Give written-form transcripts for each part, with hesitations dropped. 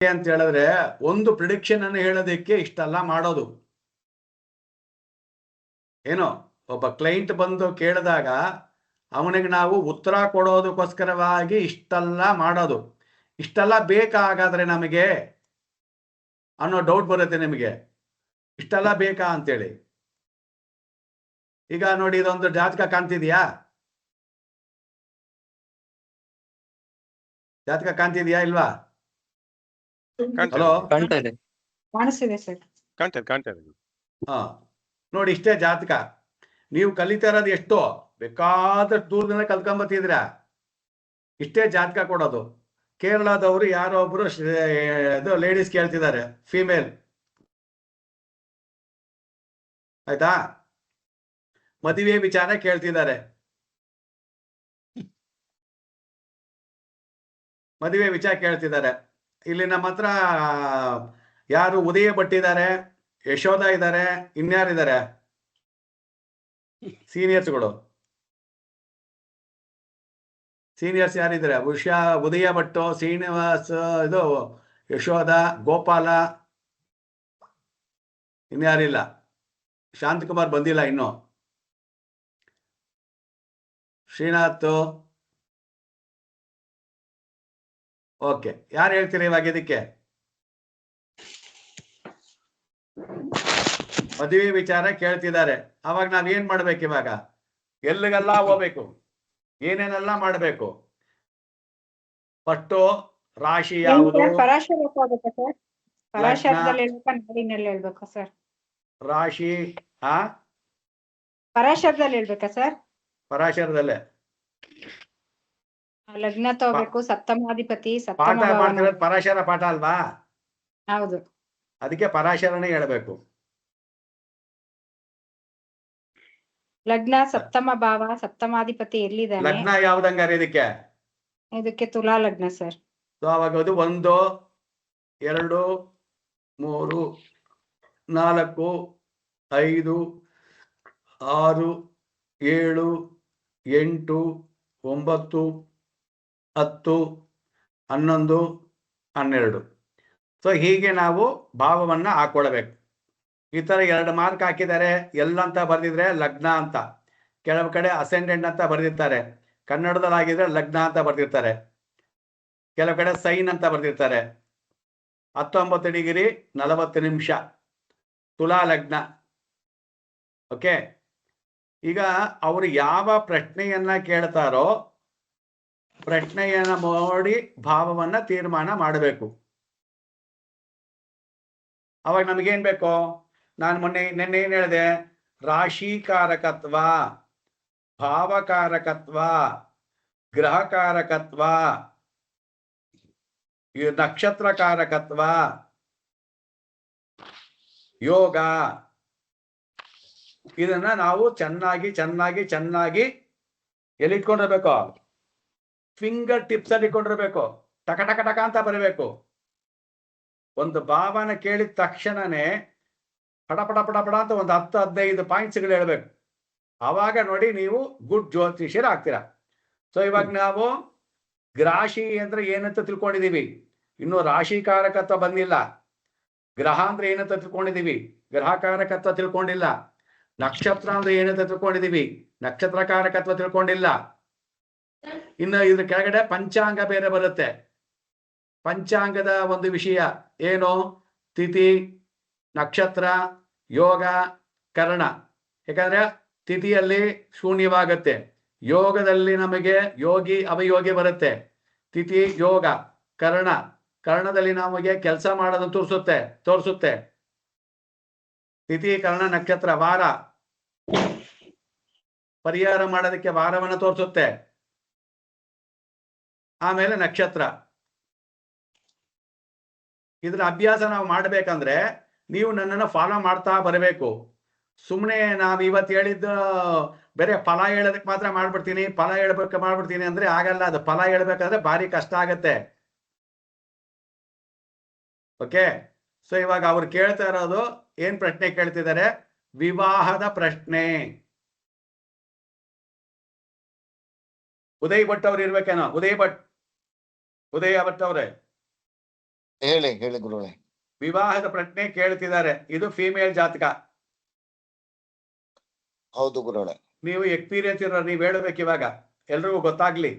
ಅಂತ ಹೇಳಿದ್ರೆ ಒಂದು ಪ್ರಿಡಿಕ್ಷನ್ ಅನ್ನು ಹೇಳೋದಕ್ಕೆ ಇಷ್ಟೆಲ್ಲ ಮಾಡೋದು. ಏನೋ ಒಬ್ಬ ಕ್ಲೈಂಟ್ ಬಂದು ಕೇಳಿದಾಗ ಅವನಿಗೆ ನಾವು ಉತ್ತರ ಕೊಡೋದಕ್ಕೋಸ್ಕರವಾಗಿ ಇಷ್ಟೆಲ್ಲ ಮಾಡೋದು. ಇಷ್ಟೆಲ್ಲ ಬೇಕಾಗಾದ್ರೆ ನಮಗೆ ಅನ್ನೋ ಡೌಟ್ ಬರುತ್ತೆ ನಿಮಗೆ, ಇಷ್ಟೆಲ್ಲ ಬೇಕಾ ಅಂತೇಳಿ. ಈಗ ನೋಡಿ, ಇದೊಂದು ಜಾತಕ ಕಾಣ್ತಿದ್ಯಾ? ಜಾತಕ ಕಾಣ್ತಿದ್ಯಾ ಇಲ್ವಾ? ಹಲೋ, ಕಾಣಿಸ್ತಿದೆ ಸರ್. ಹಾ ನೋಡಿ, ಇಷ್ಟೇ ಜಾತಕ. ನೀವು ಕಲಿತಾ ಇರೋದು ಎಷ್ಟೋ ಬೇಕಾದಷ್ಟು ದೂರದಿಂದ ಕಲ್ತ್ಕೊಂಬತ್ತಿದ್ರ. ಇಷ್ಟೇ ಜಾತಕ ಕೊಡೋದು. ಕೇರಳದವರು ಯಾರೋ ಒಬ್ರು ಇದು ಲೇಡೀಸ್ ಕೇಳ್ತಿದ್ದಾರೆ, ಫೀಮೇಲ್, ಆಯ್ತಾ? ಮದುವೆ ವಿಚಾರ ಕೇಳ್ತಿದ್ದಾರೆ. ಮದುವೆ ವಿಚಾರ ಕೇಳ್ತಿದ್ದಾರೆ. ಇಲ್ಲಿ ನಮ್ಮ ಹತ್ರ ಯಾರು ಉದಯ ಭಟ್ಟಿದ್ದಾರೆ, ಯಶೋಧ ಇದ್ದಾರೆ, ಇನ್ಯಾರಿದ್ದಾರೆ ಸೀನಿಯರ್ಸ್ಗಳು? ಸೀನಿಯರ್ಸ್ ಯಾರಿದ್ದಾರೆ? ಉಷಾ, ಉದಯ ಭಟ್ಟು, ಶ್ರೀನಿವಾಸ್, ಇದು ಯಶೋಧ, ಗೋಪಾಲ, ಇನ್ಯಾರಿಲ್ಲ. ಶಾಂತಕುಮಾರ್ ಬಂದಿಲ್ಲ ಇನ್ನು. ಶ್ರೀನಾಥ್. ಓಕೆ, ಯಾರು ಹೇಳ್ತೀರಿ ಇವಾಗ ಇದಕ್ಕೆ? ಮದುವೆ ವಿಚಾರ ಕೇಳ್ತಿದ್ದಾರೆ. ಅವಾಗ ನಾವೇನ್ ಮಾಡ್ಬೇಕು? ಇವಾಗ ಎಲ್ಲಿಗೆಲ್ಲ ಹೋಗ್ಬೇಕು, ಏನೇನೆಲ್ಲ ಮಾಡ್ಬೇಕು? ಫಸ್ಟು ರಾಶಿ ಯಾವುದು? ರಾಶಿ ಪರಾಶರದಲ್ಲಿ ಹೇಳ್ಬೇಕಾ ಸರ್? ಪರಾಶರದಲ್ಲೇ ಲಗ್ನ ತಗೋಬೇಕು. ಸಪ್ತಮಾಧಿಪತಿ, ಪಾಠ ಮಾಡ್ತಿರೋದು ಪರಾಶರ ಪಾಠ ಅಲ್ವಾ? ಹೌದು. ಅದಕ್ಕೆ ಪರಾಶರನೇ ಹೇಳ್ಬೇಕು. ಲಗ್ನ, ಸಪ್ತಮ ಭಾವ, ಸಪ್ತಮಾಧಿಪತಿ ಎಲ್ಲಿದ್ದಾನೆ? ಲಗ್ನ ಯಾವ್ದಂಗಾರ ಇದಕ್ಕೆ ತುಲಾ ಲಗ್ನ ಸರ್. ಅವಾಗ ಅದು 1 2 3 4 5 6 7 8 9 10 11 12. ಸೊ ಹೀಗೆ ನಾವು ಭಾವವನ್ನ ಹಾಕೊಳ್ಬೇಕು. ಈ ತರ 2 ಮಾರ್ಕ್ ಹಾಕಿದ್ದಾರೆ. ಎಲ್ಲಂತ ಬರ್ದಿದ್ರೆ ಲಗ್ನ ಅಂತ, ಕೆಲವು ಕಡೆ ಅಸೆಂಡೆಂಟ್ ಅಂತ ಬರ್ದಿರ್ತಾರೆ. ಕನ್ನಡದಲ್ಲಿ ಆಗಿದ್ರೆ ಲಗ್ನ ಅಂತ ಬರ್ದಿರ್ತಾರೆ, ಕೆಲವು ಕಡೆ ಸೈನ್ ಅಂತ ಬರ್ದಿರ್ತಾರೆ. 19 ಡಿಗ್ರಿ 40 ನಿಮಿಷ ತುಲಾ ಲಗ್ನ. ಓಕೆ, ಈಗ ಅವರು ಯಾವ ಪ್ರಶ್ನೆಯನ್ನ ಕೇಳ್ತಾರೋ ಪ್ರಶ್ನೆಯನ್ನ ನೋಡಿ ಭಾವವನ್ನ ತೀರ್ಮಾನ ಮಾಡಬೇಕು. ಅವಾಗ ನಮಗೇನ್ ಬೇಕು? ನಾನು ನಿನ್ನೆ ಏನ್ ಹೇಳಿದೆ? ರಾಶಿಕಾರಕತ್ವ, ಭಾವಕಾರಕತ್ವ, ಗ್ರಹಕಾರಕತ್ವ, ನಕ್ಷತ್ರಕಾರಕತ್ವ, ಯೋಗ, ಇದನ್ನ ನಾವು ಚೆನ್ನಾಗಿ ಚೆನ್ನಾಗಿ ಚೆನ್ನಾಗಿ ಎಲ್ಲಿಟ್ಕೊಂಡಿರ್ಬೇಕು? ಫಿಂಗರ್ ಟಿಪ್ಸ್ ಅಲ್ಲಿ ಇಟ್ಕೊಂಡಿರ್ಬೇಕು. ಟಕ ಟಕ ಟಕ ಅಂತ ಬರಬೇಕು. ಒಂದು ಭಾವನ ಕೇಳಿದ ತಕ್ಷಣನೇ ಪಡ ಪಡ ಪಡ ಪಡ ಅಂತ ಒಂದು 10-15 ಪಾಯಿಂಟ್ಸ್ಗಳು ಹೇಳ್ಬೇಕು. ಆವಾಗ ನೋಡಿ ನೀವು ಗುಡ್ ಜ್ಯೋತಿಷ್ಯರು ಆಗ್ತೀರಾ. ಸೊ ಇವಾಗ ನಾವು ರಾಶಿ ಅಂದ್ರೆ ಏನಂತ ತಿಳ್ಕೊಂಡಿದೀವಿ, ಇನ್ನು ರಾಶಿಕಾರಕತ್ವ ಬಂದಿಲ್ಲ. ಗ್ರಹ ಅಂದ್ರೆ ಏನಂತ ತಿಳ್ಕೊಂಡಿದೀವಿ, ಗ್ರಹಕಾರಕತ್ವ ತಿಳ್ಕೊಂಡಿಲ್ಲ. ನಕ್ಷತ್ರ ಅಂದ್ರೆ ಏನಂತ ತಿಳ್ಕೊಂಡಿದೀವಿ, ನಕ್ಷತ್ರಕಾರಕತ್ವ ತಿಳ್ಕೊಂಡಿಲ್ಲ. ಇನ್ನು ಇದ್ರ ಕೆಳಗಡೆ ಪಂಚಾಂಗ ಬೇರೆ ಬರುತ್ತೆ. ಪಂಚಾಂಗದ ಒಂದು ವಿಷಯ ಏನು? ತಿಥಿ, ನಕ್ಷತ್ರ, ಯೋಗ, ಕರ್ಣ. ಯಾಕಂದ್ರೆ ತಿಥಿಯಲ್ಲಿ ಶೂನ್ಯವಾಗುತ್ತೆ, ಯೋಗದಲ್ಲಿ ನಮಗೆ ಯೋಗಿ ಅವಯೋಗಿ ಬರುತ್ತೆ. ತಿಥಿ, ಯೋಗ, ಕರ್ಣ. ಕರ್ಣದಲ್ಲಿ ನಮಗೆ ಕೆಲಸ ಮಾಡೋದನ್ನು ತೋರಿಸುತ್ತೆ. ತಿಥಿ, ಕರ್ಣ, ನಕ್ಷತ್ರ, ವಾರ, ಪರಿಹಾರ ಮಾಡೋದಕ್ಕೆ ವಾರವನ್ನು ತೋರಿಸುತ್ತೆ. ಆಮೇಲೆ ನಕ್ಷತ್ರ. ಇದ್ರ ಅಭ್ಯಾಸ ನಾವು ಮಾಡ್ಬೇಕಂದ್ರೆ ನೀವು ನನ್ನನ್ನು ಫಾಲೋ ಮಾಡ್ತಾ ಬರಬೇಕು. ಸುಮ್ಮನೆ ನಾವು ಇವತ್ತು ಹೇಳಿದ್ದು ಬೇರೆ ಫಲ ಹೇಳೋದಕ್ಕೆ ಮಾತ್ರ ಮಾಡ್ಬಿಡ್ತೀನಿ, ಫಲ ಹೇಳ್ಬೇಕು ಮಾಡ್ಬಿಡ್ತೀನಿ ಅಂದ್ರೆ ಆಗಲ್ಲ. ಅದು ಫಲ ಹೇಳ್ಬೇಕಾದ್ರೆ ಭಾರಿ ಕಷ್ಟ ಆಗತ್ತೆ. ಓಕೆ, ಸೊ ಇವಾಗ ಅವ್ರು ಕೇಳ್ತಾ ಇರೋದು ಏನ್ ಪ್ರಶ್ನೆ ಕೇಳ್ತಿದ್ದಾರೆ? ವಿವಾಹದ ಪ್ರಶ್ನೆ. ಉದಯ್ ಭಟ್ ಅವ್ರು ಇರ್ಬೇಕೇನೋ? ಉದಯ ಭಟ್ ಅವ್ರೆ ಹೇಳಿ ಹೇಳಿ ಗುರುಗಳೇ. ವಿವಾಹದ ಪ್ರಶ್ನೆ ಕೇಳ್ತಿದ್ದಾರೆ. ಇದು ಫೀಮೇಲ್ ಜಾತಕ. ಹೌದು ಗುರುಗಳೇ. ನೀವು ಎಕ್ಸ್ಪೀರಿಯನ್ಸ್ ಇರೋ ನೀವ್ ಹೇಳ್ಬೇಕು ಇವಾಗ, ಎಲ್ರಿಗೂ ಗೊತ್ತಾಗ್ಲಿ.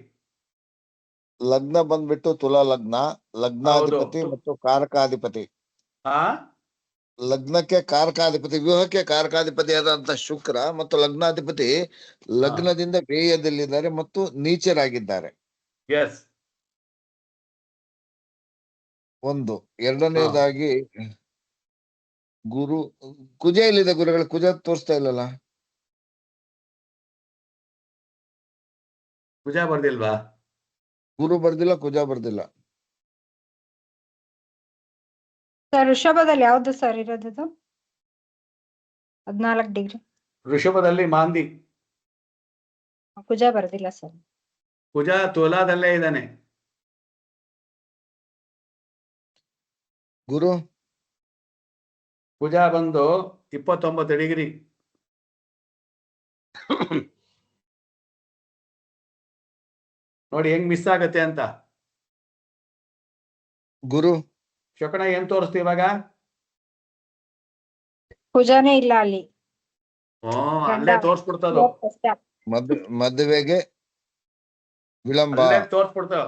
ಲಗ್ನ ಬಂದ್ಬಿಟ್ಟು ತುಲಾ ಲಗ್ನ, ಲಗ್ನಾಧಿಪತಿ ಮತ್ತು ಕಾರಕಾಧಿಪತಿ. ಆ ಲಗ್ನಕ್ಕೆ ಕಾರಕಾಧಿಪತಿ, ವಿವಾಹಕ್ಕೆ ಕಾರಕಾಧಿಪತಿ ಆದಂತ ಶುಕ್ರ ಮತ್ತು ಲಗ್ನಾಧಿಪತಿ ಲಗ್ನದಿಂದ ವ್ಯಯದಲ್ಲಿದ್ದಾರೆ ಮತ್ತು ನೀಚರಾಗಿದ್ದಾರೆ. ಎಸ್. ಒಂದು. ಎರಡನೇದಾಗಿ ಗುರು ಕುಜ ಎಲ್ಲಿದೆ ಗುರುಗಳ? ಕುಜ ತೋರಿಸ್ತಾ ಇಲ್ಲಲ್ಲ. ಕುಜ ಬರ್ದಿಲ್ವಾ? ಗುರು ಬರ್ದಿಲ್ಲ, ಕುಜ ಬರ್ದಿಲ್ಲ. ಸರ್ ಋಷಭದಲ್ಲಿ ಯಾವ್ದು ಸರ್ ಇರೋದು? 14 ಡಿಗ್ರಿ. ಋಷಭದಲ್ಲಿ ಮಾಂದಿ. ಕುಜ ಬರ್ದಿಲ್ಲ ಸರ್. ಕುಜ ತುಲಾದಲ್ಲೇ ಇದ್ದಾನೆ. ಗುರು ಕುಜ ಬಂದು 29 ಡಿಗ್ರಿ. ನೋಡಿ ಹೆಂಗ್ ಮಿಸ್ ಆಗತ್ತೆ ಅಂತ. ಗುರು ಶಕುನ ಏನ್ ತೋರಿಸ್ತಿ ಇವಾಗ? ಕುಜನೇ ಇಲ್ಲ ಅಲ್ಲಿ. ಅಲ್ಲೇ ತೋರ್ಸ್ಬಿಡ್ತದು. ಮದುವೆಗೆ ವಿಳಂಬ. ಅಲ್ಲೇ ತೋರ್ಸ್ಬಿಡ್ತಾವ.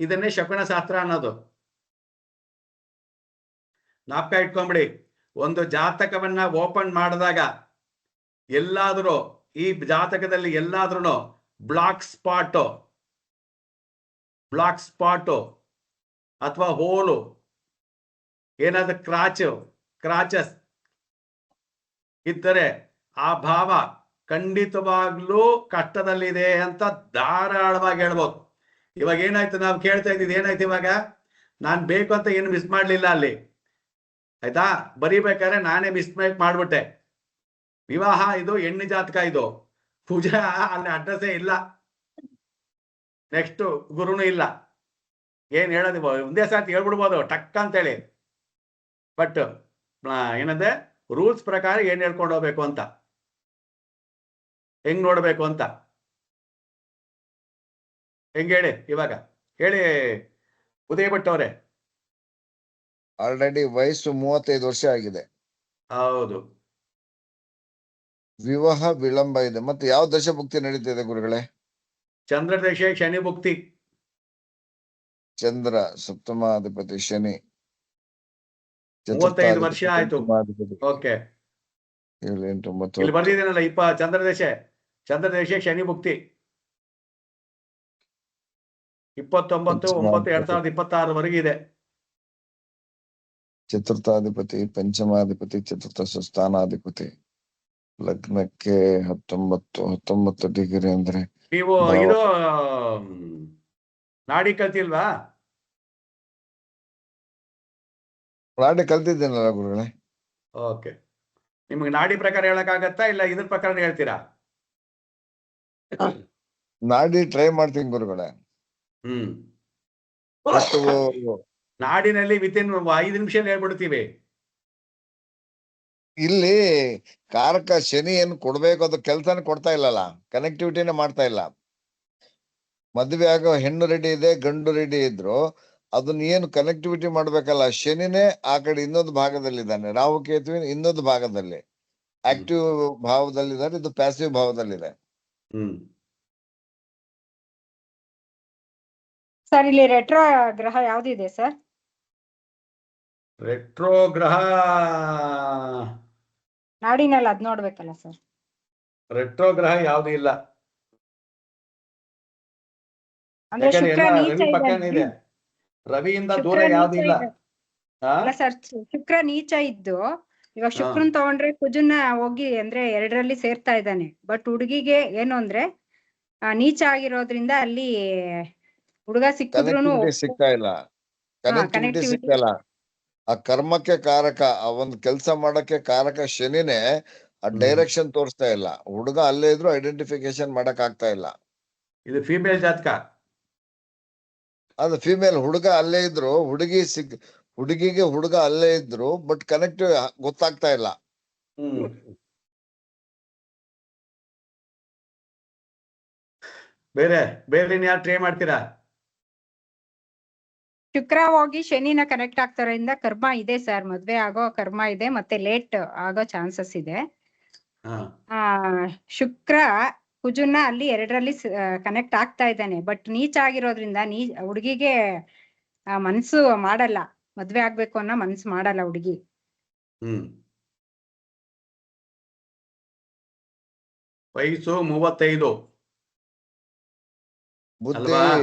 ಇದನ್ನೇ ಶಕುನ ಶಾಸ್ತ್ರ ಅನ್ನೋದು. ಜ್ಞಾಪಕ ಇಟ್ಕೊಂಬಿಡಿ. ಒಂದು ಜಾತಕವನ್ನ ಓಪನ್ ಮಾಡಿದಾಗ ಎಲ್ಲಾದ್ರೂ ಈ ಜಾತಕದಲ್ಲಿ ಎಲ್ಲಾದ್ರೂ ಬ್ಲಾಕ್ ಸ್ಪಾಟು ಅಥವಾ ಹೋಲು, ಏನಾದ್ರೂ ಕ್ರಾಚಸ್ ಇದ್ದರೆ ಆ ಭಾವ ಖಂಡಿತವಾಗ್ಲೂ ಕಷ್ಟದಲ್ಲಿದೆ ಅಂತ ಧಾರಾಳವಾಗಿ ಹೇಳ್ಬೋದು. ಇವಾಗ ಏನಾಯ್ತು, ನಾವು ಕೇಳ್ತಾ ಇದ್ದಿದ್ದು ಏನಾಯ್ತು ಇವಾಗ? ನಾನ್ ಬೇಕು ಅಂತ ಏನು ಮಿಸ್ ಮಾಡ್ಲಿಲ್ಲ ಅಲ್ಲಿ, ಆಯ್ತಾ? ಬರಿಬೇಕಾದ್ರೆ ನಾನೇ ಮಿಸ್ಮೇಕ್ ಮಾಡ್ಬಿಟ್ಟೆ. ವಿವಾಹ ಇದು ಹೆಣ್ಣು ಜಾತಕ, ಇದು ಪೂಜಾ ಅಲ್ಲಿ ಅಡ್ರೆಸ್ಸೇ ಇಲ್ಲ, ನೆಕ್ಸ್ಟ್ ಗುರುನು ಇಲ್ಲ. ಏನ್ ಹೇಳೋದು, ಒಂದೇ ಸಾತಿ ಹೇಳ್ಬಿಡ್ಬೋದು ಟಕ್ ಅಂತೇಳಿ. ಬಟ್ ಏನಂದ್ರೆ ರೂಲ್ಸ್ ಪ್ರಕಾರ ಏನ್ ಹೇಳ್ಕೊಂಡು ಹೋಗ್ಬೇಕು ಅಂತ, ಹೆಂಗ್ ನೋಡ್ಬೇಕು ಅಂತ ಹೆಂಗ್ ಹೇಳಿ ಇವಾಗ ಹೇಳಿ ಉದಯ ಭಟ್ ಅವರೇ. ಆಲ್ರೆಡಿ ವಯಸ್ಸು 35 ವರ್ಷ ಆಗಿದೆ. ಹೌದು. ವಿವಾಹ ವಿಳಂಬ ಇದೆ. ಮತ್ತೆ ಯಾವ ದಶಭುಕ್ತಿ ನಡೀತಿದೆ ಗುರುಗಳೇ? ಚಂದ್ರ ದಶೆ, ಶನಿ ಭುಕ್ತಿ. ಚಂದ್ರ ಸಪ್ತಮಾಧಿಪತಿ, ಶನಿ 35 ವರ್ಷ ಆಯ್ತು. ಓಕೆ, 7, 8, 9. ಇಲ್ಲಿ ಬರ್ದಿದ್ದೀನಲ್ಲ ಚಂದ್ರ ದಶೆ ಶನಿ ಭುಕ್ತಿ 29/9/2026 ಇದೆ. ಚತುರ್ಥಾಧಿಪತಿ, ಪಂಚಮಾಧಿಪತಿ, ಚತುರ್ಥ ಸ್ಥಾನಾಧಿಪತಿ. ಲಗ್ನಕ್ಕೆ 19 ಡಿಗ್ರಿ ಅಂದ್ರೆ ನೀವು ಇದು ನಾಡಿ ಕಲ್ತಿಲ್ವಾ? ನಾಡಿ ಕಲ್ತಿದ್ದೇನಲ್ಲ ಗುರುಗಳೇ. ಓಕೆ, ನಿಮ್ಗೆ ನಾಡಿ ಪ್ರಕಾರ ಹೇಳಕ್ಕಾಗತ್ತಾ ಇಲ್ಲ ಇದ್ರ ಪ್ರಕಾರ ಹೇಳ್ತೀರಾ? ನಾಡಿ ಟ್ರೈ ಮಾಡ್ತೀನಿ ಗುರುಗಳೇ. ನಾಡಿನಲ್ಲಿ ವಿತಿನ್ 5 ನಿಮಿಷ ಹೇಳ್ಬಿಡ್ತೀವಿ. ಇಲ್ಲಿ ಕಾರಕ ಶನಿ ಏನ್ ಕೊಡ್ಬೇಕು, ಅದು ಕೆಲ್ಸನೇ ಕೊಡ್ತಾ ಇಲ್ಲಲ್ಲ, ಕನೆಕ್ಟಿವಿಟಿನೇ ಮಾಡ್ತಾ ಇಲ್ಲ. ಮದ್ವೆ ಆಗೋ ಹೆಣ್ಣು ರೆಡಿ ಇದೆ, ಗಂಡು ರೆಡಿ ಇದ್ರು ಅದನ್ನ ಏನು ಕನೆಕ್ಟಿವಿಟಿ ಮಾಡ್ಬೇಕಲ್ಲ. ಶನಿನೇ ಆ ಕಡೆ ಇನ್ನೊಂದು ಭಾಗದಲ್ಲಿದ್ದಾನೆ, ರಾಹು ಕೇತುವಿನ ಇನ್ನೊಂದು ಭಾಗದಲ್ಲಿ ಆಕ್ಟಿವ್ ಭಾವದಲ್ಲಿದ್ದಾರೆ, ಇದು ಪ್ಯಾಸಿವ್ ಭಾವದಲ್ಲಿದೆ. ಸರ್ ಇಲ್ಲಿ ರೆಟ್ರೋ ಗ್ರಹ ಯಾವ್ದಿದೆ ಸರ್? ರೆಟ್ರೋ ಗ್ರಹ ನಾಡಿನಲ್ಲಿ ಅದ್ ನೋಡ್ಬೇಕಲ್ಲ ಸರ್. ರೆಟ್ರೋ ಗ್ರಹ ಯಾವ್ದು ಇಲ್ಲ. ಅಂದ್ರೆ ಶುಕ್ರ ನೀಚ ರವಿ ಪಕ್ಕನೇ ಇದೆ. ರವಿಯಿಂದ ದೂರ ಯಾವ್ದು ಇಲ್ಲ. ಅಲ್ಲ ಸರ್, ಶುಕ್ರ ನೀಚ ಇದ್ದು ಇವಾಗ ಶುಕ್ರನ್ ತಗೊಂಡ್ರೆ ಕುಜನ್ನ ಹೋಗಿ ಅಂದ್ರೆ 2ರಲ್ಲಿ ಸೇರ್ತಾ ಇದ್ದಾನೆ. ಬಟ್ ಹುಡುಗಿಗೆ ಏನು ಅಂದ್ರೆ ನೀಚ ಆಗಿರೋದ್ರಿಂದ ಅಲ್ಲಿ ಹುಡುಗ ಸಿಕ್ಕಿದ್ರು ಸಿಗ್ತಾ ಇಲ್ಲ, ಕನೆಕ್ಟಿವಿಟಿ ಸಿಗ್ತಾ ಇಲ್ಲ. ಆ ಕರ್ಮಕ್ಕೆ ಕಾರಕ, ಆ ಒಂದು ಕೆಲಸ ಮಾಡಕ್ಕೆ ಕಾರಕ ಶನಿನೇ ಆ ಡೈರೆಕ್ಷನ್ ತೋರಿಸ್ತಾ ಇಲ್ಲ. ಹುಡುಗ ಅಲ್ಲೇ ಇದ್ರು ಐಡೆಂಟಿಫಿಕೇಶನ್ ಮಾಡಕ್ ಆಗ್ತಾ ಇಲ್ಲ. ಇದು ಫೀಮೇಲ್ ಜಾತಕ. ಅದು ಫಿಮೇಲ್. ಹುಡುಗ ಅಲ್ಲೇ ಇದ್ರು, ಹುಡುಗಿಗೆ ಹುಡುಗ ಅಲ್ಲೇ ಇದ್ರು, ಬಟ್ ಕನೆಕ್ಟ್ ಗೊತ್ತಾಗ್ತಾ ಇಲ್ಲ. ಬೇರೆ ಯಾರು ಟ್ರೈ ಮಾಡ್ತೀರಾ? ಶುಕ್ರ ಹೋಗಿ ಶನಿನ ಕನೆಕ್ಟ್ ಆಗ್ತಾರಿಂದ ಕರ್ಮ ಇದೆ ಸರ್, ಮದ್ವೆ ಆಗೋ ಕರ್ಮ ಇದೆ, ಮತ್ತೆ ಲೇಟ್ ಆಗೋ ಚಾನ್ಸಸ್ ಇದೆ. ಹಾ ಆ ಶುಕ್ರ ಕುಜುನ ಅಲ್ಲಿ 2ರಲ್ಲಿ ಕನೆಕ್ಟ್ ಆಗ್ತಾ ಇದ್ದಾನೆ, ಬಟ್ ನೀಚ ಆಗಿರೋದ್ರಿಂದ ಹುಡುಗಿಗೆ ಮನ್ಸು ಮಾಡಲ್ಲ, ಮದ್ವೆ ಆಗ್ಬೇಕು ಅನ್ನೋ ಮನ್ಸು ಮಾಡಲ್ಲ ಹುಡುಗಿ. ವಯಸ್ಸು 35 ಬುದ್ಧಿ ಅಲ್ವಾ?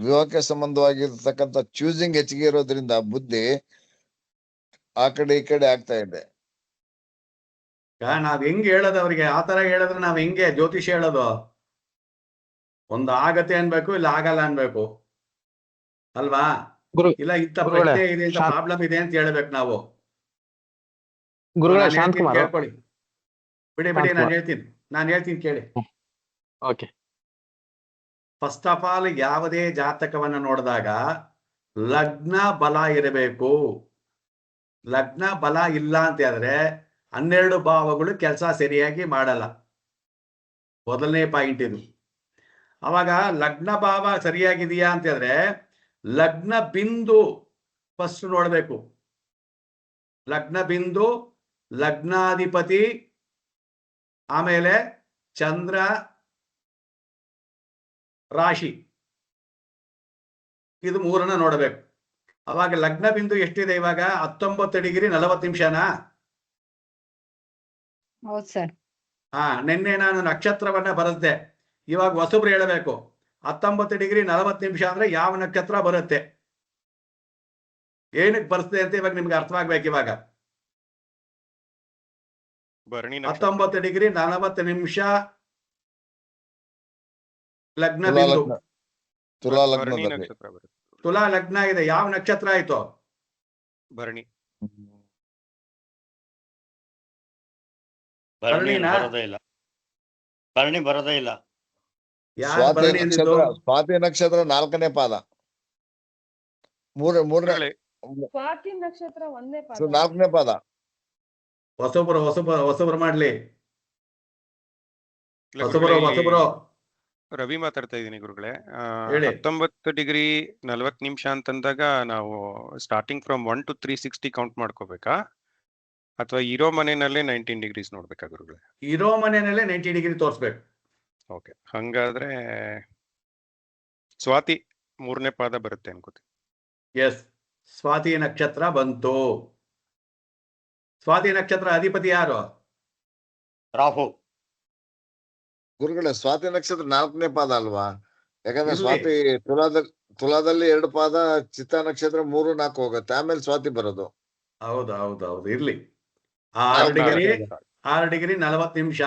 ವಿವಾಹಕ್ಕೆ ಸಂಬಂಧವಾಗಿರ್ತಕ್ಕಂಥ ಚೂಸಿಂಗ್ ಹೆಚ್ಚಿಗೆ ಇರೋದ್ರಿಂದ ಬುದ್ಧಿ ಆ ಕಡೆ ಈ ಕಡೆ ಆಗ್ತಾ ಇದೆ. ನಾವ್ ಹೆಂಗ್ ಹೇಳೋದು ಅವ್ರಿಗೆ? ಆತರ ಹೇಳಿದ್ರೆ ನಾವ್ ಹೆಂಗೆ ಜ್ಯೋತಿಷ ಹೇಳೋದು? ಒಂದು ಆಗತ್ತೆ ಅನ್ಬೇಕು, ಇಲ್ಲ ಆಗಲ್ಲ ಅನ್ಬೇಕು ಅಲ್ವಾ? ಇಲ್ಲ ಇಂಥ ಪ್ರಶ್ನೆ ಇದೆ, ಇಂಥ ಪ್ರಾಬ್ಲಮ್ ಇದೆ ಅಂತ ಹೇಳ್ಬೇಕು ನಾವು. ಗುರುಗಳೇ, ನಾನ್ ಶಾಂತ್ ಹೇಳ್ತೀನಿ ಕುಮಾರ್ ಕೇಳ್ಕೊಳ್ಳಿ. ಬಿಡಿ ನಾನು ಹೇಳ್ತೀನಿ ಕೇಳಿ. ಓಕೆ. ಫಸ್ಟ್ ಆಫ್ ಆಲ್ ಯಾವುದೇ ಜಾತಕವನ್ನ ನೋಡಿದಾಗ ಲಗ್ನ ಬಲ ಇರಬೇಕು. ಲಗ್ನ ಬಲ ಇಲ್ಲ ಅಂತ ಹೇಳಿದ್ರೆ 12 ಭಾವಗಳು ಕೆಲಸ ಸರಿಯಾಗಿ ಮಾಡಲ್ಲ. ಮೊದಲನೇ ಪಾಯಿಂಟ್ ಇದು. ಅವಾಗ ಲಗ್ನ ಭಾವ ಸರಿಯಾಗಿದೆಯಾ ಅಂತ ಹೇಳಿದ್ರೆ ಲಗ್ನ ಬಿಂದು ಫಸ್ಟ್ ನೋಡ್ಬೇಕು. ಲಗ್ನ ಬಿಂದು, ಲಗ್ನಾಧಿಪತಿ, ಆಮೇಲೆ ಚಂದ್ರ, ರಾಶಿ, ಇದು 3 ನೋಡಬೇಕು. ಅವಾಗ ಲಗ್ನ ಬಿಂದು ಎಷ್ಟಿದೆ ಇವಾಗ? 19 ಡಿಗ್ರಿ 40 ನಿಮಿಷನಾ? ಹೌದು ಸರ್. ನಿನ್ನೆ ನಾನು ನಕ್ಷತ್ರವನ್ನ ಬರೆಸ್ದೆ. ಇವಾಗ ಹೊಸಬ್ರು ಹೇಳಬೇಕು 19 ಡಿಗ್ರಿ 40 ನಿಮಿಷ ಅಂದ್ರೆ ಯಾವ ನಕ್ಷತ್ರ ಬರುತ್ತೆ, ಏನಕ್ಕೆ ಬರೆಸ್ದೆ ಅಂತ ಇವಾಗ ನಿಮ್ಗೆ ಅರ್ಥವಾಗ್ಬೇಕು. ಇವಾಗ 19 ಡಿಗ್ರಿ 40 ನಿಮಿಷ ಲಗ್ನ ಬಿಂದು, ತುಲಾ ಲಗ್ನದಲ್ಲಿ. ತುಲಾ ಲಗ್ನ ಇದೆ. ಯಾವ ನಕ್ಷತ್ರ ಆಯ್ತು? ಭರಣಿ. ಭರಣಿ ಬರೋದೇ ಇಲ್ಲ. ಸ್ವಾತಿ ನಕ್ಷತ್ರ 4ನೇ ಪಾದ, ಮೂರನೇ ಸ್ವಾತಿ ನಕ್ಷತ್ರ 1ನೇ ಪಾದ, 4ನೇ ಪಾದ. ಹೊಸಬ್ರು ಮಾಡ್ಲಿ. ಹೊಸಬ್ರು ರವಿ ಮಾತಾಡ್ತಾ ಇದ್ದೀನಿ ಗುರುಗಳೇ. ಹೇಳಿ. 19 ಡಿಗ್ರಿ 40 ನಿಮಿಷ ಅಂತಂದಾಗ ನಾವು ಸ್ಟಾರ್ಟಿಂಗ್ ಫ್ರಮ್ 1 to 360 ಕೌಂಟ್ ಮಾಡ್ಕೋಬೇಕಾ, ಅಥವಾ ಇರೋ ಮನೆಯಲ್ಲೇ 19 ಡಿಗ್ರೀಸ್ ನೋಡ್ಬೇಕಾ ಗುರುಗಳೇ? ಇರೋ ಮನೆಯಲ್ಲೇ 90 ಡಿಗ್ರಿ ತೋರಿಸ್ಬೇಕು. ಓಕೆ, ಹಂಗಾದ್ರೆ ಸ್ವಾತಿ 3ನೇ ಪಾದ ಬರುತ್ತೆ ಅನ್ಕೋತೀನಿ. ಎಸ್, ಸ್ವಾತಿ ನಕ್ಷತ್ರ ಬಂತು. ಸ್ವಾತಿ ನಕ್ಷತ್ರ ಅಧಿಪತಿ ಯಾರು? ರಾಹು. ಗುರುಗಳೇ, ಸ್ವಾತಿ ನಕ್ಷತ್ರ 4ನೇ ಪಾದ ಅಲ್ವಾ? ಯಾಕಂದ್ರೆ ಇಲ್ಲಿ. ಸ್ವಾತಿ ತುಲಾದಲ್ಲಿ 2 ಪಾದ, ಚಿತ್ತ ನಕ್ಷತ್ರ 3, 4 ಹೋಗುತ್ತೆ, ಆಮೇಲೆ ಸ್ವಾತಿ ಬರೋದು. ಹೌದು ಇರ್ಲಿ. 6 ಡಿಗ್ರಿ 40 ನಿಮಿಷ,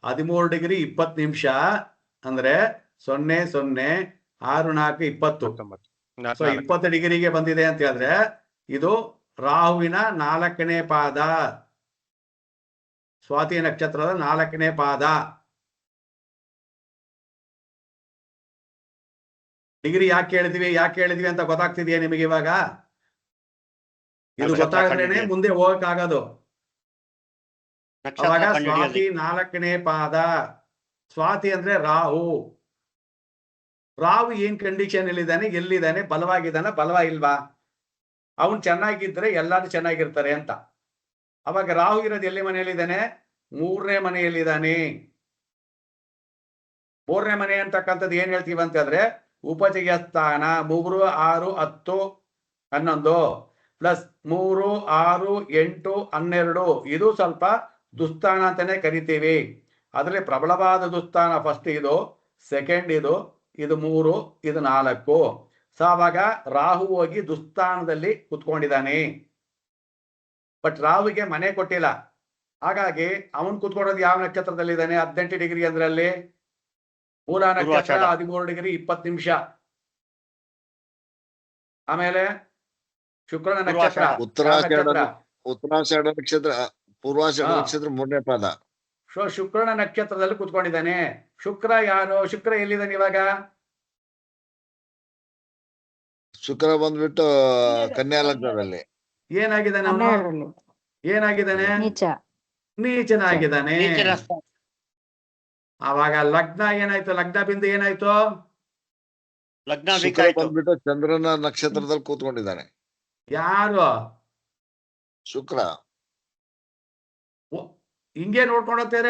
13 ಡಿಗ್ರಿ 20 ನಿಮಿಷ ಅಂದ್ರೆ 0 0 6 4 20. ಸೊ 20 ಡಿಗ್ರಿಗೆ ಬಂದಿದೆ ಅಂತ ಹೇಳಿದ್ರೆ ಇದು ರಾಹುವಿನ 4ನೇ ಪಾದ, ಸ್ವಾತಿ ನಕ್ಷತ್ರದ 4ನೇ ಪಾದ. ಡಿಗ್ರಿ ಯಾಕೆ ಹೇಳಿದ್ವಿ ಅಂತ ಗೊತ್ತಾಗ್ತಿದೆಯಾ ನಿಮಗೆ ಇವಾಗ? ಇದು ಗೊತ್ತಾಗ್ರೇನೆ ಮುಂದೆ ಹೋಗಕ್ಕಾಗೋದು. ಅವಾಗ ಸ್ವಾತಿ 4ನೇ ಪಾದ. ಸ್ವಾತಿ ಅಂದ್ರೆ ರಾಹು. ರಾಹು ಏನ್ ಕಂಡೀಷನ್ ಎಲ್ಲಿದ್ದಾನೆ, ಬಲವಾಗಿಲ್ವಾ? ಅವನ್ ಚೆನ್ನಾಗಿದ್ರೆ ಎಲ್ಲಾರು ಚೆನ್ನಾಗಿರ್ತಾರೆ ಅಂತ. ಅವಾಗ ರಾಹು ಇರೋದು ಎಲ್ಲಿ ಮನೆಯಲ್ಲಿದ್ದಾನೆ? 3ನೇ ಮನೆಯಲ್ಲಿದ್ದಾನೆ. 3ನೇ ಮನೆ ಅಂತಕ್ಕಂಥದ್ದು ಏನ್ ಹೇಳ್ತೀವಿ ಅಂತಂದ್ರೆ ಉಪಜಯ ಸ್ಥಾನ. 3 6 10 11 ಪ್ಲಸ್ 3 6 8 12 ಇದು ಸ್ವಲ್ಪ ದುಸ್ಥಾನ ಅಂತಾನೆ ಕರಿತೀವಿ. ಅದ್ರಲ್ಲಿ ಪ್ರಬಲವಾದ ದುಸ್ಥಾನ ಫಸ್ಟ್ ಇದು, ಸೆಕೆಂಡ್ ಇದು 3, ಇದು 4. ಸೊ ಅವಾಗ ರಾಹು ಹೋಗಿ ದುಸ್ಥಾನದಲ್ಲಿ ಕುತ್ಕೊಂಡಿದ್ದಾನೆ. ಬಟ್ ರಾಹುಗೆ ಮನೆ ಕೊಟ್ಟಿಲ್ಲ. ಹಾಗಾಗಿ ಅವನ್ ಕುತ್ಕೊಳ್ಳೋದು ಯಾವ ನಕ್ಷತ್ರದಲ್ಲಿದ್ದಾನೆ? 18 ಡಿಗ್ರಿ ಅಂದ್ರಲ್ಲಿ ಮೂಲ ನಕ್ಷತ್ರ 13 ಡಿಗ್ರಿ 20 ನಿಮಿಷ. ಆಮೇಲೆ ಶುಕ್ರನ ನಕ್ಷತ್ರ ಉತ್ತರಾಷಾಢ ನಕ್ಷತ್ರ, ಪೂರ್ವಾಷಾಢ ನಕ್ಷತ್ರ 3ನೇ ಪಾದ. ಶುಕ್ರನ ನಕ್ಷತ್ರದಲ್ಲಿ ಕುತ್ಕೊಂಡಿದ್ದಾನೆ. ಶುಕ್ರ ಯಾರು? ಶುಕ್ರ ಎಲ್ಲಿದ್ದಾನೆ ಇವಾಗ? ಶುಕ್ರ ಬಂದ್ಬಿಟ್ಟು ಕನ್ಯಾ ಲಗ್ನದಲ್ಲಿ. ಏನಾಗಿದ್ದಾನೆ ಅವನು? ಏನಾಗಿದ್ದಾನೆ? ನೀಚನಾಗಿದ್ದಾನೆ. ಆವಾಗ ಲಗ್ನ ಏನಾಯ್ತು? ಲಗ್ನ ಬಿಂದು ಏನಾಯ್ತು? ಲಗ್ನ ವೀಕ್ ಶುಕ್ರ ಆಯ್ತು. ಬಂದ್ಬಿಟ್ಟು ಚಂದ್ರನ ನಕ್ಷತ್ರದಲ್ಲಿ ಕೂತ್ಕೊಂಡಿದ್ದಾನೆ. ಯಾರು ಶುಕ್ರ ಹಿಂಗೆ ನೋಡ್ಕೊಂಡು ಹೋಗ್ತಾರೆ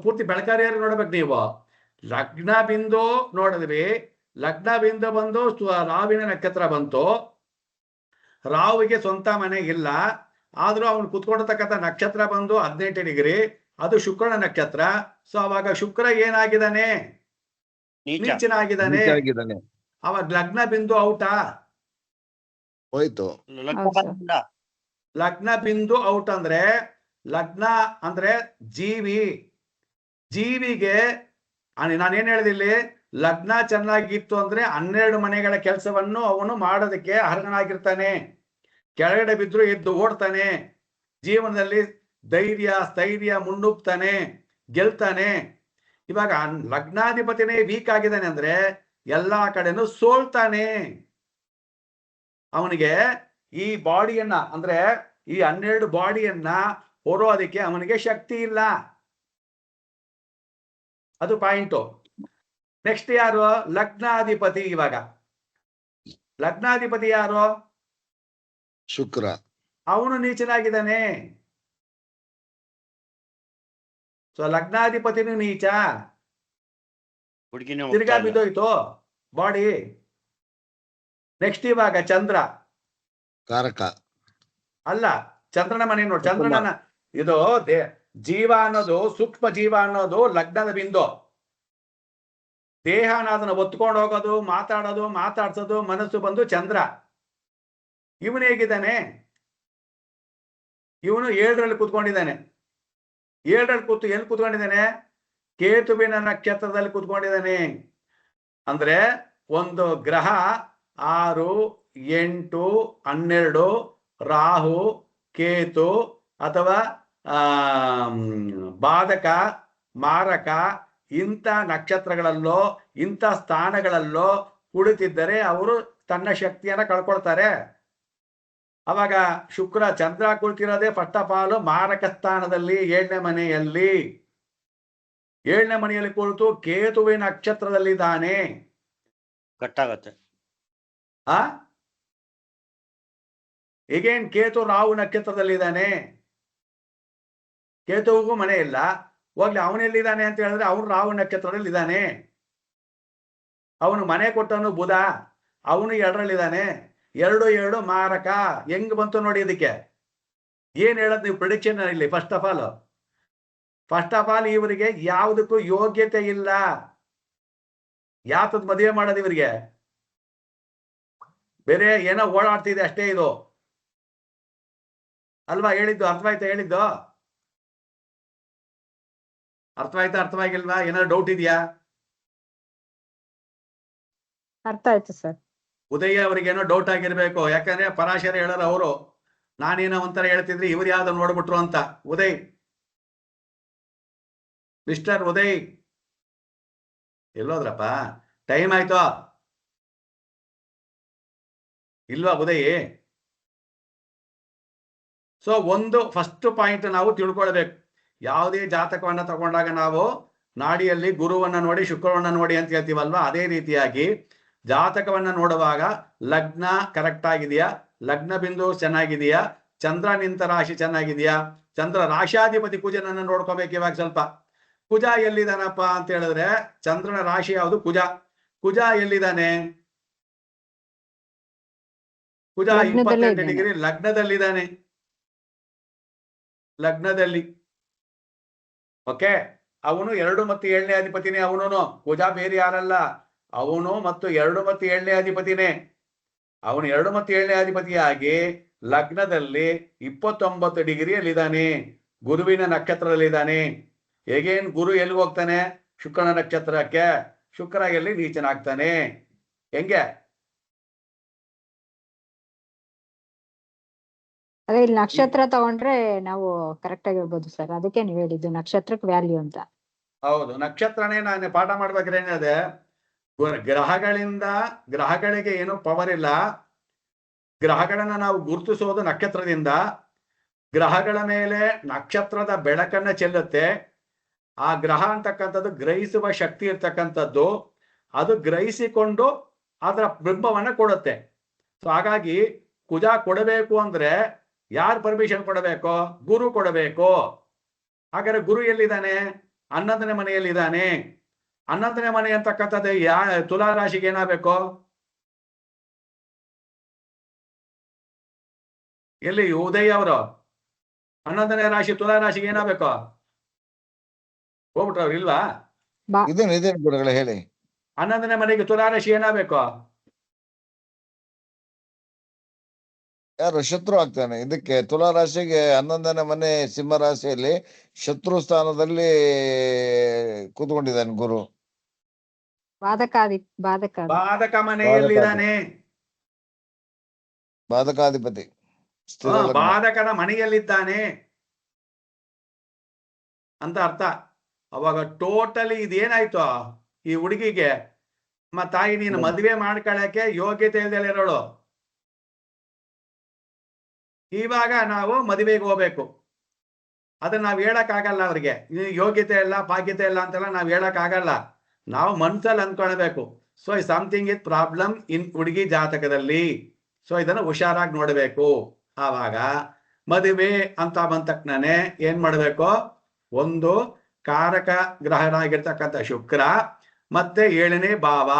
ಪೂರ್ತಿ ಬೆಳಕಾರಿಯಾರು ನೋಡ್ಬೇಕು ನೀವು. ಲಗ್ನ ಬಿಂದು ನೋಡಿದ್ವಿ, ಲಗ್ನ ಬಿಂದು ಬಂದು ರಾವಿನ ನಕ್ಷತ್ರ ಬಂತು. ರಾವಿಗೆ ಸ್ವಂತ ಮನೆ ಇಲ್ಲ, ಆದ್ರೂ ಅವನು ಕುತ್ಕೊಂಡಿರ್ತಕ್ಕಂಥ ನಕ್ಷತ್ರ ಬಂದು 18 ಡಿಗ್ರಿ, ಅದು ಶುಕ್ರನ ನಕ್ಷತ್ರ. ಸೊ ಅವಾಗ ಶುಕ್ರ ಏನಾಗಿದ್ದಾನೆ? ನೀಚನಾಗಿದ್ದಾನೆ. ಆಗಿದ್ದಾನೆ. ಅವಾಗ ಲಗ್ನ ಬಿಂದು ಔಟಾ? ಹೋಯ್ತು. ಲಗ್ನ ಬಿಂದು ಔಟ್ ಅಂದ್ರೆ, ಲಗ್ನ ಅಂದ್ರೆ ಜೀವಿಗೆ ನಾನೇನ್ ಹೇಳಿದಿಲ್ಲಿ, ಲಗ್ನ ಚೆನ್ನಾಗಿತ್ತು ಅಂದ್ರೆ 12 ಮನೆಗಳ ಕೆಲಸವನ್ನು ಅವನು ಮಾಡೋದಕ್ಕೆ ಅರ್ಹನಾಗಿರ್ತಾನೆ. ಕೆಳಗಡೆ ಬಿದ್ರು ಎದ್ದು ಓಡ್ತಾನೆ, ಜೀವನದಲ್ಲಿ ಧೈರ್ಯ ಸ್ಥೈರ್ಯ ಮುನ್ನುಗ್ತಾನೆ, ಗೆಲ್ತಾನೆ. ಇವಾಗ ಲಗ್ನಾಧಿಪತಿನೇ ವೀಕ್ ಆಗಿದ್ದಾನೆ ಅಂದ್ರೆ ಎಲ್ಲಾ ಕಡೆನೂ ಸೋಲ್ತಾನೆ. ಅವನಿಗೆ ಈ ಬಾಡಿಯನ್ನ ಅಂದ್ರೆ ಈ 12 ಬಾಡಿಯನ್ನ ಹೊರೋದಕ್ಕೆ ಅವನಿಗೆ ಶಕ್ತಿ ಇಲ್ಲ. ಅದು ಪಾಯಿಂಟು. ನೆಕ್ಸ್ಟ್ ಯಾರು? ಲಗ್ನಾಧಿಪತಿ. ಇವಾಗ ಲಗ್ನಾಧಿಪತಿ ಯಾರು? ಶುಕ್ರ. ಅವನು ನೀಚನಾಗಿದ್ದಾನೆ. ಸೊ ಲಗ್ನಾಧಿಪತಿನೂ ನೀಚ, ತಿರ್ಗಾ ಬಿದ್ದೋಯ್ತು ಬಾಡಿ. ನೆಕ್ಸ್ಟ್ ಇವಾಗ ಚಂದ್ರ ಕಾರಕ ಅಲ್ಲ, ಚಂದ್ರನ ಮನೆ ನೋಡಿ. ಚಂದ್ರನ ಇದು ಜೀವ ಅನ್ನೋದು, ಸೂಕ್ಷ್ಮ ಜೀವ ಅನ್ನೋದು ಲಗ್ನದ ಬಿಂದು. ದೇಹನ ಅದನ್ನ ಒತ್ಕೊಂಡು ಹೋಗೋದು, ಮಾತಾಡ್ಸೋದು ಮನಸ್ಸು ಬಂದು ಚಂದ್ರ. ಇವನು ಹೇಗಿದ್ದಾನೆ? ಇವನು 7ರಲ್ಲಿ ಕೂತ್ಕೊಂಡಿದ್ದಾನೆ. 7ರಲ್ಲಿ ಎಲ್ಲಿ ಕೂತ್ಕೊಂಡಿದ್ದಾನೆ? ಕೇತುವಿನ ನಕ್ಷತ್ರದಲ್ಲಿ ಕೂತ್ಕೊಂಡಿದ್ದಾನೆ. ಅಂದ್ರೆ ಒಂದು ಗ್ರಹ 6, 8, 12 ರಾಹು, ಕೇತು ಅಥವಾ ಬಾಧಕ, ಮಾರಕ ಇಂಥ ನಕ್ಷತ್ರಗಳಲ್ಲೋ ಇಂಥ ಸ್ಥಾನಗಳಲ್ಲೋ ಕುಳಿತಿದ್ದರೆ ಅವರು ತನ್ನ ಶಕ್ತಿಯನ್ನ ಕಳ್ಕೊಳ್ತಾರೆ. ಅವಾಗ ಶುಕ್ರ ಚಂದ್ರ ಕುಳಿತಿರೋದೇ ಫಸ್ಟ್ ಆಫ್ ಆಲ್ ಮಾರಕ ಸ್ಥಾನದಲ್ಲಿ 7ನೇ ಮನೆಯಲ್ಲಿ. 7ನೇ ಮನೆಯಲ್ಲಿ ಕುಳಿತು ಕೇತುವಿನ ನಕ್ಷತ್ರದಲ್ಲಿದ್ದಾನೆ. ಕಟ್ಟಾಗತ್ತೆ. ಈಗೇನ್ ಕೇತು ರಾಹು ನಕ್ಷತ್ರದಲ್ಲಿದ್ದಾನೆ. ಕೇತುವಿಗೂ ಮನೆ ಇಲ್ಲ, ಹೋಗ್ಲಿ ಅವನೆಲ್ಲಿದ್ದಾನೆ ಅಂತ ಹೇಳಿದ್ರೆ ಅವನು ರಾಹು ನಕ್ಷತ್ರದಲ್ಲಿ ಇದ್ದಾನೆ. ಅವನು ಮನೆ ಕೊಟ್ಟನು ಬುಧ, ಅವನು 2ರಲ್ಲಿದ್ದಾನೆ. 2, 7 ಮಾರಕ. ಹೆಂಗ್ ಬಂತು ನೋಡಿ ಇದಕ್ಕೆ. ಏನ್ ಹೇಳದ್ ನೀವು ಪ್ರಿಡಿಕ್ಷನ್ ಇಲ್ಲಿ? ಫಸ್ಟ್ ಆಫ್ ಆಲ್ ಇವರಿಗೆ ಯಾವುದಕ್ಕೂ ಯೋಗ್ಯತೆ ಇಲ್ಲ. ಯಾತದ್ ಮದುವೆ ಮಾಡೋದು ಇವರಿಗೆ? ಬೇರೆ ಏನೋ ಓಡಾಡ್ತಿದೆ ಅಷ್ಟೇ ಇದು ಅಲ್ವಾ ಹೇಳಿದ್ದು? ಅರ್ಥವಾಯ್ತಾ ಹೇಳಿದ್ದು? ಅರ್ಥವಾಗಿಲ್ವಾ? ಏನಾದ್ರು ಡೌಟ್ ಇದೆಯಾ? ಅರ್ಥ ಆಯ್ತು ಸರ್. ಉದಯ ಅವ್ರಿಗೇನೋ ಡೌಟ್ ಆಗಿರ್ಬೇಕು, ಯಾಕಂದ್ರೆ ಪರಾಶರ ಹೇಳೋರು ಅವರು. ನಾನೇನೋ ಒಂಥರ ಹೇಳ್ತಿದ್ರಿ, ಇವ್ರು ಯಾವ್ದು ನೋಡ್ಬಿಟ್ರು ಅಂತ. ಉದಯ್, ಮಿಸ್ಟರ್ ಉದಯ್ ಎಲ್ಲೋದ್ರಪ್ಪ? ಟೈಮ್ ಆಯ್ತು ಇಲ್ವಾ ಉದಯ್? ಸೊ ಒಂದು ಫಸ್ಟ್ ಪಾಯಿಂಟ್ ನಾವು ತಿಳ್ಕೊಳ್ಬೇಕು. ಯಾವುದೇ ಜಾತಕವನ್ನ ತಗೊಂಡಾಗ ನಾವು ನಾಡಿಯಲ್ಲಿ ಗುರುವನ್ನ ನೋಡಿ ಶುಕ್ರವನ್ನ ನೋಡಿ ಅಂತ ಹೇಳ್ತೀವಲ್ವಾ, ಅದೇ ರೀತಿಯಾಗಿ ಜಾತಕವನ್ನ ನೋಡುವಾಗ ಲಗ್ನ ಕರೆಕ್ಟ್ ಆಗಿದೆಯಾ, ಲಗ್ನ ಬಿಂದು ಚೆನ್ನಾಗಿದೆಯಾ, ಚಂದ್ರ ನಿಂತ ರಾಶಿ ಚೆನ್ನಾಗಿದೆಯಾ, ಚಂದ್ರ ರಾಶಾಧಿಪತಿ ಕುಜನನ್ನ ನೋಡ್ಕೋಬೇಕು. ಇವಾಗ ಸ್ವಲ್ಪ ಕುಜ ಎಲ್ಲಿದ್ದಾನಪ್ಪ ಅಂತ ಹೇಳಿದ್ರೆ, ಚಂದ್ರನ ರಾಶಿ ಯಾವುದು? ಕುಜ ಎಲ್ಲಿದ್ದಾನೆ? ಕುಜ 28 ಡಿಗ್ರಿ ಲಗ್ನದಲ್ಲಿದ್ದಾನೆ. ಓಕೆ, ಅವನು 2 ಮತ್ತು 7ನೇ ಅಧಿಪತಿನೇ. ಅವನು ಕುಜ ಬೇರೆ ಯಾರಲ್ಲ, ಅವನು ಮತ್ತು 2 ಮತ್ತು 7ನೇ ಅಧಿಪತಿನೇ. ಅವನು 2 ಮತ್ತು 7ನೇ ಅಧಿಪತಿಯಾಗಿ ಲಗ್ನದಲ್ಲಿ 29 ಡಿಗ್ರಿಯಲ್ಲಿದ್ದಾನೆ, ಗುರುವಿನ ನಕ್ಷತ್ರದಲ್ಲಿದ್ದಾನೆ. ಹೇಗೇನ್ ಗುರು ಎಲ್ಲಿ ಹೋಗ್ತಾನೆ? ಶುಕ್ರನ ನಕ್ಷತ್ರಕ್ಕೆ. ಶುಕ್ರ ಎಲ್ಲಿ ನೀಚನಾಗ್ತಾನೆ. ಹೆಂಗೆ? ಅದೇ ಇಲ್ಲಿ ನಕ್ಷತ್ರ ತಗೊಂಡ್ರೆ ನಾವು ಕರೆಕ್ಟ್ ಆಗಿ ಹೇಳ್ಬೋದು ಸರ್. ಅದಕ್ಕೆ ನೀವು ಹೇಳಿದ್ದು ನಕ್ಷತ್ರಕ್ಕೆ ವ್ಯಾಲ್ಯೂ ಅಂತ. ಹೌದು, ನಕ್ಷತ್ರನೇ ನಾನು ಪಾಠ ಮಾಡ್ಬೇಕಾದ್ರೆ ಏನಿದೆ, ಗ್ರಹಗಳಿಗೆ ಏನು ಪವರ್ ಇಲ್ಲ. ಗ್ರಹಗಳನ್ನ ನಾವು ಗುರುತಿಸೋದು ನಕ್ಷತ್ರದಿಂದ. ಗ್ರಹಗಳ ಮೇಲೆ ನಕ್ಷತ್ರದ ಬೆಳಕನ್ನ ಚೆಲ್ಲುತ್ತೆ. ಆ ಗ್ರಹ ಅಂತಕ್ಕಂಥದ್ದು ಗ್ರಹಿಸುವ ಶಕ್ತಿ ಇರ್ತಕ್ಕಂಥದ್ದು. ಅದು ಗ್ರಹಿಸಿಕೊಂಡು ಅದರ ಬಿಂಬವನ್ನ ಕೊಡುತ್ತೆ. ಸೊ ಹಾಗಾಗಿ ಕುಜ ಕೊಡಬೇಕು ಅಂದ್ರೆ ಯಾರು ಪರ್ಮಿಷನ್ ಕೊಡಬೇಕು? ಗುರು ಕೊಡಬೇಕು. ಹಾಗಾದ್ರೆ ಗುರು ಎಲ್ಲಿದ್ದಾನೆ? 11ನೇ ಮನೆಯಲ್ಲಿದ್ದಾನೆ. 11ನೇ ಮನೆ ಅಂತಕ್ಕಂಥದ್ದು ತುಲಾ ರಾಶಿಗೆ ಏನಾಗಬೇಕು? ಎಲ್ಲಿ ಉದಯ್ ಅವರು 11ನೇ ರಾಶಿ ತುಲಾ ರಾಶಿಗೆ ಏನಾಗಬೇಕು? ಹೋಗ್ಬಿಟ್ರ ಅವ್ರು ಇಲ್ವಾ? ಇದೇನು ಗುರುಗಳೇ ಹೇಳಿ. 11ನೇ ಮನೆಗೆ ತುಲಾ ರಾಶಿ ಏನಾಗಬೇಕು? ಯಾರು ಶತ್ರು ಆಗ್ತಾನೆ. ಇದಕ್ಕೆ ತುಲಾ ರಾಶಿಗೆ 11ನೇ ಮನೆ ಸಿಂಹ ರಾಶಿಯಲ್ಲಿ ಶತ್ರು ಸ್ಥಾನದಲ್ಲಿ ಕೂತ್ಕೊಂಡಿದ್ದಾನೆ ಗುರು. ಬಾಧಕ ಮನೆಯಲ್ಲಿದ್ದಾನೆ. ಬಾಧಕಾಧಿಪತಿ ಸ್ಥಿರ ಲಗ್ನ. ಬಾಧಕನ ಮನೆಯಲ್ಲಿದ್ದಾನೆ ಅಂತ ಅರ್ಥ. ಅವಾಗ ಟೋಟಲಿ ಇದೇನಾಯ್ತು ಈ ಹುಡುಗಿಗೆ? ತಾಯಿ ನೀನು ಮದುವೆ ಮಾಡ್ಕೊಳ್ಳಕ್ಕೆ ಯೋಗ್ಯತೆ ಇಲ್ದಲಿರೋಳು. ಇವಾಗ ನಾವು ಮದುವೆಗೆ ಹೋಗ್ಬೇಕು. ಅದನ್ನ ನಾವ್ ಹೇಳಕ್ ಆಗಲ್ಲ ಅವ್ರಿಗೆ. ಯೋಗ್ಯತೆ ಇಲ್ಲ ಭಾಗ್ಯತೆ ಇಲ್ಲ ಅಂತೆಲ್ಲ ನಾವ್ ಹೇಳಕ್ ಆಗಲ್ಲ. ನಾವು ಮನ್ಸಲ್ಲಿ ಅಂದ್ಕೊಳ್ಬೇಕು. So something is problem in ಹುಡುಗಿ ಜಾತಕದಲ್ಲಿ. ಸೊ ಇದನ್ನ ಹುಷಾರಾಗಿ ನೋಡ್ಬೇಕು. ಆವಾಗ ಮದುವೆ ಅಂತ ಬಂದ ತಕ್ಷಣನೇ ಏನ್ ಮಾಡ್ಬೇಕು? ಒಂದು ಕಾರಕ ಗ್ರಹನಾಗಿರ್ತಕ್ಕಂಥ ಶುಕ್ರ ಮತ್ತೆ 7ನೇ ಭಾವ.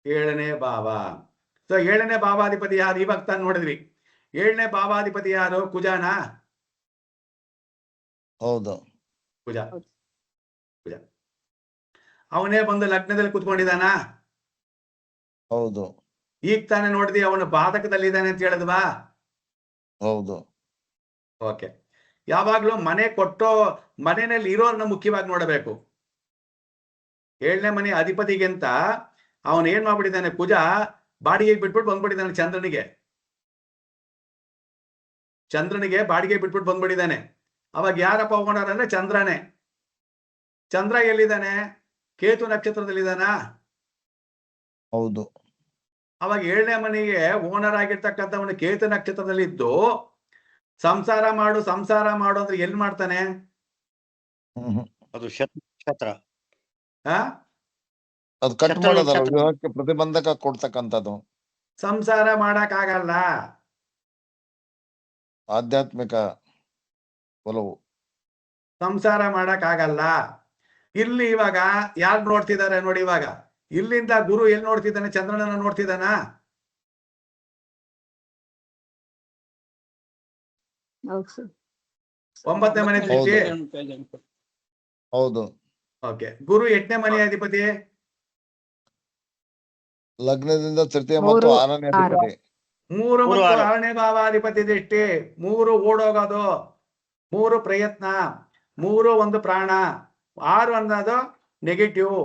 7ನೇ ಭಾವ. ಸೊ 7ನೇ ಭಾವಾಧಿಪತಿ ಯಾರು? ಇವಾಗ ತಾನು ನೋಡಿದ್ವಿ. 7ನೇ ಭಾವಾಧಿಪತಿ ಯಾರು? ಕುಜಾನ. ಹೌದು, ಕುಜ. ಕುಜ ಅವನೇ ಬಂದು ಲಗ್ನದಲ್ಲಿ ಕುತ್ಕೊಂಡಿದ್ದಾನ. ಹೌದು, ಈಗ ತಾನೇ ನೋಡಿದ್ವಿ ಅವನು ಬಾಧಕದಲ್ಲಿದ್ದಾನೆ ಅಂತ ಹೇಳಿದ್ವಾ? ಹೌದು. ಓಕೆ. ಯಾವಾಗ್ಲೂ ಮನೆ ಕೊಟ್ಟೋ ಮನೆಯಲ್ಲಿ ಇರೋರ್ನ ಮುಖ್ಯವಾಗಿ ನೋಡಬೇಕು. 7ನೇ ಮನೆ ಅಧಿಪತಿಗಿಂತ ಅವನು ಏನ್ ಮಾಡ್ಬಿಟ್ಟಿದ್ದಾನೆ? ಕುಜ ಬಾಡಿಗೆಗೆ ಬಿಟ್ಬಿಟ್ಟು ಬಂದ್ಬಿಟ್ಟಿದ್ದಾನೆ ಚಂದ್ರನಿಗೆ. ಬಾಡಿಗೆ ಬಿಟ್ಬಿಟ್ಟು ಬಂದ್ಬಿಟ್ಟಿದ್ದಾನೆ. ಅವಾಗ ಯಾರಪ್ಪ ಹೋಗೋಣ ಅಂದ್ರೆ ಚಂದ್ರನೇ. ಚಂದ್ರ ಎಲ್ಲಿದ್ದಾನೆ? ಕೇತು ನಕ್ಷತ್ರದಲ್ಲಿದ್ದಾನ. ಹೌದು. ಅವಾಗ 7ನೇ ಮನೆಗೆ ಓನರ್ ಆಗಿರ್ತಕ್ಕಂಥವನು ಕೇತು ನಕ್ಷತ್ರದಲ್ಲಿದ್ದು ಸಂಸಾರ ಮಾಡು ಅಂದ್ರೆ ಎಲ್ಲಿ ಮಾಡ್ತಾನೆ? ಅದು ನಕ್ಷತ್ರ. ಅದು ಕಟ್ ಶತ್ರು ಮಾಡೋದಲ್ಲ, ನಕ್ಷತ್ರ. ವಿವಾಹಕ್ಕೆ ಪ್ರತಿಬಂಧಕ ಕೊಡ್ತಕ್ಕಂಥದ್ದು. ಸಂಸಾರ ಮಾಡಕ್ ಆಗಲ್ಲ. ಆಧ್ಯಾತ್ಮಿಕ ಒಲವು. ಸಂಸಾರ ಮಾಡಕ್ ಆಗಲ್ಲ. ಇಲ್ಲಿ ಇವಾಗ ಯಾರು ನೋಡ್ತಿದ್ದಾರೆ ನೋಡಿ. ಇವಾಗ ಇಲ್ಲಿಂದ ಗುರು ಎಲ್ಲಿ ನೋಡ್ತಿದ್ದಾನೆ? ಚಂದ್ರನನ್ನ ನೋಡ್ತಿದ್ದಾನ. ಒಂಬತ್ತನೇ ಮನೆ ದೃಷ್ಟಿ. ಹೌದು. ಓಕೆ. ಗುರು 8ನೇ ಮನೆ ಅಧಿಪತಿ. ಲಗ್ನದಿಂದ ತೃತೀಯ ಮತ್ತು 6ನೇ ಅಧಿಪತಿ. 3 ಮತ್ತು 6ನೇ ಭಾವಾಧಿಪತಿ ದೃಷ್ಟಿ. 3 ಓಡೋಗೋದು, 3 ಪ್ರಯತ್ನ, 3 ಒಂದು ಪ್ರಾಣ, 6 ಅನ್ನೋದು ನೆಗೆಟಿವ್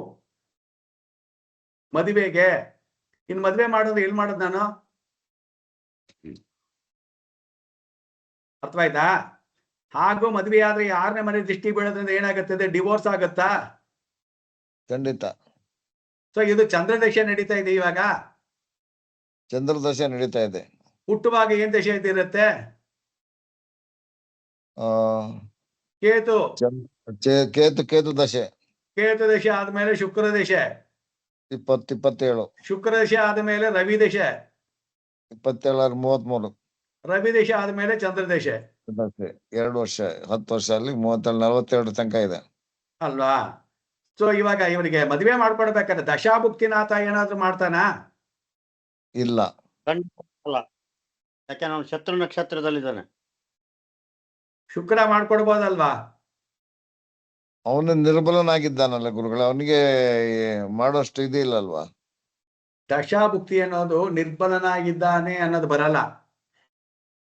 ಮದುವೆಗೆ. ಇನ್ ಮದುವೆ ಮಾಡೋದು ಎಲ್ಲಿ ಮಾಡೋದು ನಾನು? ಅರ್ಥವಾಯ್ತಾ? ಹಾಗೂ ಮದುವೆ ಆದ್ರೆ 6ನೇ ಮನೆ ದೃಷ್ಟಿ ಬೀಳೋದ್ರಿಂದ ಏನಾಗುತ್ತದೆ? ಡಿವೋರ್ಸ್ ಆಗುತ್ತಾ? ಖಂಡಿತ. ಸೊ ಇದು ಚಂದ್ರದಶೆ ನಡೀತಾ ಇದೆ ಇವಾಗ. ಚಂದ್ರದಶೆ ನಡೀತಾ ಇದೆ. ಹುಟ್ಟುವಾಗ ಏನ್ ದಶೆ ಇರುತ್ತೆ? ಕೇತು. ಕೇತು ದಶೆ. ಕೇತು ದಶೆ ಆದ್ಮೇಲೆ ಶುಕ್ರ ದಶೆ. 27. ಶುಕ್ರ ದಶೆ ಆದ್ಮೇಲೆ ರವಿ ದಶೆ. 27 33. ರವಿ ದಶೆ ಆದ್ಮೇಲೆ ಚಂದ್ರ ದಶೆ. 2 ವರ್ಷ, 10 ವರ್ಷ ಅಲ್ಲಿ 37 42 ತನಕ ಇದೆ ಅಲ್ವಾ? ಸೊ ಇವಾಗ ಇವನಿಗೆ ಮದುವೆ ಮಾಡ್ಕೊಡ್ಬೇಕಾದ್ರೆ ದಶಾಭುಕ್ತಿನಾಥ ಏನಾದ್ರು ಮಾಡ್ತಾನ? ಇಲ್ಲ. ಅಲ್ಲ, ಯಾಕೆ ಅವನು ಶತ್ರು ನಕ್ಷತ್ರದಲ್ಲಿದ್ದಾನೆ. ಶುಕ್ರ ಮಾಡ್ಕೊಡ್ಬೋದಲ್ವಾ? ಅವನು ನಿರ್ಬಲನಾಗಿದ್ದಾನಲ್ಲ ಗುರುಗಳ, ಅವನಿಗೆ ಮಾಡೋಷ್ಟು ಇದು ಇಲ್ಲಲ್ವಾ? ದಶಾಭುಕ್ತಿ ಅನ್ನೋದು ನಿರ್ಬಲನಾಗಿದ್ದಾನೆ ಅನ್ನೋದು ಬರಲ್ಲ.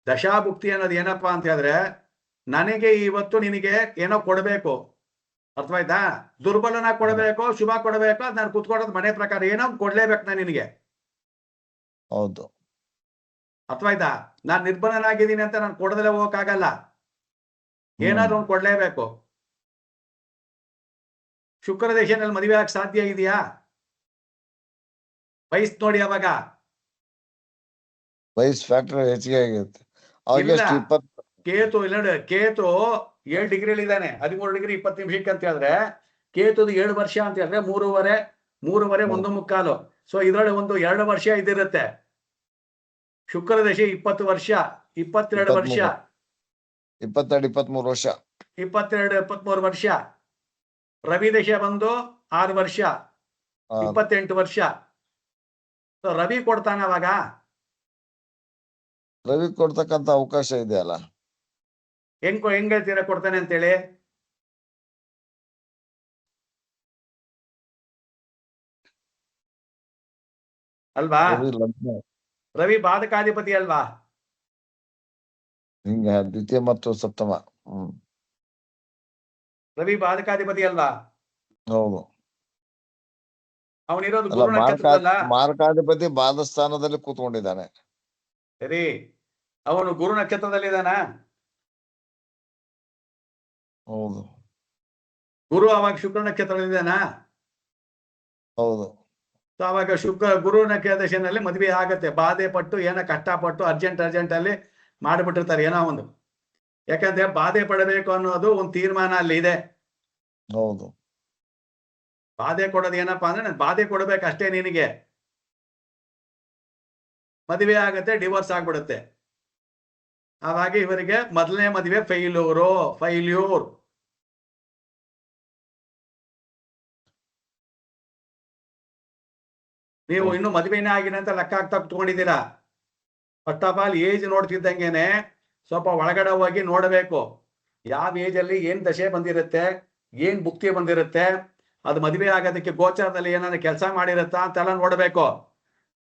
ದಶಾಭುಕ್ತಿ ಅನ್ನೋದು ಏನಪ್ಪಾ ಅಂತ ಹೇಳಿದ್ರೆ, ನನಗೆ ಇವತ್ತು ನಿನಗೆ ಏನೋ ಕೊಡ್ಬೇಕು. ಅರ್ಥವಾಯ್ತಾ? ದುರ್ಬಲನ ಕೊಡ್ಬೇಕು, ಶುಭ ಕೊಡ್ಬೇಕು, ಅದ್ ನಾನು ಕುತ್ಕೊಡೋದು ಮನೆ ಪ್ರಕಾರ ಏನೋ ಕೊಡ್ಲೇಬೇಕು ನಾನು ನಿನಗೆ. ಹೌದು. ಅರ್ಥವಾಯ್ತಾ? ನಾನ್ ನಿರ್ಬಲನಾಗಿದ್ದೀನಿ ಅಂತ ನಾನು ಕೊಡದಲ್ಲೇ ಹೋಗಕ್ಕಾಗಲ್ಲ. ಏನಾದ್ರು ಒಂದು ಕೊಡ್ಲೇಬೇಕು. ಶುಕ್ರ ದೇಶದಲ್ಲಿ ಮದುವೆ ಆಗಕ್ಕೆ ಸಾಧ್ಯ ಇದೆಯಾ? ವಯಸ್ಸು ನೋಡಿ. ಅವಾಗ ವಯಸ್ಸು ಫ್ಯಾಕ್ಟರ್ ಹೆಚ್ಚಿಗೆ ಆಗಿರುತ್ತೆ. ಕೇತು ಇಲ್ಲ, ಕೇತು 7 ಡಿಗ್ರಿಲಿ ಇದ್ದಾನೆ. 13 ಡಿಗ್ರಿ 20 ನಿಮಿಷಕ್ಕೆ ಅಂತ ಹೇಳಿದ್ರೆ ಕೇತುದು 7 ವರ್ಷ ಅಂತ ಹೇಳಿದ್ರೆ 3.5 3.5 1.25. ಸೊ ಇದರಲ್ಲಿ ಒಂದು 2 ವರ್ಷ ಇದಿರುತ್ತೆ. ಶುಕ್ರ ದಶೆ 20 ವರ್ಷ, 22 ವರ್ಷ, 22 23 ವರ್ಷ, 22 23 ವರ್ಷ. ರವಿ ದಶೆ ಬಂದು 6 ವರ್ಷ, 28 ವರ್ಷ. ಸೊ ರವಿ ಕೊಡ್ತಾನ ಅವಾಗ. ರವಿ ಕೊಡ್ತಕ್ಕಂತ ಅವಕಾಶ ಇದೆಯಲ್ಲ. ಹೆಂಗ್ ಹೇಳ್ತೀರಾ ಕೊಡ್ತಾನೆ ಅಂತೇಳಿ? ಅಲ್ವಾ? ರವಿ ಬಾಧಕಾಧಿಪತಿ ಅಲ್ವಾ? ಹಿಂಗ ದ್ವಿತೀಯ ಮತ್ತು ಸಪ್ತಮ. ರವಿ ಬಾಧಕಾಧಿಪತಿ ಅಲ್ವಾ? ಹೌದು. ಅವನಿರೋದು ಗುರು ನಕ್ಷತ್ರದಲ್ಲ. ಮಾರಕಾಧಿಪತಿ ಬಾಧಸ್ಥಾನದಲ್ಲಿ ಕೂತ್ಕೊಂಡಿದ್ದಾನೆ. ಸರಿ, ಅವನು ಗುರು ನಕ್ಷತ್ರದಲ್ಲಿದ್ದಾನ. ಹೌದು. ಗುರು ಅವಾಗ ಶುಕ್ರ ನಕ್ಷತ್ರದಲ್ಲಿದ್ದಾನ. ಹೌದು. ಸೊ ಅವಾಗ ಗುರು ನಕ್ಷತ್ರದಲ್ಲಿ ಮದುವೆ ಆಗತ್ತೆ. ಬಾಧೆ ಪಟ್ಟು ಏನೋ ಕಷ್ಟಪಟ್ಟು ಅರ್ಜೆಂಟ್ ಅಲ್ಲಿ ಮಾಡಿಬಿಟ್ಟಿರ್ತಾರೆ ಏನೋ ಒಂದು. ಯಾಕಂದ್ರೆ ಬಾಧೆ ಪಡಬೇಕು ಅನ್ನೋದು ಒಂದು ತೀರ್ಮಾನ ಅಲ್ಲಿ ಇದೆ. ಹೌದು. ಬಾಧೆ ಕೊಡೋದು ಏನಪ್ಪಾ ಅಂದ್ರೆ ನಾನು ಬಾಧೆ ಕೊಡ್ಬೇಕು ಅಷ್ಟೇ ನಿನಗೆ. ಮದುವೆ ಆಗತ್ತೆ, ಡಿವೋರ್ಸ್ ಆಗ್ಬಿಡುತ್ತೆ. ಆವಾಗ ಇವರಿಗೆ ಮೊದಲನೇ ಮದುವೆ ಫೈಲ್ಯೂರ್. ನೀವು ಇನ್ನು ಮದುವೆನೇ ಆಗಿನ ಅಂತ ಲೆಕ್ಕ ಆಗ್ತಾ ಕುತ್ಕೊಂಡಿದ್ದೀರಾ. ಫಸ್ಟ್ ಆಫ್ ಆಲ್ ಏಜ್ ನೋಡ್ತಿದ್ದಂಗೆನೆ ಸ್ವಲ್ಪ ಒಳಗಡೆ ಹೋಗಿ ನೋಡಬೇಕು. ಯಾವ ಏಜ್ ಅಲ್ಲಿ ಏನ್ ದಶೆ ಬಂದಿರುತ್ತೆ, ಏನ್ ಭುಕ್ತಿ ಬಂದಿರುತ್ತೆ, ಅದು ಮದುವೆ ಆಗೋದಕ್ಕೆ ಗೋಚಾರದಲ್ಲಿ ಏನಾದ್ರು ಕೆಲಸ ಮಾಡಿರುತ್ತಾ ಅಂತೆಲ್ಲ ನೋಡ್ಬೇಕು.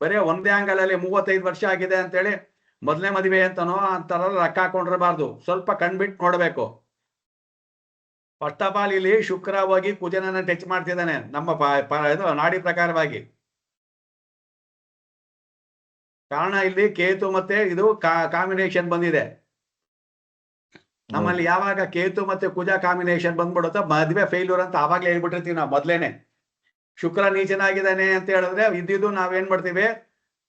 ಬರೀ ಒಂದೇ ಅಂಗಲಲ್ಲಿ 35 ವರ್ಷ ಆಗಿದೆ ಅಂತೇಳಿ ಮೊದಲನೇ ಮದುವೆ ಅಂತನೋ ಅಂತಾರ ಲೆಕ್ಕ ಹಾಕೊಂಡಿರಬಾರ್ದು. ಸ್ವಲ್ಪ ಕಣ್ಬಿಟ್ಟು ನೋಡ್ಬೇಕು. ಫಸ್ಟ್ ಆಫ್ ಆಲ್ ಇಲ್ಲಿ ಶುಕ್ರ ಹೋಗಿ ಕುಜನನ್ನ ಟಚ್ ಮಾಡ್ತಿದ್ದಾನೆ ನಮ್ಮ ಇದು ನಾಡಿ ಪ್ರಕಾರವಾಗಿ. ಕಾರಣ ಇಲ್ಲಿ ಕೇತು ಮತ್ತೆ ಇದು ಕಾಂಬಿನೇಷನ್ ಬಂದಿದೆ. ನಮ್ಮಲ್ಲಿ ಯಾವಾಗ ಕೇತು ಮತ್ತೆ ಕುಜ ಕಾಂಬಿನೇಷನ್ ಬಂದ್ಬಿಡುತ್ತೋ ಮದುವೆ ಫೇಲ್ಯೂರ್ ಅಂತ ಆವಾಗ್ಲೇ ಹೇಳ್ಬಿಟ್ಟಿರ್ತೀವಿ ನಾವು ಮೊದ್ಲೇನೆ. ಶುಕ್ರ ನೀಚನಾಗಿದ್ದಾನೆ ಅಂತ ಹೇಳಿದ್ರೆ ಇದ್ದಿದ್ದು ನಾವೇನ್ ಮಾಡ್ತೀವಿ,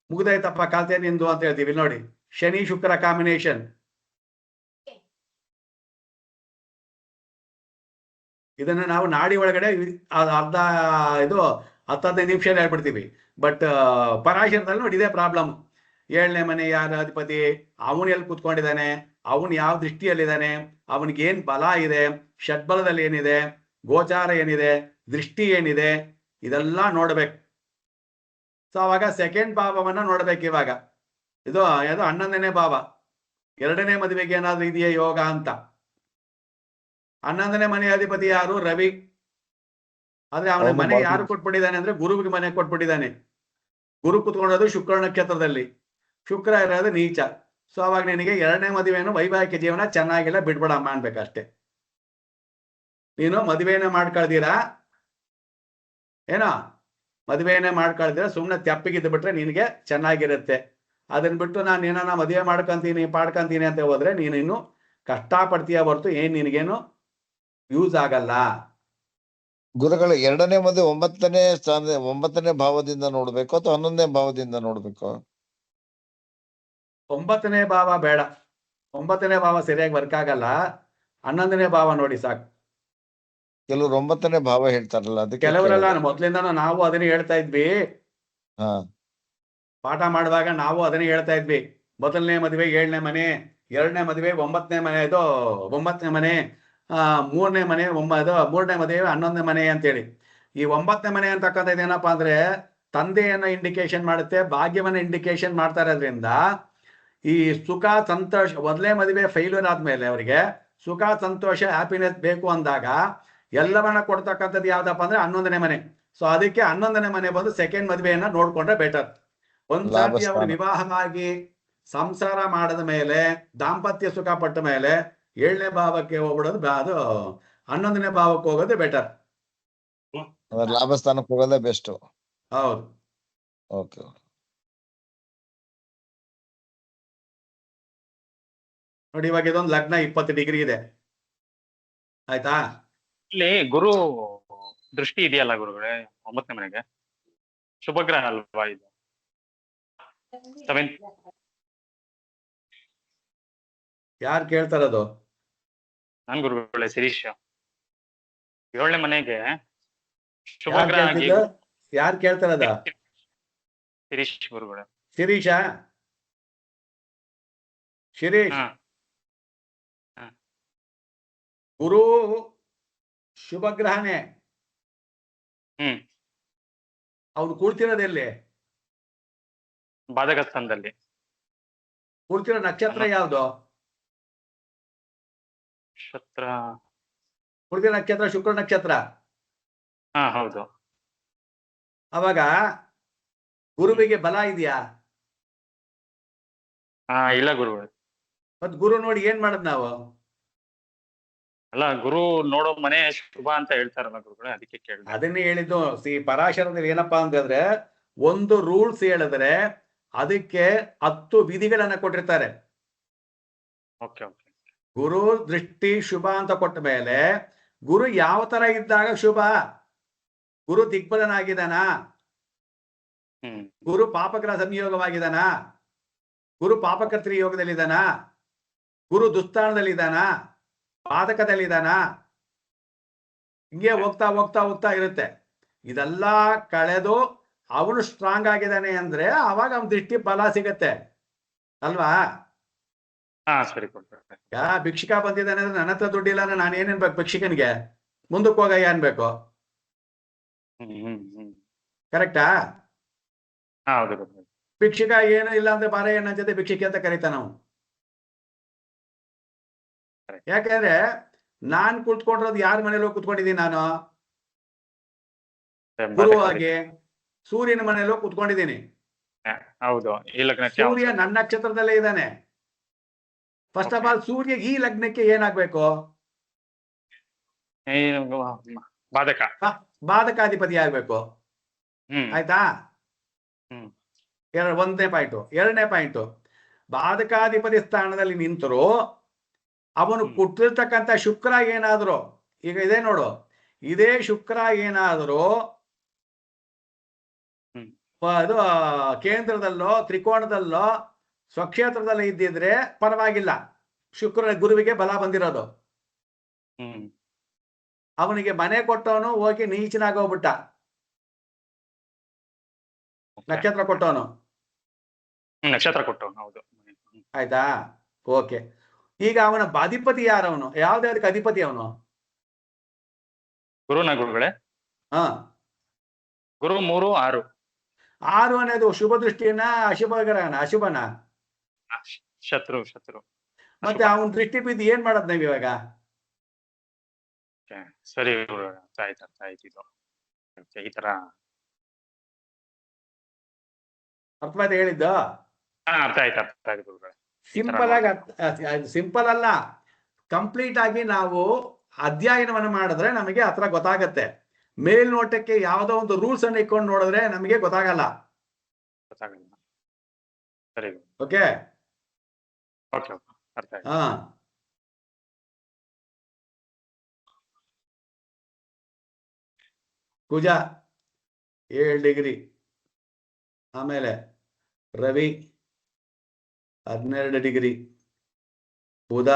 ಮುಗ್ದೈತಪ್ಪ ಕಾಲ್ತೆ ನಿಂದು ಅಂತ ಹೇಳ್ತೀವಿ. ನೋಡಿ, ಶನಿ ಶುಕ್ರ ಕಾಂಬಿನೇಷನ್. ಇದನ್ನ ನಾವು ನಾಡಿ ಒಳಗಡೆ ಅರ್ಧ ಇದು 10-15 ನಿಮಿಷ ಹೇಳ್ಬಿಡ್ತೀವಿ. ಬಟ್ ಪರಾಶರದಲ್ಲಿ ನೋಡಿ ಇದೇ ಪ್ರಾಬ್ಲಮ್. 7ನೇ ಮನೆ ಯಾರ ಅಧಿಪತಿ, ಅವನು ಎಲ್ಲಿ ಕೂತ್ಕೊಂಡಿದ್ದಾನೆ, ಅವನು ಯಾವ ದೃಷ್ಟಿಯಲ್ಲಿದ್ದಾನೆ, ಅವನಿಗೆ ಏನ್ ಬಲ ಇದೆ, ಷಡ್ಬಲದಲ್ಲಿ ಏನಿದೆ, ಗೋಚಾರ ಏನಿದೆ, ದೃಷ್ಟಿ ಏನಿದೆ, ಇದೆಲ್ಲ ನೋಡ್ಬೇಕು. ಸೊ ಅವಾಗ ಸೆಕೆಂಡ್ ಭಾವವನ್ನ ನೋಡ್ಬೇಕು. ಇವಾಗ ಇದು 11ನೇ ಭಾವ. 2ನೇ ಮದುವೆಗೆ ಏನಾದ್ರು ಇದೆಯಾ ಯೋಗ ಅಂತ. 11ನೇ ಮನೆ ಅಧಿಪತಿ ಯಾರು? ರವಿ. ಆದ್ರೆ ಅವನ ಮನೆ ಯಾರು ಕೊಟ್ಬಿಟ್ಟಿದ್ದಾನೆ ಅಂದ್ರೆ ಗುರುವಿಗೆ ಮನೆ ಕೊಟ್ಬಿಟ್ಟಿದ್ದಾನೆ. ಗುರು ಕುತ್ಕೊಳ್ಳೋದು ಶುಕ್ರ ನಕ್ಷತ್ರದಲ್ಲಿ, ಶುಕ್ರ ಇರೋದು ನೀಚ. ಸೊ ಅವಾಗ ನಿನಗೆ 2ನೇ ಮದುವೆಯನ್ನು ವೈವಾಹಿಕ ಜೀವನ ಚೆನ್ನಾಗಿಲ್ಲ, ಬಿಡ್ಬಿಡಮ್ಮ ಅನ್ಬೇಕಷ್ಟೇ. ನೀನು ಮದುವೆನೇ ಮಾಡ್ಕೊಳ್ತೀರಾ ಏನೋ, ಮದುವೆನೇ ಮಾಡ್ಕೊಳ್ತೀರಾ, ಸುಮ್ಮನೆ ತೆಪ್ಪಿಗಿದ್ದು ಬಿಟ್ರೆ ನಿನಗೆ ಚೆನ್ನಾಗಿರುತ್ತೆ. ಅದನ್ನ ಬಿಟ್ಟು ನಾನು ಏನಾನ ಮದುವೆ ಮಾಡ್ಕೊಂತೀನಿ ಪಾಡ್ಕೊಂತೀನಿ ಅಂತ ಹೋದ್ರೆ ನೀನು ಇನ್ನು ಕಷ್ಟಪಡ್ತೀಯ ಹೊರತು ಏನ್ ನಿನಗೇನು ಯೂಸ್ ಆಗಲ್ಲ. ಗುರುಗಳ 2ನೇ ಮದುವೆ 9ನೇ ಸ್ಥಾನ 9ನೇ ಭಾವದಿಂದ ನೋಡ್ಬೇಕು ಅಥವಾ 11ನೇ ಭಾವದಿಂದ ನೋಡ್ಬೇಕು? 9ನೇ ಭಾವ ಬೇಡ. 9ನೇ ಭಾವ ಸರಿಯಾಗಿ ವರ್ಕ್ ಆಗಲ್ಲ. 11ನೇ ಭಾವ ನೋಡಿ ಸಾಕು. ಕೆಲವರು 9ನೇ ಭಾವ ಹೇಳ್ತಾರಲ್ಲ, ಅದಕ್ಕೆ ಕೆಲವರೆಲ್ಲ ಮೊದ್ಲಿಂದ ನಾವು ಅದನ್ನೇ ಹೇಳ್ತಾ ಇದ್ವಿ. ಪಾಠ ಮಾಡುವಾಗ ನಾವು ಅದನ್ನೇ ಹೇಳ್ತಾ ಇದ್ವಿ. ಮೊದಲನೇ ಮದುವೆ 7ನೇ ಮನೆ, 2ನೇ ಮದುವೆ 9ನೇ ಮನೆ, ಇದು 9ನೇ ಮನೆ, 3ನೇ ಮನೆ 3ನೇ ಮದುವೆ 11ನೇ ಮನೆ ಅಂತೇಳಿ. ಈ 9ನೇ ಮನೆ ಅಂತಕ್ಕಂಥದ್ದು ಏನಪ್ಪಾ ಅಂದ್ರೆ ತಂದೆಯನ್ನ ಇಂಡಿಕೇಶನ್ ಮಾಡುತ್ತೆ, ಭಾಗ್ಯವನ್ನ ಇಂಡಿಕೇಶನ್ ಮಾಡ್ತಾ ಇರೋದ್ರಿಂದ ಈ ಸುಖ ಸಂತೋಷ, ಮೊದಲನೇ ಮದುವೆ ಫೇಲ್ಯೂರ್ ಆದ್ಮೇಲೆ ಅವರಿಗೆ ಸುಖ ಸಂತೋಷ ಹ್ಯಾಪಿನೆಸ್ ಬೇಕು ಅಂದಾಗ ಎಲ್ಲವನ್ನ ಕೊಡ್ತಕ್ಕಂಥದ್ದು ಯಾವ್ದಪ್ಪ ಅಂದ್ರೆ 11ನೇ ಮನೆ. ಸೊ ಅದಕ್ಕೆ 11ನೇ ಮನೆ ಬಂದು ಸೆಕೆಂಡ್ ಮದುವೆಯನ್ನ ನೋಡ್ಕೊಂಡ್ರೆ ಬೆಟರ್. ಒಂದ್ಸಾರಿ ಅವರು ವಿವಾಹವಾಗಿ ಸಂಸಾರ ಮಾಡದ ಮೇಲೆ, ದಾಂಪತ್ಯ ಸುಖ ಪಟ್ಟ ಮೇಲೆ 7ನೇ ಭಾವಕ್ಕೆ ಹೋಗ್ಬಿಡೋದು, ಅದು 11ನೇ ಭಾವಕ್ಕೆ ಹೋಗೋದು ಬೆಟರ್. ಲಾಭ ಸ್ಥಾನಕ್ಕೆ ಹೋಗೋದೇ ಬೆಸ್ಟ್. ಹೌದು. ಓಕೆ. ನೋಡಿ ಇವಾಗ ಇದೊಂದು ಲಗ್ನ 20 ಡಿಗ್ರಿ ಇದೆ, ಆಯ್ತಾ? ಇಲ್ಲಿ ಗುರು ದೃಷ್ಟಿ ಇದೆಯಲ್ಲ ಗುರುಗಳೇ 9ನೇ ಮನೆಗೆ, ಶುಭಗ್ರಹ ಅಲ್ವಾ ಇದು? 7th ಯಾರು ಕೇಳ್ತಾರದು? ನಾನ್ ಗುರುಗಳೇ ಶಿರೀಶ್. 7ನೇ ಮನೆಗೆ ಶುಭಗ್ರಹ ಆಗಿ ಯಾರು ಕೇಳ್ತಾರದ? ಶಿರೀಶ್ ಗುರುಗಳೇ. ಶಿರೀಶ, ಶಿರೀಶ್, ಹಾ ಹಾ. ಗುರು ಶುಭ ಗ್ರಹನೇ. ಹ್ಮ್. ಅವ್ನು ಕೂರ್ತಿರೋದೆಲ್ಲಿ? ಬಾಧಕ ಸ್ಥಾನದಲ್ಲಿ. ಕೂರ್ತಿರೋ ನಕ್ಷತ್ರ ಯಾವ್ದು? ನಕ್ಷತ್ರ. ಕೂರ್ತಿರೋ ನಕ್ಷತ್ರ ಶುಕ್ರ ನಕ್ಷತ್ರ. ಹಾ ಹೌದು. ಅವಾಗ ಗುರುವಿಗೆ ಬಲ ಇದೆಯಾ? ಹಾ ಇಲ್ಲ ಗುರುಗಳೇ. ಮತ್ ಗುರು ನೋಡಿ ಏನ್ ಮಾಡದ್ ನಾವು? ಅಲ್ಲ ಗುರು ನೋಡೋ ಮನೆ ಶುಭ ಅಂತ ಹೇಳ್ತಾರಲ್ಲ ಗುರುಗಳೇ, ಅದಕ್ಕೆ ಕೇಳಿದೆ. ಅದನ್ನೇ ಹೇಳಿದ್ದು. ಪರಾಶರದಲ್ಲಿ ಏನಪ್ಪಾ ಅಂತಂದ್ರೆ, ಒಂದು ರೂಲ್ಸ್ ಹೇಳಿದ್ರೆ ಅದಕ್ಕೆ 10 ವಿಧಿಗಳನ್ನ ಕೊಟ್ಟಿರ್ತಾರೆ. Okay okay. ಗುರು ದೃಷ್ಟಿ ಶುಭ ಅಂತ ಕೊಟ್ಟ ಮೇಲೆ ಗುರು ಯಾವ ತರ ಇದ್ದಾಗ ಶುಭ? ಗುರು ದಿಗ್ಬಲನಾಗಿದ್ದಾನ? ಹ್ಮ್. ಗುರು ಪಾಪಗ್ರಹ ಸಂಯೋಗವಾಗಿದ್ದಾನ? ಗುರು ಪಾಪಕರ್ತ್ರಿ ಯೋಗದಲ್ಲಿದ್ದಾನ? ಗುರು ದುಸ್ಥಾನದಲ್ಲಿದ್ದಾನ? ಬಾಧಕದಲ್ಲಿದ್ದಾನ? ಹಿಂಗೆ ಹೋಗ್ತಾ ಹೋಗ್ತಾ ಹೋಗ್ತಾ ಇರುತ್ತೆ. ಇದೆಲ್ಲ ಕಳೆದು ಅವನು ಸ್ಟ್ರಾಂಗ್ ಆಗಿದ್ದಾನೆ ಅಂದ್ರೆ ಅವಾಗ ಅವನ ದೃಷ್ಟಿ ಬಲ ಸಿಗತ್ತೆ ಅಲ್ವಾ? ಹಾ ಸರಿ ಕೊಡ್ತಾರೆ. ಭಿಕ್ಷಿಕ ಬಂದಿದ್ದಾನೆ ಅಂದ್ರೆ ನನ್ನ ಹತ್ರ ದುಡ್ಡಿಲ್ಲ ಅಂದ್ರೆ ನಾನು ಏನೇನ್ಬೇಕು ಭಿಕ್ಷಿಕನಿಗೆ? ಮುಂದಕ್ಕೆ ಹೋಗಯ್ಯ ಅನ್ಬೇಕು. ಹ್ಮ್ ಹ್ಮ್ ಹ್ಮ್. ಕರೆಕ್ಟಾ? ಹಾ ಹೌದು ಗುರುಗಳೇ. ಭಿಕ್ಷಿಕ ಏನು ಇಲ್ಲ ಅಂದ್ರೆ ಬಾರ ಏನ ಜೊತೆ ಭಿಕ್ಷಿಕೆ ಅಂತ ಕರೀತಾನ ನಾವು. ಯಾಕಂದ್ರೆ ನಾನ್ ಕುತ್ಕೊಂಡಿರೋದು ಯಾರ ಮನೇಲಿ ಹೋಗಿ ಕುತ್ಕೊಂಡಿದ್ದೀನಿ? ನಾನು ಗುರುವಾಗಿ ಸೂರ್ಯನ ಮನೇಲಿ ಹೋಗಿ ಕುತ್ಕೊಂಡಿದ್ದೀನಿ. ಹೌದು. ಈ ಲಗ್ನಕ್ಕೆ ಸೂರ್ಯ ನನ್ನ ನಕ್ಷತ್ರದಲ್ಲೇ ಇದ್ದಾನೆ. ಫಸ್ಟ್ ಆಫ್ ಆಲ್ ಸೂರ್ಯ ಈ ಲಗ್ನಕ್ಕೆ ಏನಾಗ್ಬೇಕು? ಬಾಧಕ. ಬಾಧಕಾಧಿಪತಿ ಆಗ್ಬೇಕು. ಹ್ಮ್. ಆಯ್ತಾ? ಹ್ಮ್. ಒಂದನೇ ಪಾಯಿಂಟು. ಎರಡನೇ ಪಾಯಿಂಟು, ಬಾಧಕಾಧಿಪತಿ ಸ್ಥಾನದಲ್ಲಿ ನಿಂತರು ಅವನು ಕೊಟ್ಟಿರ್ತಕ್ಕಂಥ ಶುಕ್ರ ಏನಾದ್ರು, ಈಗ ಇದೆ ನೋಡು, ಇದೇ ಶುಕ್ರ ಏನಾದ್ರು ಅದು ಕೇಂದ್ರದಲ್ಲೋ ತ್ರಿಕೋಣದಲ್ಲೋ ಸ್ವಕ್ಷೇತ್ರದಲ್ಲೇ ಇದ್ದಿದ್ರೆ ಪರವಾಗಿಲ್ಲ. ಶುಕ್ರ ಗುರುವಿಗೆ ಬಲ ಬಂದಿರೋದು. ಅವನಿಗೆ ಮನೆ ಕೊಟ್ಟವನು ಹೋಗಿ ನೀಚನಾಗೋಗ್ಬಿಟ್ಟ. ನಕ್ಷತ್ರ ಕೊಟ್ಟವನು. ನಕ್ಷತ್ರ ಕೊಟ್ಟವನು. ಹೌದು. ಆಯ್ತಾ? ಓಕೆ. ಈಗ ಅವನ ಅಧಿಪತಿ ಯಾರವನು? ಯಾವ್ದಕ್ಕೆ ಅಧಿಪತಿ ಅವನು? ಗುರುನ ಗುರುಗಳೇ. ಹಾ, ಗುರು 3, 6. 6 ಅನ್ನೋದು ಶುಭ ದೃಷ್ಟಿಯನ್ನ ಅಶುಭ ಗ್ರಹನ? ಅಶುಭನ? ಶತ್ರು ಶತ್ರು. ಮತ್ತೆ ಅವನ ದೃಷ್ಟಿ ಬಿದ್ದು ಏನ್ ಮಾಡದ್ ನಾವ್ ಇವಾಗ? ಸರಿ ಆಯ್ತು. ಇದು ಈ ತರ ಅರ್ಥವಾದ ಹೇಳಿದ್ದು? ಅರ್ಥ ಆಯ್ತು ಗುರುಗಳೇ. ಸಿಂಪಲ್ ಆಗಿ ಸಿಂಪಲ್ ಅಲ್ಲ, ಕಂಪ್ಲೀಟ್ ಆಗಿ ನಾವು ಅಧ್ಯಯನವನ್ನು ಮಾಡಿದ್ರೆ ನಮಗೆ ಹತ್ರ ಗೊತ್ತಾಗತ್ತೆ. ಮೇಲ್ನೋಟಕ್ಕೆ ಯಾವುದೋ ಒಂದು ರೂಲ್ಸ್ ಅನ್ನು ಇಟ್ಕೊಂಡು ನೋಡಿದ್ರೆ ನಮಗೆ ಗೊತ್ತಾಗಲ್ಲ. ಸರಿ. ಓಕೆ ಓಕೆ ಅರ್ಥ ಆಯ್ತು. ಹಾ, ಕುಜ 7 ಡಿಗ್ರಿ, ಆಮೇಲೆ ರವಿ 12 ಡಿಗ್ರಿ, ಬುಧ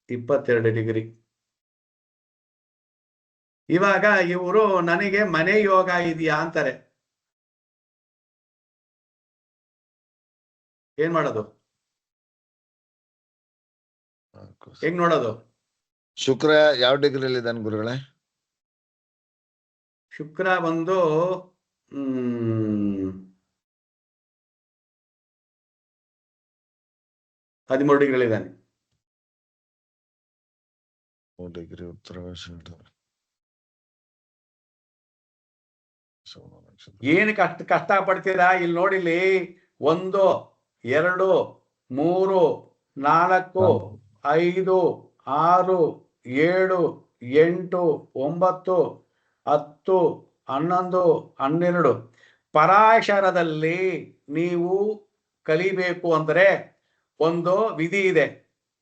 22 ಡಿಗ್ರಿ. ಇವಾಗ ಇವರು ನನಗೆ ಮನೆ ಯೋಗ ಇದೆಯಾ ಅಂತಾರೆ. ಏನ್ ಮಾಡೋದು? ಹೆಂಗ್ ನೋಡೋದು? ಶುಕ್ರ ಯಾವ ಡಿಗ್ರಿಯಲ್ಲಿ ಇದ್ದಾನೆ ಗುರುಗಳೇ? ಶುಕ್ರ ಬಂದು 13 ಡಿಗ್ರಿಗಳಿದ್ದಾನೆ. ಡಿಗ್ರಿ ಉತ್ತರ. ಏನಕ್ಕೆ ಅಷ್ಟು ಕಷ್ಟ ಪಡ್ತೀರಾ? ಇಲ್ಲಿ ನೋಡಿಲಿ, 1, 2, 3, 4, 5, 6, 7, 8, 9, 10, 11, 12. ಪರಾಶರದಲ್ಲಿ ನೀವು ಕಲಿಬೇಕು ಅಂದ್ರೆ ಒಂದು ವಿಧಿ ಇದೆ.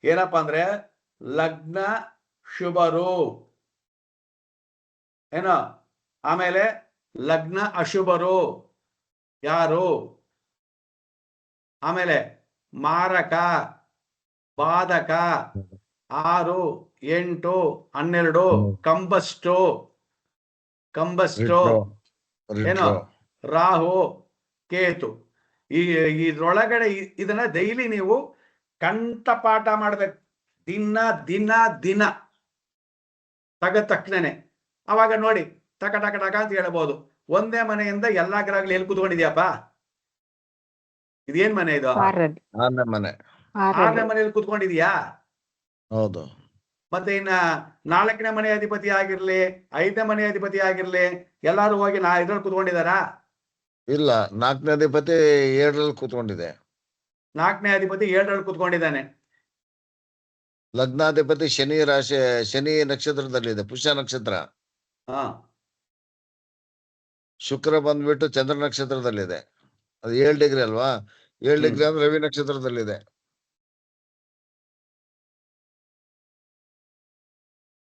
ಏನಪ್ಪಾ ಅಂದ್ರೆ ಲಗ್ನ ಶುಭರು ಏನೋ, ಆಮೇಲೆ ಲಗ್ನ ಅಶುಭರು ಯಾರು, ಆಮೇಲೆ ಮಾರಕ, ಬಾಧಕ 6, 8, 12, ಕಂಬಸ್ಟು ಏನೋ ರಾಹು ಕೇತು ಈ ಇದ್ರೊಳಗಡೆ ಇದನ್ನ ಡೈಲಿ ನೀವು ಕಂಠಪಾಠ ಮಾಡ್ಬೇಕು. ದಿನ ದಿನ ದಿನ ತಗದ ತಕ್ಷಣನೆ ಅವಾಗ ನೋಡಿ ಟಕ ಟಕ ಟಕ ಅಂತ ಹೇಳ್ಬೋದು. ಒಂದೇ ಮನೆಯಿಂದ ಎಲ್ಲಾ ಗ್ರಹಗಳು ಎಲ್ಲಿ ಕೂತ್ಕೊಂಡಿದ್ಯಪ್ಪ? ಇದೇನ್ ಮನೆ ಇದು? ಆರನೇ ಮನೆ. ಆರನೇ ಮನೆಯಲ್ಲಿ ಕೂತ್ಕೊಂಡಿದ್ಯಾ? ಹೌದು. ಮತ್ತೆ ಇನ್ನ 4ನೇ ಮನೆ ಅಧಿಪತಿ ಆಗಿರ್ಲಿ, 5ನೇ ಮನೆ ಅಧಿಪತಿ ಆಗಿರ್ಲಿ, ಎಲ್ಲಾರು ಹೋಗಿ ಇದ್ರಲ್ಲಿ ಕೂತ್ಕೊಂಡಿದಾರಾ? ಇಲ್ಲ, 4ನೇ ಅಧಿಪತಿ 7ರಲ್ಲಿ ಕೂತ್ಕೊಂಡಿದೆ. 4ನೇ ಅಧಿಪತಿ 7ರಲ್ಲಿ ಕೂತ್ಕೊಂಡಿದ್ದಾನೆ. ಲಗ್ನಾಧಿಪತಿ ಶನಿ ನಕ್ಷತ್ರದಲ್ಲಿದೆ, ಪುಷ್ಯ ನಕ್ಷತ್ರ. ಹಾ, ಶುಕ್ರ ಬಂದ್ಬಿಟ್ಟು ಚಂದ್ರ ನಕ್ಷತ್ರದಲ್ಲಿದೆ. ಅದು 7 ಡಿಗ್ರಿ ಅಲ್ವಾ? 7 ಡಿಗ್ರಿ ಅಂದ್ರೆ ರವಿ ನಕ್ಷತ್ರದಲ್ಲಿದೆ.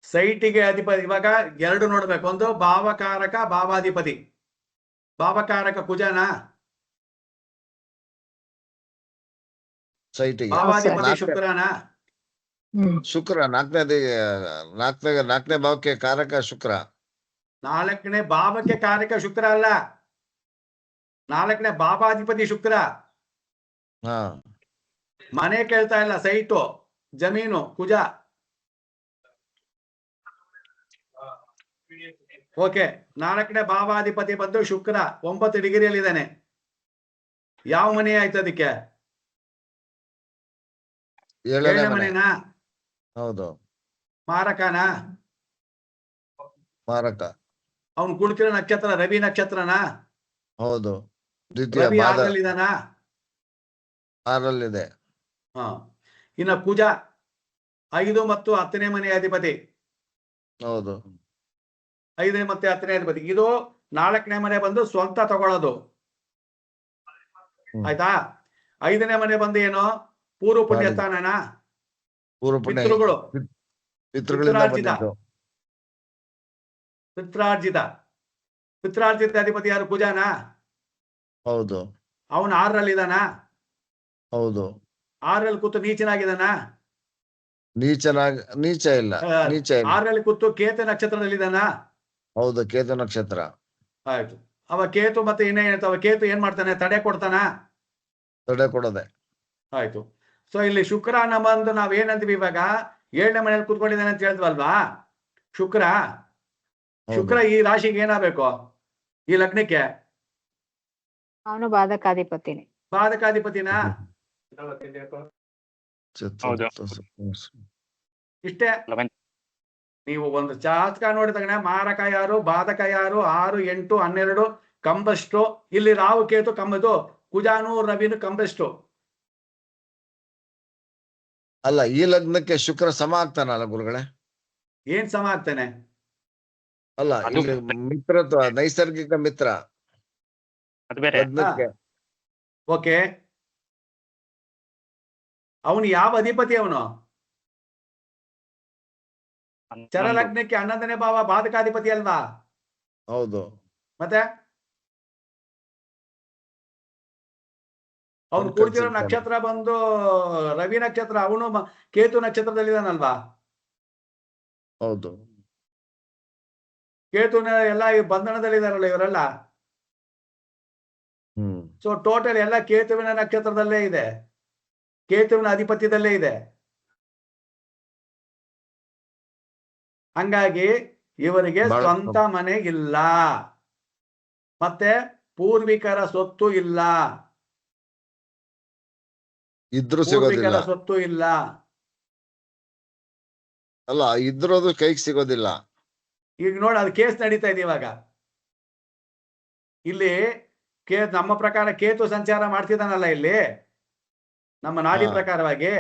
ಸೈಟಿಗೆ ಅಧಿಪತಿ ಇವಾಗ 2 ನೋಡ್ಬೇಕು. ಒಂದು ಭಾವಕಾರಕ, ಭಾವಾಧಿಪತಿ. ಭಾವಕಾರಕ ಕುಜನ, ಸೈಟಿಗೆ ಭಾವಾಧಿಪತಿ ಶುಕ್ರನ. ಶುಕ್ರ 4ನೇ ಭಾವಕ್ಕೆ ಕಾರಕ ಶುಕ್ರ. 4ನೇ ಭಾವಕ್ಕೆ ಕಾರಕ ಶುಕ್ರ ಅಲ್ಲ, 4ನೇ ಭಾವಾಧಿಪತಿ ಶುಕ್ರ. ಹಾ, ಮನೆ ಕೇಳ್ತಾ ಇಲ್ಲ, ಸೈಟು, ಜಮೀನು, ಕುಜ. ಓಕೆ, 4ನೇ ಭಾವಾಧಿಪತಿ ಬಂದು ಶುಕ್ರ 9 ಡಿಗ್ರಿಯಲ್ಲಿ ಇದ್ದಾನೆ. ಯಾವ ಮನೆ ಆಯ್ತು ಅದಕ್ಕೆ? 7ನೇ ಮನೆನಾ? ಹೌದು. ಮಾರಕನ? ಮಾರಕ. ಅವನು ಕುಳಿತಿರೋ ನಕ್ಷತ್ರ ರವಿ ನಕ್ಷತ್ರನಾ? ಹೌದು. ದ್ವಿತೀಯ ರವಿ ಪಾದ 6ರಲ್ಲಿದಾನ? 6ರಲ್ಲಿದೆ. ಹ, ಇನ್ನ ಕುಜ 5 ಮತ್ತು 10ನೇ ಮನೆ ಅಧಿಪತಿ. ಹೌದು. 5 ಮತ್ತೆ 10ನೇ ಅಧಿಪತಿ. ಇದು 4ನೇ ಮನೆ ಬಂದು ಸ್ವಂತ ತಗೊಳ್ಳೋದು. ಆಯ್ತಾ? 5ನೇ ಮನೆ ಬಂದು ಏನು? ಪೂರ್ವ ಪುಣ್ಯ ಸ್ಥಾನನ? ಪೂರ್ವ ಪುಣ್ಯ ಪಿತೃಗಳು, ಪಿತೃಗಳಿಂದ ಬಂದಿದ್ದು. ಪಿತ್ರಾರ್ಜಿತ ಅಧಿಪತಿ ಯಾರು? ಕುಜನ? ಹೌದು. ಅವನು 6ರಲ್ಲಿದಾನ? ಹೌದು. 6ರಲ್ಲಿ ಕೂತು ನೀಚನಾಗಿದ್ದಾನ? ನೀಚ ಇಲ್ಲ. ನೀಚ ಇಲ್ಲ. 6ರಲ್ಲಿ ಕೂತು ಕೇತು ನಕ್ಷತ್ರದಲ್ಲಿದ್ದಾನ? ಹೌದು, ಕೇತು ನಕ್ಷತ್ರ. ಆಯ್ತು. ಅವ ಕೇತು ಮತ್ತೆ ಇನ್ನೇನ್ ಹೇಳ್ತಾವ? ಕೇತು ಏನ್ ಮಾಡ್ತಾನೆ? ತಡೆ ಕೊಡ್ತಾನ? ತಡೆ ಕೊಡದೆ. ಆಯ್ತು. ಸೊ ಇಲ್ಲಿ ಶುಕ್ರನ ಬಂದು ನಾವ್ ಏನಂತೀವಿ ಇವಾಗ? 7ನೇ ಮನೇಲಿ ಕೂತ್ಕೊಂಡಿದ್ದಾನೆ ಅಂತ ಹೇಳ್ತೀವಲ್ವಾ? ಶುಕ್ರ ಈ ರಾಶಿಗೆ ಏನಾಗಬೇಕು? ಈ ಲಗ್ನಕ್ಕೆ ಅವನು ಬಾಧಕಾಧಿಪತಿನೇ. ಬಾಧಕಾಧಿಪತಿನಾ? ಹೌದು. ಇಷ್ಟೇ. ನೀವು ಒಂದು ಜಾತಕ ನೋಡಿದಾಗ ಮಾರಕ ಯಾರು, ಬಾಧಕ ಯಾರು, 6, 8, 12 ಕಂಬಷ್ಟು. ಇಲ್ಲಿ ರಾಹು ಕೇತು ಕಂಬದು, ಕುಜಾನು ರವಿನು ಕಂಬಷ್ಟು. ಅಲ್ಲ, ಈ ಲಗ್ನಕ್ಕೆ ಶುಕ್ರ ಸಮ ಆಗ್ತಾನಲ್ಲ ಗುರುಗಳೇ? ಏನ್ ಸಮ ಆಗ್ತಾನೆ? ಅಲ್ಲ, ಇಲ್ಲಿ ಮಿತ್ರತ್ವ, ನೈಸರ್ಗಿಕ ಮಿತ್ರ ಅದು ಬೇರೆ. ಲಗ್ನಕ್ಕೆ. ಓಕೆ, ಅವನು ಯಾವ ಅಧಿಪತಿ? ಅವನು ಚರಲಗ್ನಕ್ಕೆ 11ನೇ ಭಾವ ಬಾಧಕಾಧಿಪತಿ ಅಲ್ವಾ? ಹೌದು. ಮತ್ತೆ ಅವನು ಕೂಡ್ತಿರೋ ನಕ್ಷತ್ರ ಬಂದು ರವಿ ನಕ್ಷತ್ರ. ಅವನು ಕೇತು ನಕ್ಷತ್ರದಲ್ಲಿದ್ದಾನಲ್ವಾ? ಹೌದು. ಕೇತುನ ಎಲ್ಲ ಬಂಧನದಲ್ಲಿದ್ದಾರಲ್ಲ ಇವರೆಲ್ಲ. ಸೊ ಟೋಟಲ್ ಎಲ್ಲ ಕೇತುವಿನ ನಕ್ಷತ್ರದಲ್ಲೇ ಇದೆ, ಕೇತುವಿನ ಅಧಿಪತ್ಯದಲ್ಲೇ ಇದೆ. ಹಂಗಾಗಿ ಇವರಿಗೆ ಸ್ವಂತ ಮನೆ ಇಲ್ಲ, ಮತ್ತೆ ಪೂರ್ವಿಕರ ಸ್ವತ್ತು ಇಲ್ಲ. ಇದ್ರು ಸಿಗೋದಿಲ್ಲ. ಸ್ವತ್ತು ಇಲ್ಲ. ಅಲ್ಲ, ಇದ್ರೋದು ಕೈಗೆ ಸಿಗೋದಿಲ್ಲ. ಈಗ ನೋಡಿ, ಅದು ಕೇಸ್ ನಡೀತಾ ಇದೆ ಇವಾಗ. ಇಲ್ಲಿ ನಮ್ಮ ಪ್ರಕಾರ ಕೇತು ಸಂಚಾರ ಮಾಡ್ತಿದ್ದಾನಲ್ಲ, ಇಲ್ಲಿ ನಮ್ಮ ನಾಡಿ ಪ್ರಕಾರವಾಗಿ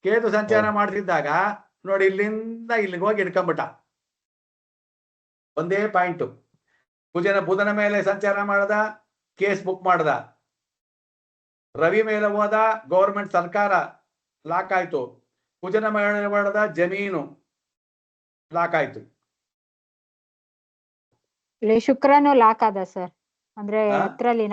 ಕೇತು ಸಂಚಾರ ಮಾಡ್ತಿದ್ದಾಗ ನೋಡಿ, ಇಲ್ಲಿಂದ ಇಲ್ಲಿಗೆ ಹೋಗಿ ಹಿಡ್ಕೊಂಬಿಟ್ಟ. ಒಂದೇ ಪಾಯಿಂಟ್. ಬುಧನ ಮೇಲೆ ಸಂಚಾರ ಮಾಡ್ದ, ಕೇಸ್ ಬುಕ್ ಮಾಡ್ದ. ರವಿ ಮೇಲೆ ಹೋದ, ಗೌರ್ಮೆಂಟ್ ಸರ್ಕಾರ ಲಾಕ್ ಆಯ್ತು. ಕುಜನ ಮೇಲೆ ಮಾಡ್ದ, ಜಮೀನು ಲಾಕ್ ಆಯ್ತು. ಇಲ್ಲಿ ಶುಕ್ರನು ಲಾಕ್ ಆದ ಸರ್. ಅಂದ್ರೆ ಹತ್ರಲ್ಲಿ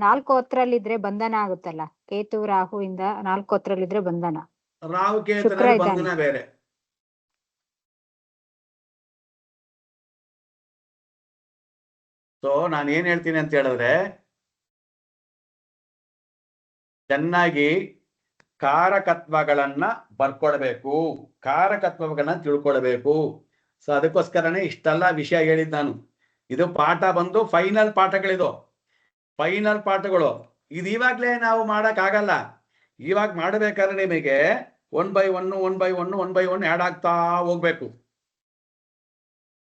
ನಾಲ್ಕು ಹತ್ರಲ್ಲಿದ್ರೆ ಬಂಧನ ಆಗುತ್ತಲ್ಲ. ಕೇತು ರಾಹು ಇಂದ 4 ಹತ್ರಲ್ಲಿದ್ರೆ ಬಂಧನ. ರಾಹು ಕೇತುನಲ್ಲಿ ಬಂಧನ ಬೇರೆ. ಸೊ ನಾನು ಏನ್ ಹೇಳ್ತೀನಿ ಅಂತ ಹೇಳಿದ್ರೆ, ಚೆನ್ನಾಗಿ ಕಾರಕತ್ವಗಳನ್ನ ಬರ್ಕೊಳ್ಬೇಕು, ಕಾರಕತ್ವಗಳನ್ನ ತಿಳ್ಕೊಳ್ಬೇಕು. ಸೊ ಅದಕ್ಕೋಸ್ಕರನೇ ಇಷ್ಟೆಲ್ಲ ವಿಷಯ ಹೇಳಿದ್ ನಾನು. ಇದು ಪಾಠ ಬಂದು ಫೈನಲ್ ಪಾಠಗಳಿದು, ಫೈನಲ್ ಪಾಠಗಳು. ಇದು ಇವಾಗ್ಲೇ ನಾವು ಮಾಡಕ್ ಆಗಲ್ಲ. ಇವಾಗ ಮಾಡಬೇಕಾದ್ರೆ ನಿಮಗೆ 1 by 1 ಆ್ಯಡ್ ಆಗ್ತಾ ಹೋಗ್ಬೇಕು,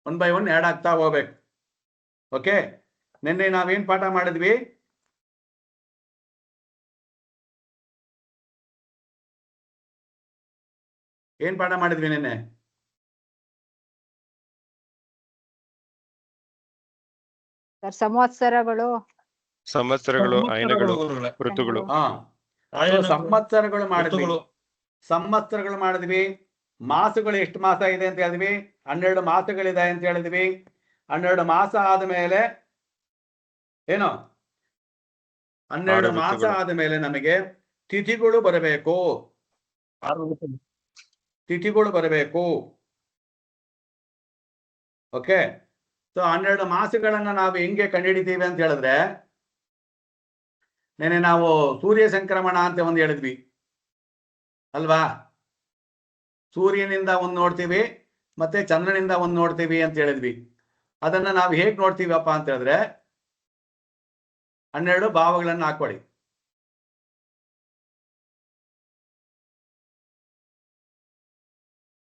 1 by 1 ಆ್ಯಡ್ ಆಗ್ತಾ ಹೋಗ್ಬೇಕು. ಓಕೆ, ನಿನ್ನೆ ನಾವೇನ್ ಪಾಠ ಮಾಡಿದ್ವಿ? ಏನ್ ಪಾಠ ಮಾಡಿದ್ವಿ ನಿನ್ನೆ? ಸಂವತ್ಸರಗಳು, ಸಂವತ್ಸರಗಳು, ಅಯನಗಳು, ಋತುಗಳು. ಹಾ, ಸಂವತ್ಸರಗಳು ಮಾಡಿದ್ವಿ, ಸಂವತ್ಸರಗಳು ಮಾಡಿದ್ವಿ. ಮಾಸಗಳು ಎಷ್ಟು ಮಾಸ ಇದೆ ಅಂತ ಹೇಳಿದ್ವಿ? 12 ಮಾಸಗಳಿದೆ ಅಂತ ಹೇಳಿದ್ವಿ. 12 ಮಾಸ ಆದ್ಮೇಲೆ ಏನು, 12 ಮಾಸ ಆದ್ಮೇಲೆ ನಮಗೆ ತಿಥಿಗಳು ಬರಬೇಕು, ತಿಥಿಗಳು ಬರಬೇಕು. ಓಕೆ, ಸೊ 12 ಮಾಸಗಳನ್ನ ನಾವು ಹೆಂಗೆ ಕಂಡುಹಿಡಿತೀವಿ ಅಂತ ಹೇಳಿದ್ರೆ, ನೆನೆ ನಾವು ಸೂರ್ಯ ಸಂಕ್ರಮಣ ಅಂತ ಒಂದು ಹೇಳಿದ್ವಿ ಅಲ್ವಾ? ಸೂರ್ಯನಿಂದ ಒಂದು ನೋಡ್ತೀವಿ, ಮತ್ತೆ ಚಂದ್ರನಿಂದ ಒಂದು ನೋಡ್ತೀವಿ ಅಂತ ಹೇಳಿದ್ವಿ. ಅದನ್ನ ನಾವು ಹೇಗ್ ನೋಡ್ತೀವಪ್ಪ ಅಂತ ಹೇಳಿದ್ರೆ, 12 ಭಾವಗಳನ್ನು ಹಾಕೊಳ್ಳಿ.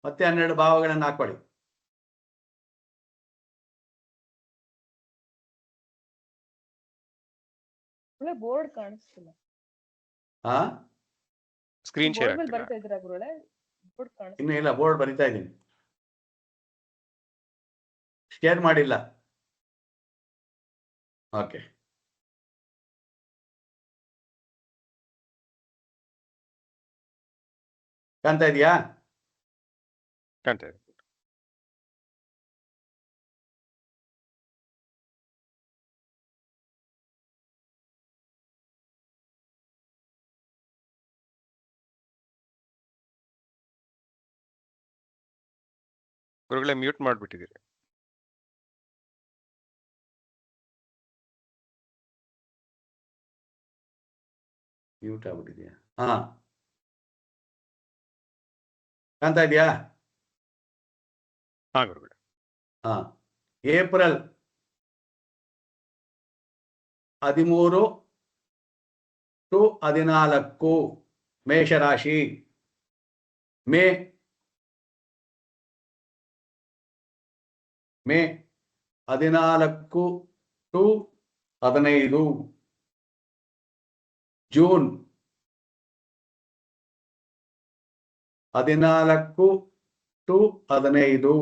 ಮತ್ತೆ 12 ಭಾವಗಳನ್ನು ಹಾಕೊಳ್ಳಿ. ಬೋರ್ಡ್ ಕಾಣಿಸ್ತಿಲ್ಲ. ಹಾ, ಸ್ಕ್ರೀನ್ ಶೇರ್ ಬೋರ್ಡ್ ಬರ್ತಾ ಇದ್ದೀರಾ ಗುರುಗಳೇ? ಬೋರ್ಡ್ ಕಾಣಿಸ್ತಿಲ್ಲ. ಇನ್ನು ಇಲ್ಲ, ಬೋರ್ಡ್ ಬರಿತಾ ಇದ್ದೀನಿ, ಶೇರ್ ಮಾಡಿಲ್ಲ. ಓಕೆ, ಕಾಣ್ತಾ ಇದೆಯಾ? ಕಾಣ್ತಾ ಇದೆ. ಗುರುಗಳೇ ಮ್ಯೂಟ್ ಮಾಡ್ಬಿಟ್ಟಿದ್ದೀರಿ. ಮ್ಯೂಟ್ ಆಗ್ಬಿಟ್ಟಿದ್ಯಾ? ಹಾ, ಕಾಣ್ತಾ ಇದೆಯಾ? ಹಾ ಗುರುಗಳೇ. ಹಾ, ಏಪ್ರಿಲ್ 13 to 14 ಮೇಷರಾಶಿ. May 14 to 15. June 14 to 15.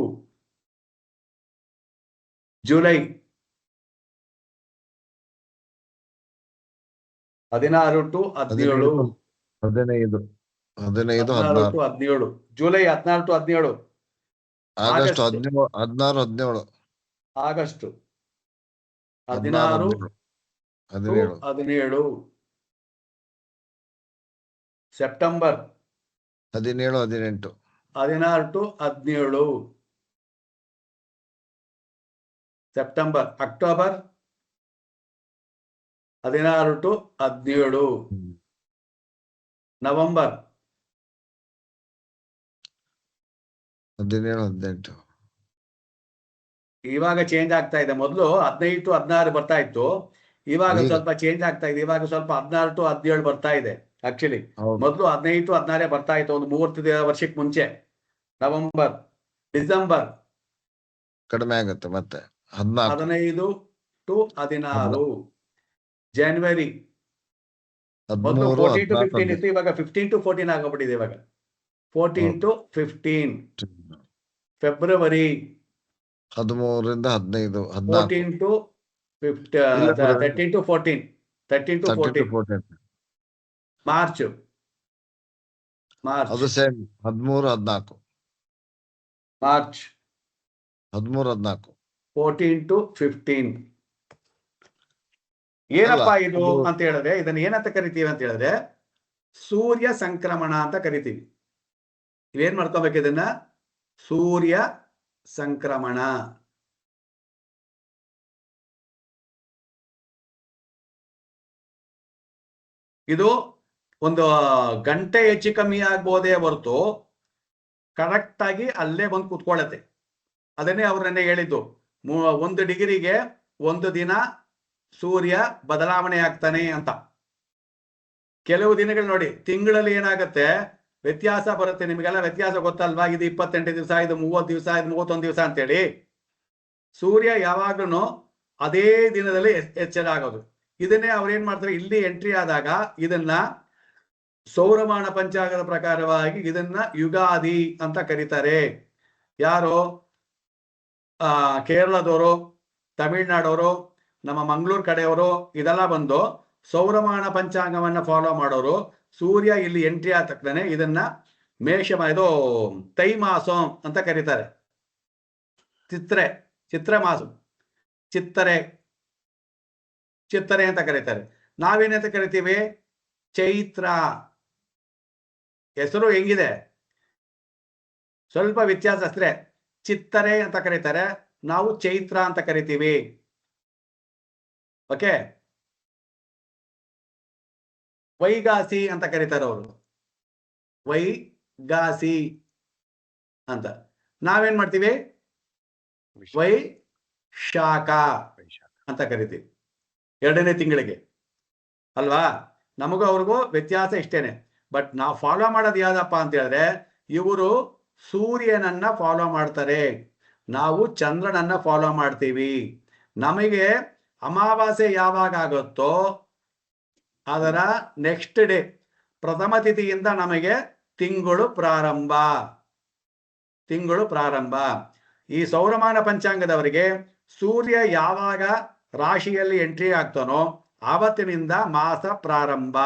July 16 to 17. 15 16 to 17. July 16 to 17. August August 16 17. August 16 to 17. September 17 18. 16 to 17. September. October 16 to 17. November 17 18. ಇವಾಗ ಚೇಂಜ್ ಆಗ್ತಾ ಇದೆ. ಮೊದಲು 15 to 16 ಬರ್ತಾ ಇತ್ತು, ಇವಾಗ ಈಗ ಸ್ವಲ್ಪ ಚೇಂಜ್ ಆಗ್ತಾ ಇದೆ. ಇವಾಗ ಸ್ವಲ್ಪ 16 to 17 ಬರ್ತಾ ಇದೆ. ಆಕ್ಚುಲಿ ಮೊದಲು 15 to 16 ಬರ್ತಾ ಇತ್ತು, ಒಂದು 30 ವರ್ಷಕ್ಕೆ ಮುಂಚೆ. ನವೆಂಬರ್, ಡಿಸೆಂಬರ್ ಕಡಿಮೆ ಆಗುತ್ತೆ, ಮತ್ತೆ 14 15 to 16. ಜನವರಿ ಮೊದಲು 14 to 15 ಇತ್ತು, ಇವಾಗ 15 to 14 ಆಗೋಗ್ಬಿಟ್ಟಿದೆ. ಇವಾಗ 14 to 15. ಫೆಬ್ರವರಿ 13 ಇಂದ 15 14 to 13 to 14. 13 to 14. ಮಾರ್ಚ್ ಅದು ಸೇಮ್ 13 14. ಮಾರ್ಚ್ 13 14. 14 to 15. ಏನಪ್ಪಾ ಇದು ಅಂತ ಹೇಳಿದ್ರೆ, ಇದನ್ನ ಏನಂತ ಕರಿತೀವಿ ಅಂತ ಹೇಳಿದ್ರೆ ಸೂರ್ಯ ಸಂಕ್ರಮಣ ಅಂತ ಕರಿತೀವಿ. ಇವೇನ್ ಮಾಡ್ಕೋಬೇಕು ಇದನ್ನ? ಸೂರ್ಯ ಸಂಕ್ರಮಣ. ಇದು ಒಂದು ಗಂಟೆ ಹೆಚ್ಚು ಕಮ್ಮಿ ಆಗ್ಬೋದೇ ಹೊರತು ಕರೆಕ್ಟ್ ಆಗಿ ಅಲ್ಲೇ ಬಂದು ಕೂತ್ಕೊಳ್ಳುತ್ತೆ. ಅದನ್ನೇ ಅವ್ರು ನೆನ್ನೆ ಹೇಳಿದ್ದು, 1 ಡಿಗ್ರಿಗೆ 1 ದಿನ ಸೂರ್ಯ ಬದಲಾವಣೆ ಆಗ್ತಾನೆ ಅಂತ. ಕೆಲವು ದಿನಗಳು ನೋಡಿ, ತಿಂಗಳಲ್ಲಿ ಏನಾಗುತ್ತೆ ವ್ಯತ್ಯಾಸ ಬರುತ್ತೆ. ನಿಮಗೆಲ್ಲ ವ್ಯತ್ಯಾಸ ಗೊತ್ತಲ್ವಾ? ಇದು 28 ದಿವಸ, ಇದು 30 ದಿವಸ, ಇದು 31 ದಿವಸ ಅಂತೇಳಿ. ಸೂರ್ಯ ಯಾವಾಗ್ಲೂ ಅದೇ ದಿನದಲ್ಲಿ ಎಚ್ಚರ ಆಗೋದು. ಇದನ್ನೇ ಅವ್ರು ಏನ್ ಮಾಡ್ತಾರೆ, ಇಲ್ಲಿ ಎಂಟ್ರಿ ಆದಾಗ ಇದನ್ನ ಸೌರಮಾನ ಪಂಚಾಂಗದ ಪ್ರಕಾರವಾಗಿ ಇದನ್ನ ಯುಗಾದಿ ಅಂತ ಕರೀತಾರೆ. ಯಾರು? ಕೇರಳದವರು, ತಮಿಳ್ನಾಡವರು, ನಮ್ಮ ಮಂಗಳೂರು ಕಡೆಯವರು ಇದೆಲ್ಲ ಬಂದು ಸೌರಮಾನ ಪಂಚಾಂಗವನ್ನ ಫಾಲೋ ಮಾಡೋರು. ಸೂರ್ಯ ಇಲ್ಲಿ ಎಂಟ್ರಿ ಆದ ತಕ್ಷಣ ಇದನ್ನ ಇದು ತೈಮಾಸ ಅಂತ ಕರೀತಾರೆ. ಚಿತ್ರಮಾಸ, ಚಿತ್ತರೆ ಅಂತ ಕರೀತಾರೆ. ನಾವೇನಂತ ಕರಿತೀವಿ? ಚೈತ್ರ. ಹೆಸರು ಹೆಂಗಿದೆ, ಸ್ವಲ್ಪ ವ್ಯತ್ಯಾಸ ಅಷ್ಟೇ. ಚಿತ್ತರೆ ಅಂತ ಕರೀತಾರೆ, ನಾವು ಚೈತ್ರ ಅಂತ ಕರಿತೀವಿ. ಓಕೆ. ವೈಗಾಸಿ ಅಂತ ಕರೀತಾರೆ ಅವರು, ವೈಗಾಸಿ ಅಂತ. ನಾವೇನ್ ಮಾಡ್ತೀವಿ? ವೈಶಾಖ ಅಂತ ಕರಿತೀವಿ, 2ನೇ ತಿಂಗಳಿಗೆ ಅಲ್ವಾ? ನಮಗೂ ಅವ್ರಿಗೂ ವ್ಯತ್ಯಾಸ ಇಷ್ಟೇನೆ. ಬಟ್ ನಾವು ಫಾಲೋ ಮಾಡೋದು ಯಾವ್ದಪ್ಪ ಅಂತ ಹೇಳಿದ್ರೆ, ಇವರು ಸೂರ್ಯನನ್ನ ಫಾಲೋ ಮಾಡ್ತಾರೆ, ನಾವು ಚಂದ್ರನನ್ನ ಫಾಲೋ ಮಾಡ್ತೀವಿ. ನಮಗೆ ಅಮಾವಾಸ್ಯೆ ಯಾವಾಗ ಆಗುತ್ತೋ ಅದರ ನೆಕ್ಸ್ಟ್ ಡೇ, ಪ್ರಥಮ ತಿಥಿಯಿಂದ ನಮಗೆ ತಿಂಗಳು ಪ್ರಾರಂಭ. ಈ ಸೌರಮಾನ ಪಂಚಾಂಗದವರಿಗೆ ಸೂರ್ಯ ಯಾವಾಗ ರಾಶಿಯಲ್ಲಿ ಎಂಟ್ರಿ ಆಗ್ತಾನೋ ಆವತ್ತಿನಿಂದ ಮಾಸ ಪ್ರಾರಂಭ.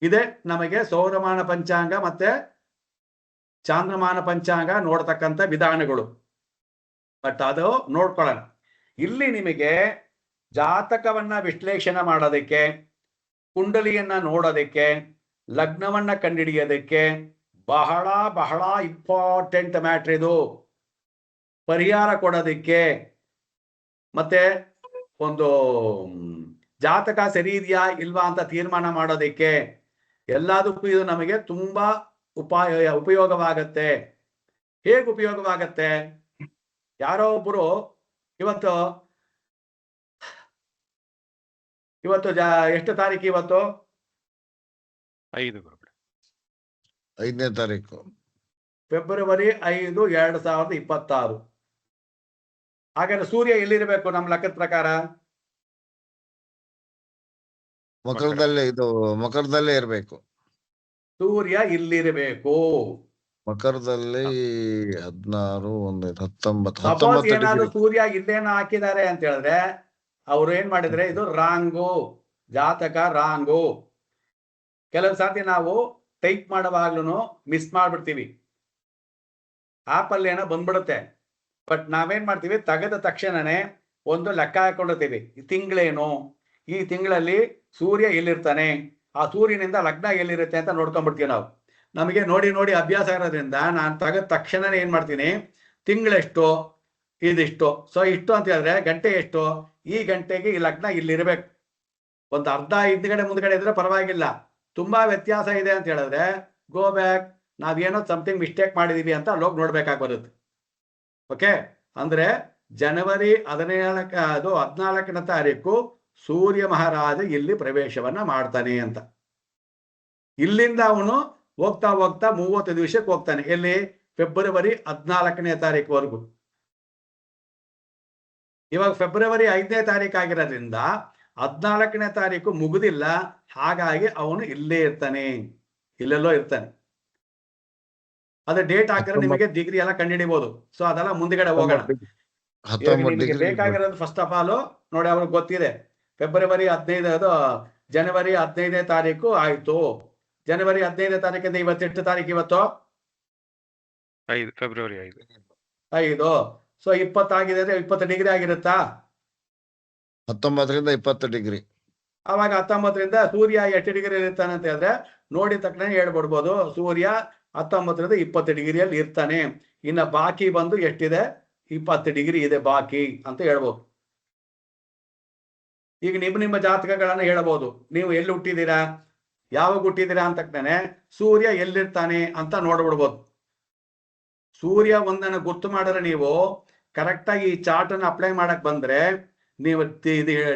ಇದೆ ನಮಗೆ ಸೌರಮಾನ ಪಂಚಾಂಗ ಮತ್ತೆ ಚಾಂದ್ರಮಾನ ಪಂಚಾಂಗ ನೋಡ್ತಕ್ಕಂಥ ವಿಧಾನಗಳು. ಬಟ್ ಅದು ನೋಡ್ಕೊಳ್ಳೋಣ. ಇಲ್ಲಿ ನಿಮಗೆ ಜಾತಕವನ್ನ ವಿಶ್ಲೇಷಣೆ ಮಾಡೋದಕ್ಕೆ, ಕುಂಡಲಿಯನ್ನ ನೋಡೋದಕ್ಕೆ, ಲಗ್ನವನ್ನ ಕಂಡುಹಿಡಿಯೋದಕ್ಕೆ ಬಹಳ ಬಹಳ ಇಂಪಾರ್ಟೆಂಟ್ ಮ್ಯಾಟ್ರ್ ಇದು. ಪರಿಹಾರ ಕೊಡೋದಕ್ಕೆ, ಮತ್ತೆ ಒಂದು ಜಾತಕ ಸರಿ ಇದೆಯಾ ಇಲ್ವಾ ಅಂತ ತೀರ್ಮಾನ ಮಾಡೋದಕ್ಕೆ, ಎಲ್ಲದಕ್ಕೂ ಇದು ನಮಗೆ ತುಂಬಾ ಉಪಯೋಗವಾಗತ್ತೆ. ಹೇಗೆ ಉಪಯೋಗವಾಗತ್ತೆ? ಯಾರೋ ಒಬ್ಬರು ಇವತ್ತು ಎಷ್ಟು ತಾರೀಕು? ಇವತ್ತು 5ನೇ ತಾರೀಕು ಫೆಬ್ರವರಿ 5, 2026. ಹಾಗಾದ್ರೆ ಸೂರ್ಯ ಎಲ್ಲಿರಬೇಕು ನಮ್ಮ ಲೆಕ್ಕದ ಪ್ರಕಾರ? ಮಕರದಲ್ಲೇ ಇರ್ಬೇಕು. ಸೂರ್ಯ ಇಲ್ಲಿರಬೇಕು. ಮಕರದಲ್ಲಿ 16, 19, ಸಪೋಸ್ 19 ಏನಾದ್ರು ಡಿಗ್ರಿ. ಸೂರ್ಯ ಇಲ್ಲೇನ ಹಾಕಿದ್ದಾರೆ ಅಂತ ಹೇಳಿದ್ರೆ ಅವ್ರು ಏನ್ ಮಾಡಿದ್ರೆ ಇದು ರಾಂಗು, ಜಾತಕ ರಾಂಗು. ಕೆಲವು ಸಾರ್ತಿ ನಾವು ಟೈಪ್ ಮಾಡುವಾಗ್ಲೂ ಮಿಸ್ ಮಾಡ್ಬಿಡ್ತೀವಿ, ಆಪಲ್ಲಿ ಏನೋ ಬಂದ್ಬಿಡುತ್ತೆ. ಬಟ್ ನಾವೇನ್ ಮಾಡ್ತೀವಿ, ತೆಗೆದ ತಕ್ಷಣನೇ ಒಂದು ಲೆಕ್ಕ ಹಾಕೊಂಡಿರ್ತೀವಿ. ಈ ತಿಂಗಳೇನು, ಈ ತಿಂಗಳಲ್ಲಿ ಸೂರ್ಯ ಎಲ್ಲಿರ್ತಾನೆ, ಆ ಸೂರ್ಯನಿಂದ ಲಗ್ನ ಎಲ್ಲಿರುತ್ತೆ ಅಂತ ನೋಡ್ಕೊಂಡ್ಬಿಡ್ತೀವಿ ನಾವು. ನಮಗೆ ನೋಡಿ ನೋಡಿ ಅಭ್ಯಾಸ ಇರೋದ್ರಿಂದ ನಾನು ತೆಗೆದ ತಕ್ಷಣನೇ ಏನ್ ಮಾಡ್ತೀನಿ, ತಿಂಗಳೆಷ್ಟು, ಇದಿಷ್ಟು, ಸೊ ಇಷ್ಟು ಅಂತ ಹೇಳಿದ್ರೆ ಗಂಟೆ ಎಷ್ಟು, ಈ ಗಂಟೆಗೆ ಈ ಲಗ್ನ ಇಲ್ಲಿರ್ಬೇಕು. ಒಂದು ಅರ್ಧ ಹಿಂದ್ಗಡೆ ಮುಂದ್ಗಡೆ ಇದ್ರೆ ಪರವಾಗಿಲ್ಲ. ತುಂಬಾ ವ್ಯತ್ಯಾಸ ಇದೆ ಅಂತ ಹೇಳಿದ್ರೆ ಗೋ ಬ್ಯಾಕ್, ನಾವೇನೋ ಸಮಥಿಂಗ್ ಮಿಸ್ಟೇಕ್ ಮಾಡಿದೀವಿ ಅಂತ ಅಲ್ಲೋಗಿ ನೋಡ್ಬೇಕಾಗಿ ಬರುತ್ತೆ. ಓಕೆ. ಅಂದ್ರೆ ಜನವರಿ 14ನೇ ತಾರೀಕು ಸೂರ್ಯ ಮಹಾರಾಜ ಇಲ್ಲಿ ಪ್ರವೇಶವನ್ನ ಮಾಡ್ತಾನೆ ಅಂತ. ಇಲ್ಲಿಂದ ಅವನು ಹೋಗ್ತಾ ಹೋಗ್ತಾ 30 ದಿವಸಕ್ಕೆ ಹೋಗ್ತಾನೆ. ಎಲ್ಲಿ? ಫೆಬ್ರವರಿ 14ನೇ ತಾರೀಕುವರೆಗೂ. ಇವಾಗ ಫೆಬ್ರವರಿ 5ನೇ ತಾರೀಕು ಆಗಿರೋದ್ರಿಂದ 14ನೇ ತಾರೀಕು ಮುಗುದಿಲ್ಲ. ಹಾಗಾಗಿ ಅವನು ಇಲ್ಲೇ ಇರ್ತಾನೆ, ಇಲ್ಲೆಲ್ಲೋ ಇರ್ತಾನೆ. ಅದೇ ಡೇಟ್ ಹಾಕಿದ್ರೆ ನಿಮಗೆ ಡಿಗ್ರಿ ಎಲ್ಲ ಕಂಡುಹಿಡಿಬಹುದು. ಸೊ ಅದೆಲ್ಲ ಮುಂದ್ಗಡೆ ಹೋಗೋಣ. ನಿಮಗೆ ಬೇಕಾಗಿರೋದು ಫಸ್ಟ್ ಆಫ್ ಆಲ್ ನೋಡಿ, ಅವ್ರಿಗೆ ಗೊತ್ತಿದೆ ಫೆಬ್ರವರಿ 15, ಜನವರಿ 15ನೇ ತಾರೀಕು ಆಯ್ತು. ಜನವರಿ 15ನೇ ತಾರೀಕಿಂದ ಇವತ್ತು ಎಷ್ಟು ತಾರೀಕು? ಇವತ್ತು ಫೆಬ್ರವರಿ 5. ಸೊ 20 ಆಗಿದೆ ಅಂದ್ರೆ 20 ಡಿಗ್ರಿ ಆಗಿರುತ್ತಾ? 19ರಿಂದ 20 ಡಿಗ್ರಿ. ಅವಾಗ 19ರಿಂದ ಸೂರ್ಯ ಎಷ್ಟು ಡಿಗ್ರಿ ಇರ್ತಾನೆ ಅಂತ ಹೇಳಿದ್ರೆ ನೋಡಿದ ತಕ್ಷಣ ಹೇಳ್ಬಿಡ್ಬೋದು, ಸೂರ್ಯ 19ರಿಂದ 20 ಡಿಗ್ರಿಯಲ್ಲಿ ಇರ್ತಾನೆ. ಇನ್ನ ಬಾಕಿ ಬಂದು ಎಷ್ಟಿದೆ? 20 ಡಿಗ್ರಿ ಇದೆ ಬಾಕಿ ಅಂತ ಹೇಳ್ಬೋದು. ಈಗ ನಿಮ್ಮ ಜಾತಕಗಳನ್ನ ಹೇಳಬಹುದು. ನೀವು ಎಲ್ಲಿ ಹುಟ್ಟಿದ್ದೀರಾ, ಯಾವಾಗ ಹುಟ್ಟಿದ್ದೀರಾ ಅಂತ ತಕ್ಷಣ ಸೂರ್ಯ ಎಲ್ಲಿರ್ತಾನೆ ಅಂತ ನೋಡ್ಬಿಡ್ಬೋದು. ಸೂರ್ಯ ಒಂದನ್ನು ಗುರ್ತು ಮಾಡಿದ್ರೆ ನೀವು ಕರೆಕ್ಟ್ ಆಗಿ ಈ ಚಾರ್ಟ್ ಅನ್ನು ಅಪ್ಲೈ ಮಾಡಕ್ ಬಂದ್ರೆ ನೀವು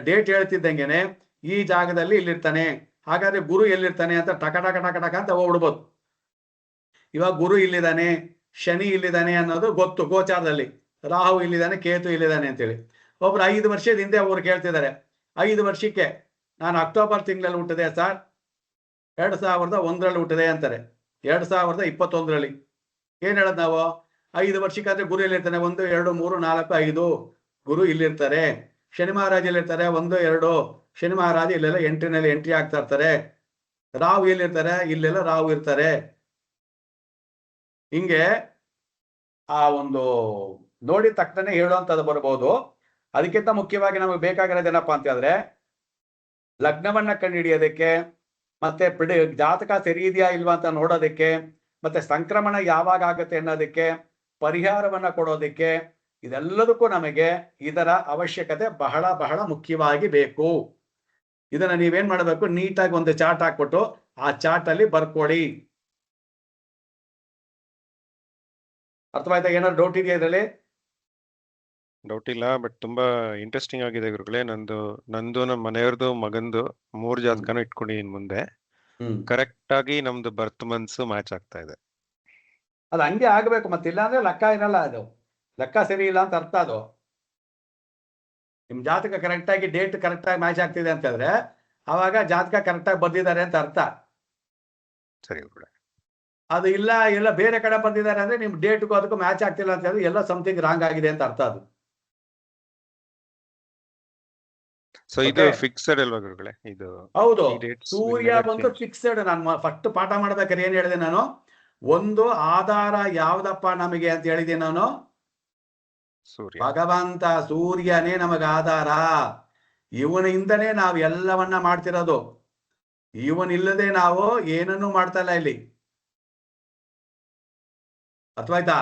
ಡೇಟ್ ಹೇಳ್ತಿದ್ದಂಗೆನೆ ಈ ಜಾಗದಲ್ಲಿ ಇಲ್ಲಿರ್ತಾನೆ, ಹಾಗಾದ್ರೆ ಗುರು ಎಲ್ಲಿರ್ತಾನೆ ಅಂತ ಟಕ ಟಕ ಟಕ ಟಕ ಅಂತ ಹೋಗ್ಬಿಡ್ಬೋದು. ಇವಾಗ ಗುರು ಇಲ್ಲಿದ್ದಾನೆ, ಶನಿ ಇಲ್ಲಿದ್ದಾನೆ ಅನ್ನೋದು ಗೊತ್ತು ಗೋಚಾರದಲ್ಲಿ, ರಾಹು ಇಲ್ಲಿದ್ದಾನೆ, ಕೇತು ಇಲ್ಲಿದ್ದಾನೆ ಅಂತೇಳಿ. ಒಬ್ರು 5 ವರ್ಷದ ಹಿಂದೆ ಅವ್ರು ಕೇಳ್ತಿದ್ದಾರೆ, 5 ವರ್ಷಕ್ಕೆ ನಾನು ಅಕ್ಟೋಬರ್ ತಿಂಗಳಲ್ಲಿ ಹುಟ್ಟಿದೆ ಸರ್, 2001ರಲ್ಲಿ ಹುಟ್ಟಿದೆ ಅಂತಾರೆ. 2021ರಲ್ಲಿ ಏನ್ ಹೇಳೋದು ನಾವು? 5 ವರ್ಷಕ್ಕಾದ್ರೆ ಗುರು ಎಲ್ಲಿರ್ತಾನೆ? 1 2 3 4 5 ಗುರು ಇಲ್ಲಿರ್ತಾರೆ. ಶನಿ ಮಹಾರಾಜ ಎಲ್ಲಿರ್ತಾರೆ? 1 2 ಶನಿ ಮಹಾರಾಜ ಇಲ್ಲೆಲ್ಲ ಎಂಟ್ರಿನಲ್ಲಿ ಎಂಟ್ರಿ ಆಗ್ತಾ ಇರ್ತಾರೆ. ರಾಹು ಎಲ್ಲಿರ್ತಾರೆ? ಇಲ್ಲೆಲ್ಲ ರಾಹು ಇರ್ತಾರೆ. ಹಿಂಗೆ ಆ ಒಂದು ನೋಡಿದ ತಕ್ಷಣ ಹೇಳುವಂಥದ್ದು ಬರ್ಬೋದು. ಅದಕ್ಕಿಂತ ಮುಖ್ಯವಾಗಿ ನಮಗೆ ಬೇಕಾಗಿರೋದೇನಪ್ಪ ಅಂತ ಹೇಳಿದ್ರೆ ಲಗ್ನವನ್ನ ಕಂಡುಹಿಡಿಯೋದಕ್ಕೆ, ಮತ್ತೆ ಜಾತಕ ಸರಿ ಇದೆಯಾ ಇಲ್ವಾ ಅಂತ ನೋಡೋದಕ್ಕೆ, ಮತ್ತೆ ಸಂಕ್ರಮಣ ಯಾವಾಗ ಆಗುತ್ತೆ ಅನ್ನೋದಕ್ಕೆ, ಪರಿಹಾರವನ್ನ ಕೊಡೋದಕ್ಕೆ, ಇದೆಲ್ಲದಕ್ಕೂ ನಮಗೆ ಇದರ ಅವಶ್ಯಕತೆ ಬಹಳ ಬಹಳ ಮುಖ್ಯವಾಗಿ ಬೇಕು. ಇದನ್ನ ನೀವೇನ್ ಮಾಡಬೇಕು, ನೀಟಾಗಿ ಒಂದು ಚಾರ್ಟ್ ಹಾಕ್ಬಿಟ್ಟು ಆ ಚಾರ್ಟ್ ಅಲ್ಲಿ ಬರ್ಕೊಳ್ಳಿ. ಅರ್ಥವಾಯ್ತಾ? ಏನಾದ್ರು ಡೌಟ್ ಇದೆಯಾ ಇದರಲ್ಲಿ? ಡೌಟ್ ಇಲ್ಲ, ಬಟ್ ತುಂಬಾ ಇಂಟ್ರೆಸ್ಟಿಂಗ್ ಆಗಿದೆ ಗುರುಗಳೇ. ನಂದು ನಮ್ಮ ಮನೆಯವ್ರದ್ದು ಮಗಂದು 3 ಜಾತಕನೂ ಇಟ್ಕೊಂಡಿದ್ದೀನಿ ಮುಂದೆ. ಕರೆಕ್ಟ್ ಆಗಿ ನಮ್ದು ಬರ್ತ್ ಮಂತ್ಸ್ ಮ್ಯಾಚ್ ಆಗ್ತಾ ಇದೆ. ಅದು ಹಂಗೆ ಆಗ್ಬೇಕು, ಮತ್ತೆ ಇಲ್ಲ ಅಂದ್ರೆ ಲೆಕ್ಕ ಇರಲ್ಲ. ಅದು ಲೆಕ್ಕ ಸರಿ ಇಲ್ಲ ಅಂತ ಅರ್ಥ. ಅದು ನಿಮ್ ಜಾತಕ ಕರೆಕ್ಟ್ ಆಗಿ ಡೇಟ್ ಕರೆಕ್ಟ್ ಆಗಿ ಮ್ಯಾಚ್ ಆಗ್ತಿದೆ ಅಂತ ಹೇಳಿದ್ರೆ ಅವಾಗ ಜಾತಕ ಕರೆಕ್ಟ್ ಆಗಿ ಬಂದಿದ್ದಾರೆ ಅಂತ ಅರ್ಥ. ಸರಿ ಗುರುಗಳೇ. ಅದು ಇಲ್ಲ ಎಲ್ಲ ಬೇರೆ ಕಡೆ ಬಂದಿದ್ದಾರೆ ಅಂದ್ರೆ ನಿಮ್ ಡೇಟ್ಗೂ ಅದಕ್ಕೂ ಮ್ಯಾಚ್ ಆಗ್ತಿಲ್ಲ ಅಂತ ಹೇಳಿದ್ರೆ ಎಲ್ಲ ಸಮಥಿಂಗ್ ರಾಂಗ್ ಆಗಿದೆ ಅಂತ ಅರ್ಥ. ಅದು ಸೊ ಇದು ಫಿಕ್ಸೆಡ್ ಅಲ್ವಾ ಗುರುಗಳೇ? ಇದು ಹೌದು. ಸೂರ್ಯ ಬಂದು ಫಿಕ್ಸೆಡ್. ನಾನು ಫಸ್ಟ್ ಪಾಠ ಮಾಡ್ಬೇಕಾದ್ರೆ ಏನ್ ಹೇಳಿದೆ ನಾನು? ಒಂದು ಆಧಾರ ಯಾವ್ದಪ್ಪ ನಮಗೆ ಅಂತ ಹೇಳಿದೆ ನಾನು? ಸೂರ್ಯ, ಭಗವಂತ ಸೂರ್ಯನೇ ನಮಗೆ ಆಧಾರ. ಇವನಿಂದನೇ ನಾವು ಎಲ್ಲವನ್ನ ಮಾಡ್ತಿರೋದು. ಇವನಿಲ್ಲದೆ ನಾವು ಏನನ್ನೂ ಮಾಡ್ತಾ ಇಲ್ಲ ಇಲ್ಲಿ. ಅರ್ಥವಾಯ್ತಾ?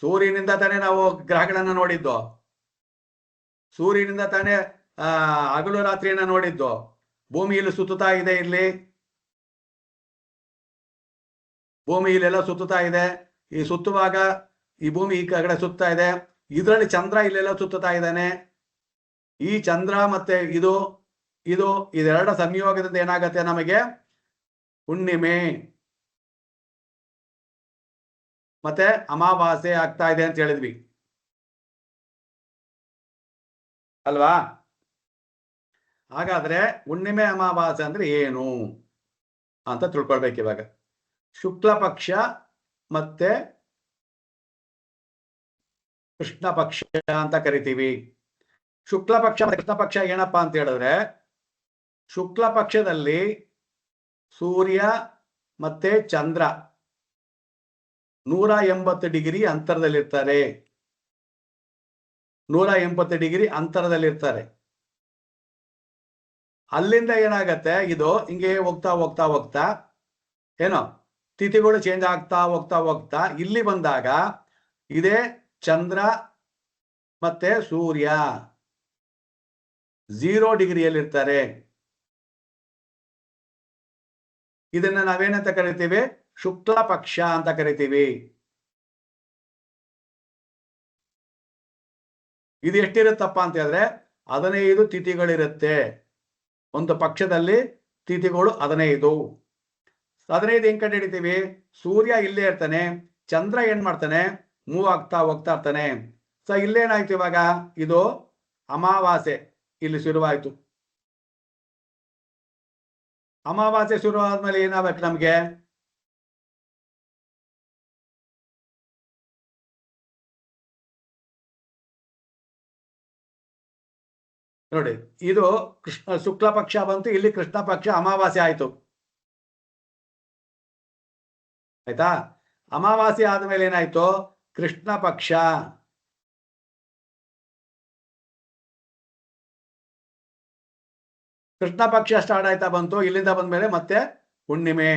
ಸೂರ್ಯನಿಂದ ತಾನೇ ನಾವು ಗ್ರಹಗಳನ್ನ ನೋಡಿದ್ದು, ಸೂರ್ಯನಿಂದ ತಾನೇ ಹಗಲು ರಾತ್ರಿಯನ್ನ ನೋಡಿದ್ದು. ಭೂಮಿ ಇಲ್ಲಿ ಸುತ್ತುತ್ತಾ ಇದೆ, ಇಲ್ಲಿ ಭೂಮಿ ಇಲ್ಲೆಲ್ಲ ಸುತ್ತುತ್ತಾ ಇದೆ. ಈ ಸುತ್ತುವಾಗ ಈ ಭೂಮಿ ಈ ಕಡೆ ಸುತ್ತಾ ಇದೆ. ಇದರಲ್ಲಿ ಚಂದ್ರ ಇಲ್ಲೆಲ್ಲ ಸುತ್ತುತ್ತಾ ಇದ್ದಾನೆ. ಈ ಚಂದ್ರ ಮತ್ತೆ ಇದೆರಡ ಸಂಯೋಗದಿಂದ ಏನಾಗತ್ತೆ ನಮಗೆ? ಹುಣ್ಣಿಮೆ ಮತ್ತೆ ಅಮಾವಾಸ್ಯೆ ಆಗ್ತಾ ಇದೆ ಅಂತ ಹೇಳಿದ್ವಿ ಅಲ್ವಾ? ಹಾಗಾದ್ರೆ ಹುಣ್ಣಿಮೆ ಅಮಾವಾಸ್ಯೆ ಅಂದ್ರೆ ಏನು ಅಂತ ತಿಳ್ಕೊಳ್ಬೇಕು. ಇವಾಗ ಶುಕ್ಲ ಪಕ್ಷ ಮತ್ತೆ ಕೃಷ್ಣ ಪಕ್ಷ ಅಂತ ಕರಿತೀವಿ. ಶುಕ್ಲ ಪಕ್ಷ ಮತ್ತೆ ಕೃಷ್ಣ ಪಕ್ಷ ಏನಪ್ಪಾ ಅಂತ ಹೇಳಿದ್ರೆ, ಶುಕ್ಲ ಪಕ್ಷದಲ್ಲಿ ಸೂರ್ಯ ಮತ್ತೆ ಚಂದ್ರ 180 ಡಿಗ್ರಿ ಅಂತರದಲ್ಲಿರ್ತಾರೆ. 180 ಡಿಗ್ರಿ ಅಂತರದಲ್ಲಿರ್ತಾರೆ. ಅಲ್ಲಿಂದ ಏನಾಗತ್ತೆ, ಇದು ಹಿಂಗೆ ಹೋಗ್ತಾ ಹೋಗ್ತಾ ಹೋಗ್ತಾ ಏನೋ ತಿಥಿಗಳು ಚೇಂಜ್ ಆಗ್ತಾ ಹೋಗ್ತಾ ಹೋಗ್ತಾ ಇಲ್ಲಿ ಬಂದಾಗ ಇದೇ ಚಂದ್ರ ಮತ್ತೆ ಸೂರ್ಯ 0 ಡಿಗ್ರಿಯಲ್ಲಿರ್ತಾರೆ. ಇದನ್ನ ನಾವೇನಂತ ಕರಿತೀವಿ? ಶುಕ್ಲ ಪಕ್ಷ ಅಂತ ಕರಿತೀವಿ. ಇದು ಎಷ್ಟಿರುತ್ತಪ್ಪ ಅಂತ ಹೇಳಿದ್ರೆ 15 ತಿಥಿಗಳಿರುತ್ತೆ. ಒಂದು ಪಕ್ಷದಲ್ಲಿ ತಿಥಿಗಳು 15. 15 ಹೆಂಗ್ ಕಂಡು ಹಿಡಿತೀವಿ? ಸೂರ್ಯ ಇಲ್ಲೇ ಇರ್ತಾನೆ, ಚಂದ್ರ ಏನ್ ಮಾಡ್ತಾನೆ? ಮೂವ್ ಆಗ್ತಾ ಹೋಗ್ತಾ ಇರ್ತಾನೆ. ಸೊ ಇಲ್ಲೇನಾಯ್ತು ಇವಾಗ? ಇದು ಅಮಾವಾಸ್ಯೆ ಇಲ್ಲಿ ಶುರುವಾಯ್ತು. ಅಮಾವಾಸ್ಯೆ ಶುರು ಆದ್ಮೇಲೆ ಏನಾಗಬೇಕು ನಮ್ಗೆ? ನೋಡಿ, ಇದು ಶುಕ್ಲ ಪಕ್ಷ ಬಂತು, ಇಲ್ಲಿ ಕೃಷ್ಣ ಪಕ್ಷ ಅಮಾವಾಸ್ಯೆ ಆಯ್ತು. ಆಯ್ತಾ? ಅಮಾವಾಸ್ಯೆ ಆದ್ಮೇಲೆ ಏನಾಯ್ತು? ಕೃಷ್ಣ ಪಕ್ಷ. ಕೃಷ್ಣ ಪಕ್ಷ ಸ್ಟಾರ್ಟ್ ಆಯ್ತಾ ಬಂತು. ಇಲ್ಲಿಂದ ಬಂದ್ಮೇಲೆ ಮತ್ತೆ ಹುಣ್ಣಿಮೆ.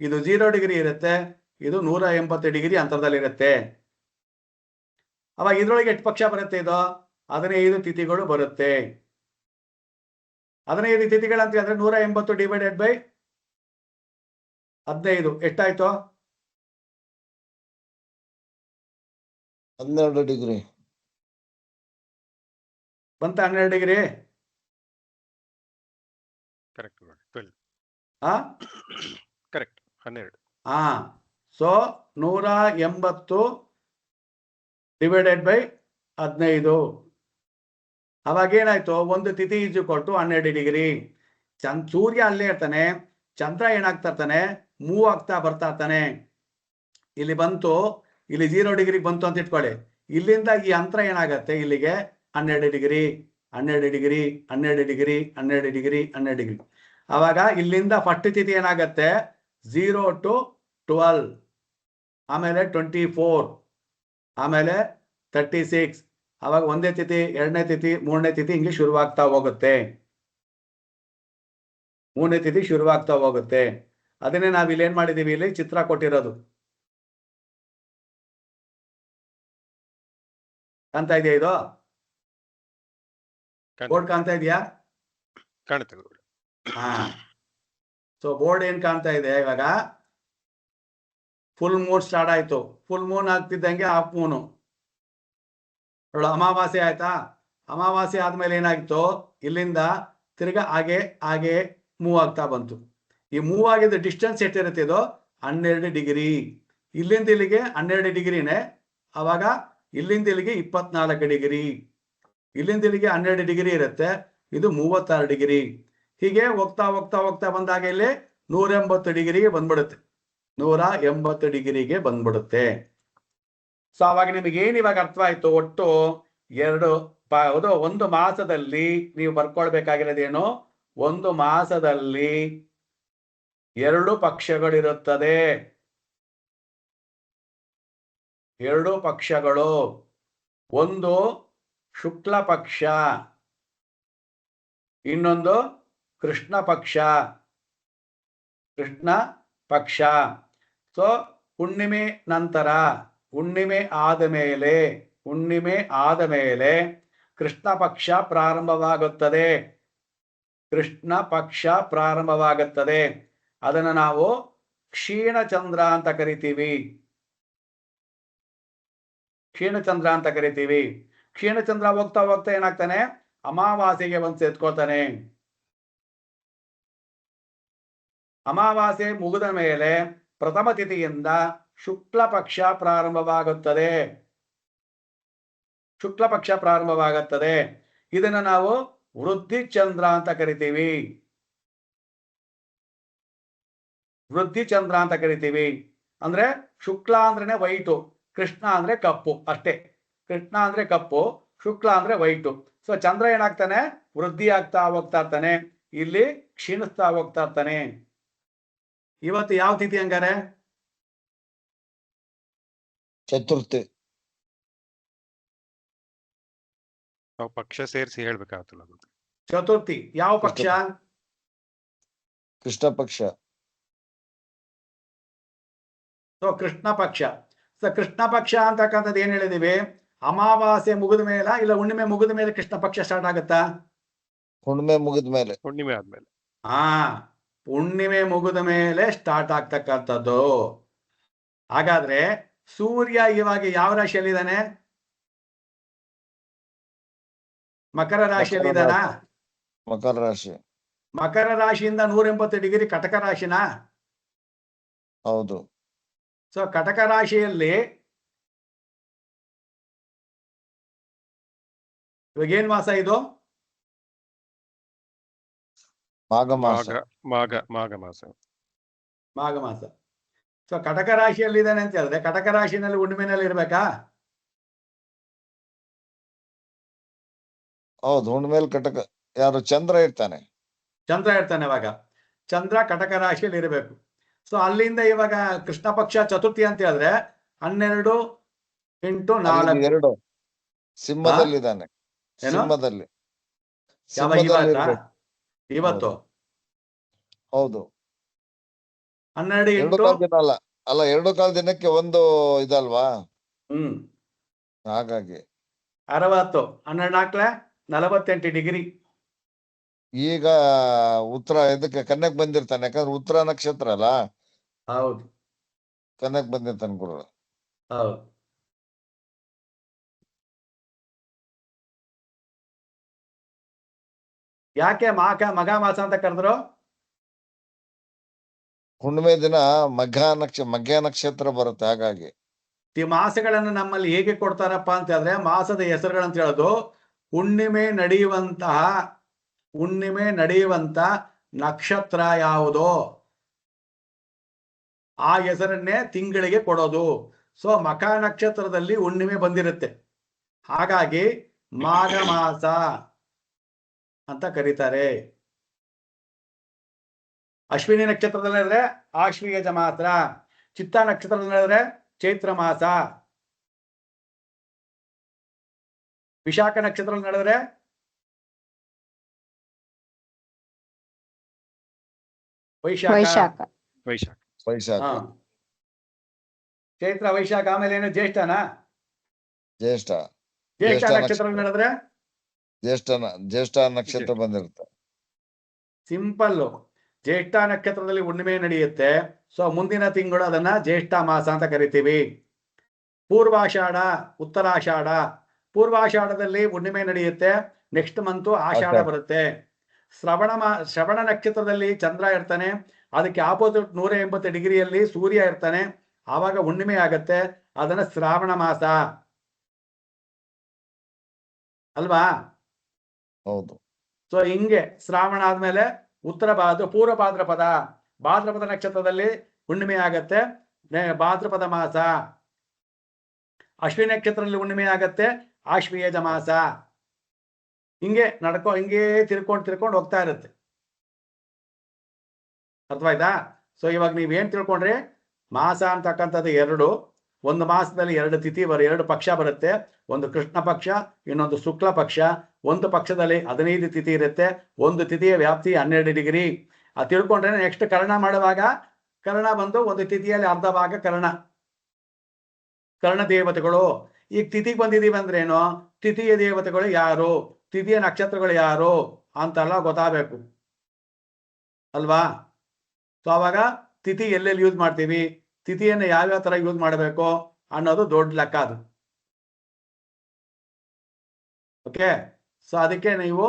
ಇದು 0 ಡಿಗ್ರಿ ಇರುತ್ತೆ, ಇದು 180 ಡಿಗ್ರಿ ಅಂತರದಲ್ಲಿರುತ್ತೆ. ಅವಾಗ ಇದ್ರೊಳಗೆ ಎಷ್ಟು ಪಕ್ಷ ಬರುತ್ತೆ? ಇದು 15 ತಿಥಿಗಳು ಬರುತ್ತೆ. 15 ತಿಥಿಗಳಂತ ಹೇಳಿದ್ರೆ 180 ಡಿವೈಡೆಡ್ ಬೈ 15 ಎಷ್ಟಾಯ್ತು? 12 ಡಿಗ್ರಿ. ಬಂತ 12 ಡಿಗ್ರಿ? ಕರೆಕ್ಟ್ 12. ಹಾ ಕರೆಕ್ಟ್ 12. ಹಾ. So 180 divided by 15. ಅವಾಗ ಏನಾಯ್ತು? ಒಂದು ತಿಥಿ ಈಸ್ ಈಕ್ವಲ್ ಟು 12 ಡಿಗ್ರಿ. ಸೂರ್ಯ ಅಲ್ಲೇ ಇರ್ತಾನೆ, ಚಂದ್ರ ಏನಾಗ್ತಾ ಇರ್ತಾನೆ, ಮೂವ್ ಆಗ್ತಾ ಬರ್ತಾ ಇರ್ತಾನೆ. ಇಲ್ಲಿ ಬಂತು, ಇಲ್ಲಿ 0 ಡಿಗ್ರಿಗೆ ಬಂತು ಅಂತ ಇಟ್ಕೊಳ್ಳಿ. ಇಲ್ಲಿಂದ ಈ ಅಂತರ ಏನಾಗತ್ತೆ, ಇಲ್ಲಿಗೆ 12 degree 12 degree 12 degree 12 degree 12 degree. ಅವಾಗ ಇಲ್ಲಿಂದ ಫಸ್ಟ್ ತಿಥಿ ಏನಾಗತ್ತೆ, 0 to 12, ಆಮೇಲೆ 24, ಆಮೇಲೆ 36. ಅವಾಗ ಒಂದೇ ತಿಥಿ, ಎರಡನೇ ತಿಥಿ, ಮೂರನೇ ತಿಥಿ ಹಿಂಗೆ ಶುರುವಾಗ್ತಾ ಹೋಗುತ್ತೆ. ಮೂರನೇ ತಿಥಿ ಶುರುವಾಗ್ತಾ ಹೋಗುತ್ತೆ. ಅದನ್ನೇ ನಾವ್ ಇಲ್ಲಿ ಏನ್ ಮಾಡಿದೀವಿ, ಇಲ್ಲಿ ಚಿತ್ರ ಕೊಟ್ಟಿರೋದು ಕಾಣ್ತಾ ಇದೆಯಾ? ಇದು ಬೋರ್ಡ್ ಕಾಣ್ತಾ ಇದೆಯಾ? ಕಾಣುತ್ತೆ ಗುರುಗಳೇ. ಹಾ. ಸೊ ಬೋರ್ಡ್ ಏನ್ ಕಾಣ್ತಾ ಇದೆ ಇವಾಗ? ಫುಲ್ ಮೂನ್ ಸ್ಟಾರ್ಟ್ ಆಯ್ತು. Full Moon ಆಗ್ತಿದ್ದಂಗೆ half moon. ಅಮಾವಾಸ್ಯೆ ಆಯ್ತಾ? ಅಮಾವಾಸ್ಯೆ ಆದ್ಮೇಲೆ ಏನಾಗಿತ್ತು, ಇಲ್ಲಿಂದ ತಿರ್ಗಾ ಹಾಗೆ ಹಾಗೆ ಮೂವ್ ಆಗ್ತಾ ಬಂತು. ಈ ಮೂವ್ ಆಗಿದ್ದ ಡಿಸ್ಟೆನ್ಸ್ ಎಷ್ಟಿರುತ್ತೆ? ಇದು 12 ಡಿಗ್ರಿ. ಇಲ್ಲಿಂದ ಇಲ್ಲಿಗೆ 12 ಡಿಗ್ರಿನೇ. ಅವಾಗ ಇಲ್ಲಿಂದ ಇಲ್ಲಿಗೆ 24 ಡಿಗ್ರಿ. ಇಲ್ಲಿಂದ ಇಲ್ಲಿಗೆ 12 ಡಿಗ್ರಿ ಇರುತ್ತೆ. ಇದು 36 ಡಿಗ್ರಿ. ಹೀಗೆ ಹೋಗ್ತಾ ಹೋಗ್ತಾ ಹೋಗ್ತಾ ಬಂದಾಗ ಇಲ್ಲಿ 180 ಡಿಗ್ರಿಗೆ ಬಂದ್ಬಿಡುತ್ತೆ. 180 ಡಿಗ್ರಿಗೆ ಬಂದ್ಬಿಡುತ್ತೆ. ಸೊ ಅವಾಗ ನಿಮಗೆ ಏನ್ ಇವಾಗ ಅರ್ಥ ಆಯ್ತು? ಒಟ್ಟು ಒಂದು ಮಾಸದಲ್ಲಿ ನೀವು ಬರ್ಕೊಳ್ಬೇಕಾಗಿರೋದೇನು, ಒಂದು ಮಾಸದಲ್ಲಿ 2 ಪಕ್ಷಗಳಿರುತ್ತದೆ. 2 ಪಕ್ಷಗಳು. ಒಂದು ಶುಕ್ಲ ಪಕ್ಷ, ಇನ್ನೊಂದು ಕೃಷ್ಣ ಪಕ್ಷ. ಕೃಷ್ಣ ಪಕ್ಷ. ಸೊ ಹುಣ್ಣಿಮೆ ನಂತರ, ಹುಣ್ಣಿಮೆ ಆದ ಮೇಲೆ ಕೃಷ್ಣ ಪಕ್ಷ ಪ್ರಾರಂಭವಾಗುತ್ತದೆ. ಕೃಷ್ಣ ಪಕ್ಷ ಪ್ರಾರಂಭವಾಗುತ್ತದೆ. ಅದನ್ನು ನಾವು ಕ್ಷೀಣಚಂದ್ರ ಅಂತ ಕರಿತೀವಿ. ಕ್ಷೀಣಚಂದ್ರ ಅಂತ ಕರಿತೀವಿ. ಕ್ಷೀಣಚಂದ್ರ ಹೋಗ್ತಾ ಹೋಗ್ತಾ ಏನಾಗ್ತಾನೆ, ಅಮಾವಾಸ್ಯೆಗೆ ಬಂದು ಸೇರ್ಕೊಳ್ತಾನೆ. ಅಮಾವಾಸ್ಯೆ ಮುಗಿದ ಮೇಲೆ ಪ್ರಥಮ ತಿಥಿಯಿಂದ ಶುಕ್ಲ ಪಕ್ಷ ಪ್ರಾರಂಭವಾಗುತ್ತದೆ. ಶುಕ್ಲ ಪಕ್ಷ ಪ್ರಾರಂಭವಾಗುತ್ತದೆ. ಇದನ್ನು ನಾವು ವೃದ್ಧಿ ಚಂದ್ರ ಅಂತ ಕರಿತೀವಿ. ವೃದ್ಧಿ ಚಂದ್ರ ಅಂತ ಕರಿತೀವಿ. ಅಂದ್ರೆ ಶುಕ್ಲ ಅಂದ್ರೇನೆ ವೈಟು, ಕೃಷ್ಣ ಅಂದ್ರೆ ಕಪ್ಪು ಅಷ್ಟೇ. ಕೃಷ್ಣ ಅಂದ್ರೆ ಕಪ್ಪು, ಶುಕ್ಲ ಅಂದ್ರೆ ವೈಟು. ಸೊ ಚಂದ್ರ ಏನಾಗ್ತಾನೆ, ವೃದ್ಧಿ ಆಗ್ತಾ ಹೋಗ್ತಾ ಇರ್ತಾನೆ, ಇಲ್ಲಿ ಕ್ಷೀಣಿಸ್ತಾ ಹೋಗ್ತಾ ಇರ್ತಾನೆ. ಇವತ್ತು ಯಾವ ತಿಥಿ ಹಂಗಾರೆ? ಚತುರ್ಥಿ. ನಾವು ಪಕ್ಷ ಸೇರಿಸಿ ಹೇಳ್ಬೇಕಾಗ್ತಲ್ಲ. ಚತುರ್ಥಿ. ಯಾವ ಪಕ್ಷ? ಕೃಷ್ಣ ಪಕ್ಷ. ಸೊ ಕೃಷ್ಣ ಪಕ್ಷ. ಸೊ ಕೃಷ್ಣ ಪಕ್ಷ ಅಂತಕ್ಕಂಥದ್ದು ಏನ್ ಹೇಳಿದೀವಿ, ಅಮಾವಾಸ್ಯೆ ಮುಗಿದ ಮೇಲೆ ಇಲ್ಲ ಹುಣ್ಣಿಮೆ ಮುಗಿದ ಮೇಲೆ ಕೃಷ್ಣ ಪಕ್ಷ ಸ್ಟಾರ್ಟ್ ಆಗುತ್ತಾ? ಹುಣ್ಣಿಮೆ ಮುಗಿದ ಮೇಲೆ. ಹುಣ್ಣಿಮೆ ಆದ್ಮೇಲೆ. ಹಾ, ಹುಣ್ಣಿಮೆ ಮುಗಿದ ಮೇಲೆ ಸ್ಟಾರ್ಟ್ ಆಗ್ತಕ್ಕಂಥದ್ದು. ಹಾಗಾದ್ರೆ ಸೂರ್ಯ ಇವಾಗ ಯಾವ ರಾಶಿಯಲ್ಲಿದ್ದಾನೆ? ಮಕರ ರಾಶಿಯಲ್ಲಿದ್ದಾನ? ಮಕರ ರಾಶಿ. ಮಕರ ರಾಶಿಯಿಂದ 180 ಡಿಗ್ರಿ ಕಟಕ ರಾಶಿನಾ? ಹೌದು. ಸೊ ಕಟಕ ರಾಶಿಯಲ್ಲಿ ಇವಾಗ ಏನ್ ಮಾಸ ಇದು? ಮಾಘ ಮಾಸ. ಮಾಘ ಮಾಸ. ಮಾಘ ಮಾಸ. ಸೊ ಕಟಕ ರಾಶಿಯಲ್ಲಿ ಇದ್ದಾನೆ ಅಂತ ಹೇಳಿದ್ರೆ ಕಟಕ ರಾಶಿನಲ್ಲಿ ಹುಣ್ಣಿಮೆನಲ್ಲಿ ಇರ್ಬೇಕಾ? ಹೌದು, ಹುಣ್ಣಿಮೆಲ್ ಕಟಕ. ಯಾರು? ಚಂದ್ರ ಇರ್ತಾನೆ. ಚಂದ್ರ ಇರ್ತಾನೆ. ಅವಾಗ ಚಂದ್ರ ಕಟಕ ರಾಶಿಯಲ್ಲಿ ಇರಬೇಕು. ಸೊ ಅಲ್ಲಿಂದ ಇವಾಗ ಕೃಷ್ಣ ಪಕ್ಷ ಚತುರ್ಥಿ ಅಂತ ಹೇಳಿದ್ರೆ 12 × 4. 2 ಸಿಂಹದಲ್ಲಿದ್ದಾನೆ. ಏನು? ಸಿಂಹದಲ್ಲಿ. ಇವತ್ತು ಹೌದು. 12 2 ಕಾಲ್ ದಿನ ಅಲ್ಲ 2 ಕಾಲ್ ದಿನಕ್ಕೆ ಒಂದು ಇದಲ್ವಾ? ಹ್ಮ್. ಹಾಗಾಗಿ 60 12 ನಾಲ್ಕಲೆ 48 ಡಿಗ್ರಿ. ಈಗ ಉತ್ತರ ಇದಕ್ಕೆ ಕನ್ಯಕ್ ಬಂದಿರ್ತಾನೆ, ಯಾಕಂದ್ರೆ ಉತ್ತರ ನಕ್ಷತ್ರ ಅಲ್ಲ, ಹೌದು ಕನ್ಯಕ್ ಬಂದಿರ್ತಾನೆ ಗುರು. ಹೌದು. ಯಾಕೆ ಮಘ ಮಾಸ ಅಂತ ಕರೆದ್ರು? ಹುಣ್ಣಿಮೆ ದಿನ ಮಘ ನಕ್ಷತ್ರ ಬರುತ್ತೆ, ಹಾಗಾಗಿ. ಈ ಮಾಸಗಳನ್ನು ನಮ್ಮಲ್ಲಿ ಹೇಗೆ ಕೊಡ್ತಾರಪ್ಪ ಅಂತ ಹೇಳಿದ್ರೆ, ಮಾಸದ ಹೆಸರುಗಳಂತ ಹೇಳೋದು ಹುಣ್ಣಿಮೆ ನಡೆಯುವಂತ ನಕ್ಷತ್ರ ಯಾವುದೋ ಆ ಹೆಸರನ್ನೇ ತಿಂಗಳಿಗೆ ಕೊಡೋದು. ಸೊ ಮಖ ನಕ್ಷತ್ರದಲ್ಲಿ ಹುಣ್ಣಿಮೆ ಬಂದಿರುತ್ತೆ, ಹಾಗಾಗಿ ಮಾಘ ಮಾಸ ಅಂತ ಕರೀತಾರೆ. ಅಶ್ವಿನಿ ನಕ್ಷತ್ರದಲ್ಲಿ ಹೇಳಿದ್ರೆ ಆಶ್ವೀಯಜ ಮಾಸ, ಚಿತ್ತ ನಕ್ಷತ್ರದಲ್ಲಿ ಹೇಳಿದ್ರೆ ಚೈತ್ರ ಮಾಸ, ವಿಶಾಖ ನಕ್ಷತ್ರದಲ್ಲಿ ನಡೆದ್ರೆ ವೈಶಾಖ. ವೈಶಾಖ. ಚೈತ್ರ ವೈಶಾಖ. ಆಮೇಲೆ ಏನು ಜ್ಯೇಷ್ಠನಾ? ಜ್ಯೇಷ್ಠ ನಕ್ಷತ್ರದಲ್ಲಿ ನಡೆದ್ರೆ ಜ್ಯೇಷ್ಠ ನಕ್ಷತ್ರ ಬಂದಿರುತ್ತೆ. ಸಿಂಪಲ್. ಜ್ಯೇಷ್ಠ ನಕ್ಷತ್ರದಲ್ಲಿ ಹುಣ್ಣಿಮೆ ನಡೆಯುತ್ತೆ, ಸೊ ಮುಂದಿನ ತಿಂಗಳು ಅದನ್ನ ಜ್ಯೇಷ್ಠ ಮಾಸ ಅಂತ ಕರಿತೀವಿ. ಪೂರ್ವಾಷಾಢ, ಉತ್ತರಾಷಾಢ. ಪೂರ್ವಾಷಾಢದಲ್ಲಿ ಹುಣ್ಣಿಮೆ ನಡೆಯುತ್ತೆ, ನೆಕ್ಸ್ಟ್ ಮಂತು ಆಷಾಢ ಬರುತ್ತೆ. ಶ್ರವಣ ನಕ್ಷತ್ರದಲ್ಲಿ ಚಂದ್ರ ಇರ್ತಾನೆ, ಅದಕ್ಕೆ ಆಪೋಸಿಟ್ 180 ಡಿಗ್ರಿಯಲ್ಲಿ ಸೂರ್ಯ ಇರ್ತಾನೆ, ಆವಾಗ ಹುಣ್ಣಿಮೆ ಆಗತ್ತೆ, ಅದನ್ನ ಶ್ರಾವಣ ಮಾಸ ಅಲ್ವಾ? ಹೌದು. ಸೊ ಹಿಂಗೆ ಶ್ರಾವಣ ಆದ್ಮೇಲೆ ಪೂರ್ವ ಭಾದ್ರಪದ ನಕ್ಷತ್ರದಲ್ಲಿ ಹುಣ್ಣಿಮೆ ಆಗತ್ತೆ, ಭಾದ್ರಪದ ಮಾಸ. ಅಶ್ವಿನಿ ನಕ್ಷತ್ರದಲ್ಲಿ ಹುಣ್ಣಿಮೆ ಆಗತ್ತೆ, ಆಶ್ವೀಯಜ ಮಾಸ. ಹಿಂಗೆ ಹಿಂಗೆ ತಿರ್ಕೊಂಡು ಹೋಗ್ತಾ ಇರುತ್ತೆ. ಅರ್ಥವಾಯ್ತಾ? ಸೊ ಇವಾಗ ನೀವೇನ್ ತಿಳ್ಕೊಂಡ್ರೆ, ಮಾಸ ಅಂತಕ್ಕಂಥದ್ದು ಎರಡು. ಒಂದು ಮಾಸದಲ್ಲಿ 2 ತಿಥಿ 2 ಪಕ್ಷ ಬರುತ್ತೆ, ಒಂದು ಕೃಷ್ಣ ಪಕ್ಷ, ಇನ್ನೊಂದು ಶುಕ್ಲ ಪಕ್ಷ. ಒಂದು ಪಕ್ಷದಲ್ಲಿ 15 ತಿಥಿ ಇರುತ್ತೆ, ಒಂದು ತಿಥಿಯ ವ್ಯಾಪ್ತಿ 12 ಡಿಗ್ರಿ. ಅದು ತಿಳ್ಕೊಂಡ್ರೆ ನೆಕ್ಸ್ಟ್ ಕರ್ಣ ಮಾಡುವಾಗ ಕರ್ಣ ಬಂದು ಒಂದು ತಿಥಿಯಲ್ಲಿ ಅರ್ಧ ಭಾಗ ಕರ್ಣ ದೇವತೆಗಳು. ಈಗ ತಿಥಿಗೆ ಬಂದಿದೀವಿ ಅಂದ್ರೇನು, ತಿಥಿಯ ದೇವತೆಗಳು ಯಾರು, ತಿಥಿಯ ನಕ್ಷತ್ರಗಳು ಯಾರು ಅಂತೆಲ್ಲ ಗೊತ್ತಾಗಬೇಕು ಅಲ್ವಾ? ಸೊ ಅವಾಗ ತಿಥಿ ಎಲ್ಲೆಲ್ಲಿ ಯೂಸ್ ಮಾಡ್ತೀವಿ, ತಿಥಿಯನ್ನು ಯಾವ್ಯಾವ ತರ ಯೂಸ್ ಮಾಡಬೇಕು ಅನ್ನೋದು ದೊಡ್ಡ ಲೆಕ್ಕ ಅದು. ಓಕೆ, ಸೊ ಅದಕ್ಕೆ ನೀವು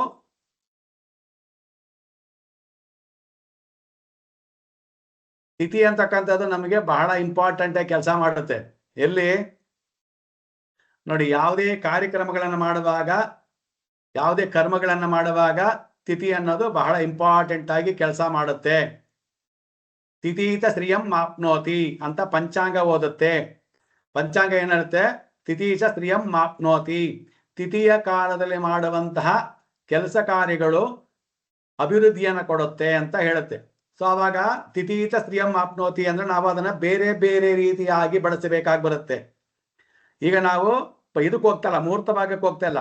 ತಿಥಿ ಅಂತಕ್ಕಂಥದ್ದು ನಮಗೆ ಬಹಳ ಇಂಪಾರ್ಟೆಂಟ್ ಆಗಿ ಕೆಲಸ ಮಾಡುತ್ತೆ. ಎಲ್ಲಿ ನೋಡಿ, ಯಾವುದೇ ಕಾರ್ಯಕ್ರಮಗಳನ್ನು ಮಾಡುವಾಗ, ಯಾವುದೇ ಕರ್ಮಗಳನ್ನು ಮಾಡುವಾಗ ತಿಥಿ ಅನ್ನೋದು ಬಹಳ ಇಂಪಾರ್ಟೆಂಟ್ ಆಗಿ ಕೆಲಸ ಮಾಡುತ್ತೆ. ತಿಥೀತ ಶ್ರಿಯಂ ಮಾಪ್ನೋತಿ ಅಂತ ಪಂಚಾಂಗ ಓದುತ್ತೆ. ಪಂಚಾಂಗ ಏನಿರುತ್ತೆ, ತಿಥೀಚ ಶ್ರಿಯಂ ಮಾಪ್ನೋತಿ, ತಿಥಿಯ ಕಾಲದಲ್ಲಿ ಮಾಡುವಂತಹ ಕೆಲಸ ಕಾರ್ಯಗಳು ಅಭಿವೃದ್ಧಿಯನ್ನು ಕೊಡುತ್ತೆ ಅಂತ ಹೇಳುತ್ತೆ. ಸೊ ಅವಾಗ ತಿಥೀಚ ಶ್ರಿಯಂ ಮಾಪ್ನೋತಿ ಅಂದ್ರೆ ನಾವು ಅದನ್ನ ಬೇರೆ ಬೇರೆ ರೀತಿಯಾಗಿ ಬಳಸಬೇಕಾಗಿ ಬರುತ್ತೆ. ಈಗ ನಾವು ಇದಕ್ಕೆ ಹೋಗ್ತಲ್ಲ, ಮುಹೂರ್ತ ಭಾಗಕ್ಕೆ ಹೋಗ್ತಾ ಇಲ್ಲ,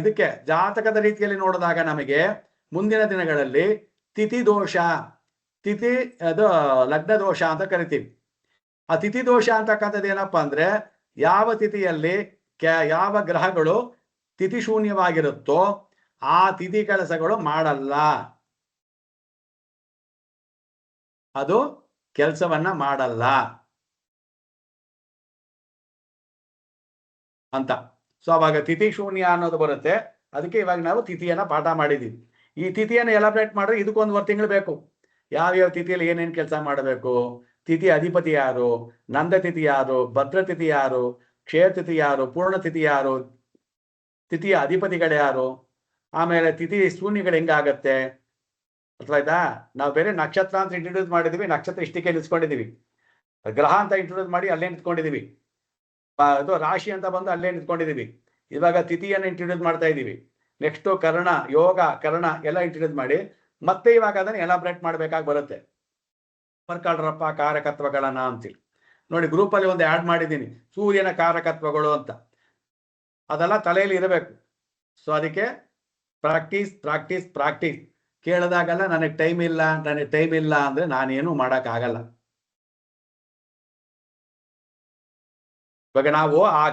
ಇದಕ್ಕೆ ಜಾತಕದ ರೀತಿಯಲ್ಲಿ ನೋಡಿದಾಗ ನಮಗೆ ಮುಂದಿನ ದಿನಗಳಲ್ಲಿ ತಿಥಿ ದೋಷ, ಅದು ಲಗ್ನ ದೋಷ ಅಂತ ಕರಿತೀವಿ. ಆ ತಿಥಿ ದೋಷ ಅಂತಕ್ಕಂಥದ್ದು ಏನಪ್ಪಾ ಅಂದ್ರೆ, ಯಾವ ತಿಥಿಯಲ್ಲಿ ಯಾವ ಗ್ರಹಗಳು ತಿಥಿ ಶೂನ್ಯವಾಗಿರುತ್ತೋ ಆ ತಿಥಿ ಕೆಲಸಗಳು ಮಾಡಲ್ಲ, ಅದು ಕೆಲಸವನ್ನ ಮಾಡಲ್ಲ ಅಂತ. ಸೊ ಅವಾಗ ತಿಥಿ ಶೂನ್ಯ ಅನ್ನೋದು ಬರುತ್ತೆ. ಅದಕ್ಕೆ ಇವಾಗ ನಾವು ತಿಥಿಯನ್ನ ಪಾಠ ಮಾಡಿದೀವಿ. ಈ ತಿಥಿಯನ್ನು ಎಲಾಬ್ರೇಟ್ ಮಾಡ್ರೆ ಇದಕ್ಕೊಂದು ತಿಂಗಳು ಬೇಕು. ಯಾವ್ಯಾವ ತಿಥಿಯಲ್ಲಿ ಏನೇನು ಕೆಲಸ ಮಾಡಬೇಕು, ತಿಥಿ ಅಧಿಪತಿ ಯಾರು, ನಂದ ತಿಥಿ ಯಾರು, ಭದ್ರ ತಿಥಿ ಯಾರು, ಕ್ಷಯ ತಿಥಿ ಯಾರು, ಪೂರ್ಣ ತಿಥಿ ಯಾರು, ತಿಥಿಯ ಅಧಿಪತಿಗಳು ಯಾರು, ಆಮೇಲೆ ತಿಥಿ ಶೂನ್ಯಗಳು ಹೆಂಗಾಗತ್ತೆ. ಅರ್ಥವಾಯ್ತಾ? ನಾವು ಬೇರೆ ನಕ್ಷತ್ರ ಅಂತ ಇಂಟ್ರೊಡ್ಯೂಸ್ ಮಾಡಿದೀವಿ, ನಕ್ಷತ್ರ ಇಷ್ಟಕ್ಕೆ ನಿಲ್ಸ್ಕೊಂಡಿದೀವಿ. ಗ್ರಹ ಅಂತ ಇಂಟ್ರೊಡ್ಯೂಸ್ ಮಾಡಿ ಅಲ್ಲೇ ನಿಂತ್ಕೊಂಡಿದೀವಿ. ಅದು ರಾಶಿ ಅಂತ ಬಂದು ಅಲ್ಲೇ ನಿಂತ್ಕೊಂಡಿದೀವಿ. ಇವಾಗ ತಿಥಿಯನ್ನು ಇಂಟ್ರೊಡ್ಯೂಸ್ ಮಾಡ್ತಾ ಇದ್ದೀವಿ. ನೆಕ್ಸ್ಟ್ ಕರ್ಣ, ಯೋಗ, ಕರ್ಣ ಎಲ್ಲ ಇಂಟ್ರೊಡ್ಯೂಸ್ ಮಾಡಿ ಮತ್ತೆ ಇವಾಗ ಅದನ್ನು ಎಲಾಬ್ರೇಟ್ ಮಾಡ್ಬೇಕಾಗಿ ಬರುತ್ತೆ. ಬರ್ಕೊಳ್ರಪ್ಪ ಕಾರಕತ್ವಗಳನ್ನ ಅಂತೇಳಿ ನೋಡಿ, ಗ್ರೂಪಲ್ಲಿ ಒಂದು ಆ್ಯಡ್ ಮಾಡಿದ್ದೀನಿ, ಸೂರ್ಯನ ಕಾರಕತ್ವಗಳು ಅಂತ. ಅದೆಲ್ಲ ತಲೆಯಲ್ಲಿ ಇರಬೇಕು. ಸೊ ಅದಕ್ಕೆ ಪ್ರಾಕ್ಟೀಸ್ ಪ್ರಾಕ್ಟೀಸ್ ಪ್ರಾಕ್ಟೀಸ್. ಕೇಳಿದಾಗಲ್ಲ ನನಗೆ ಟೈಮ್ ಇಲ್ಲ ಅಂದ್ರೆ ನಾನೇನು ಮಾಡೋಕ್ಕಾಗಲ್ಲ. ಇವಾಗ ನಾವು ಆ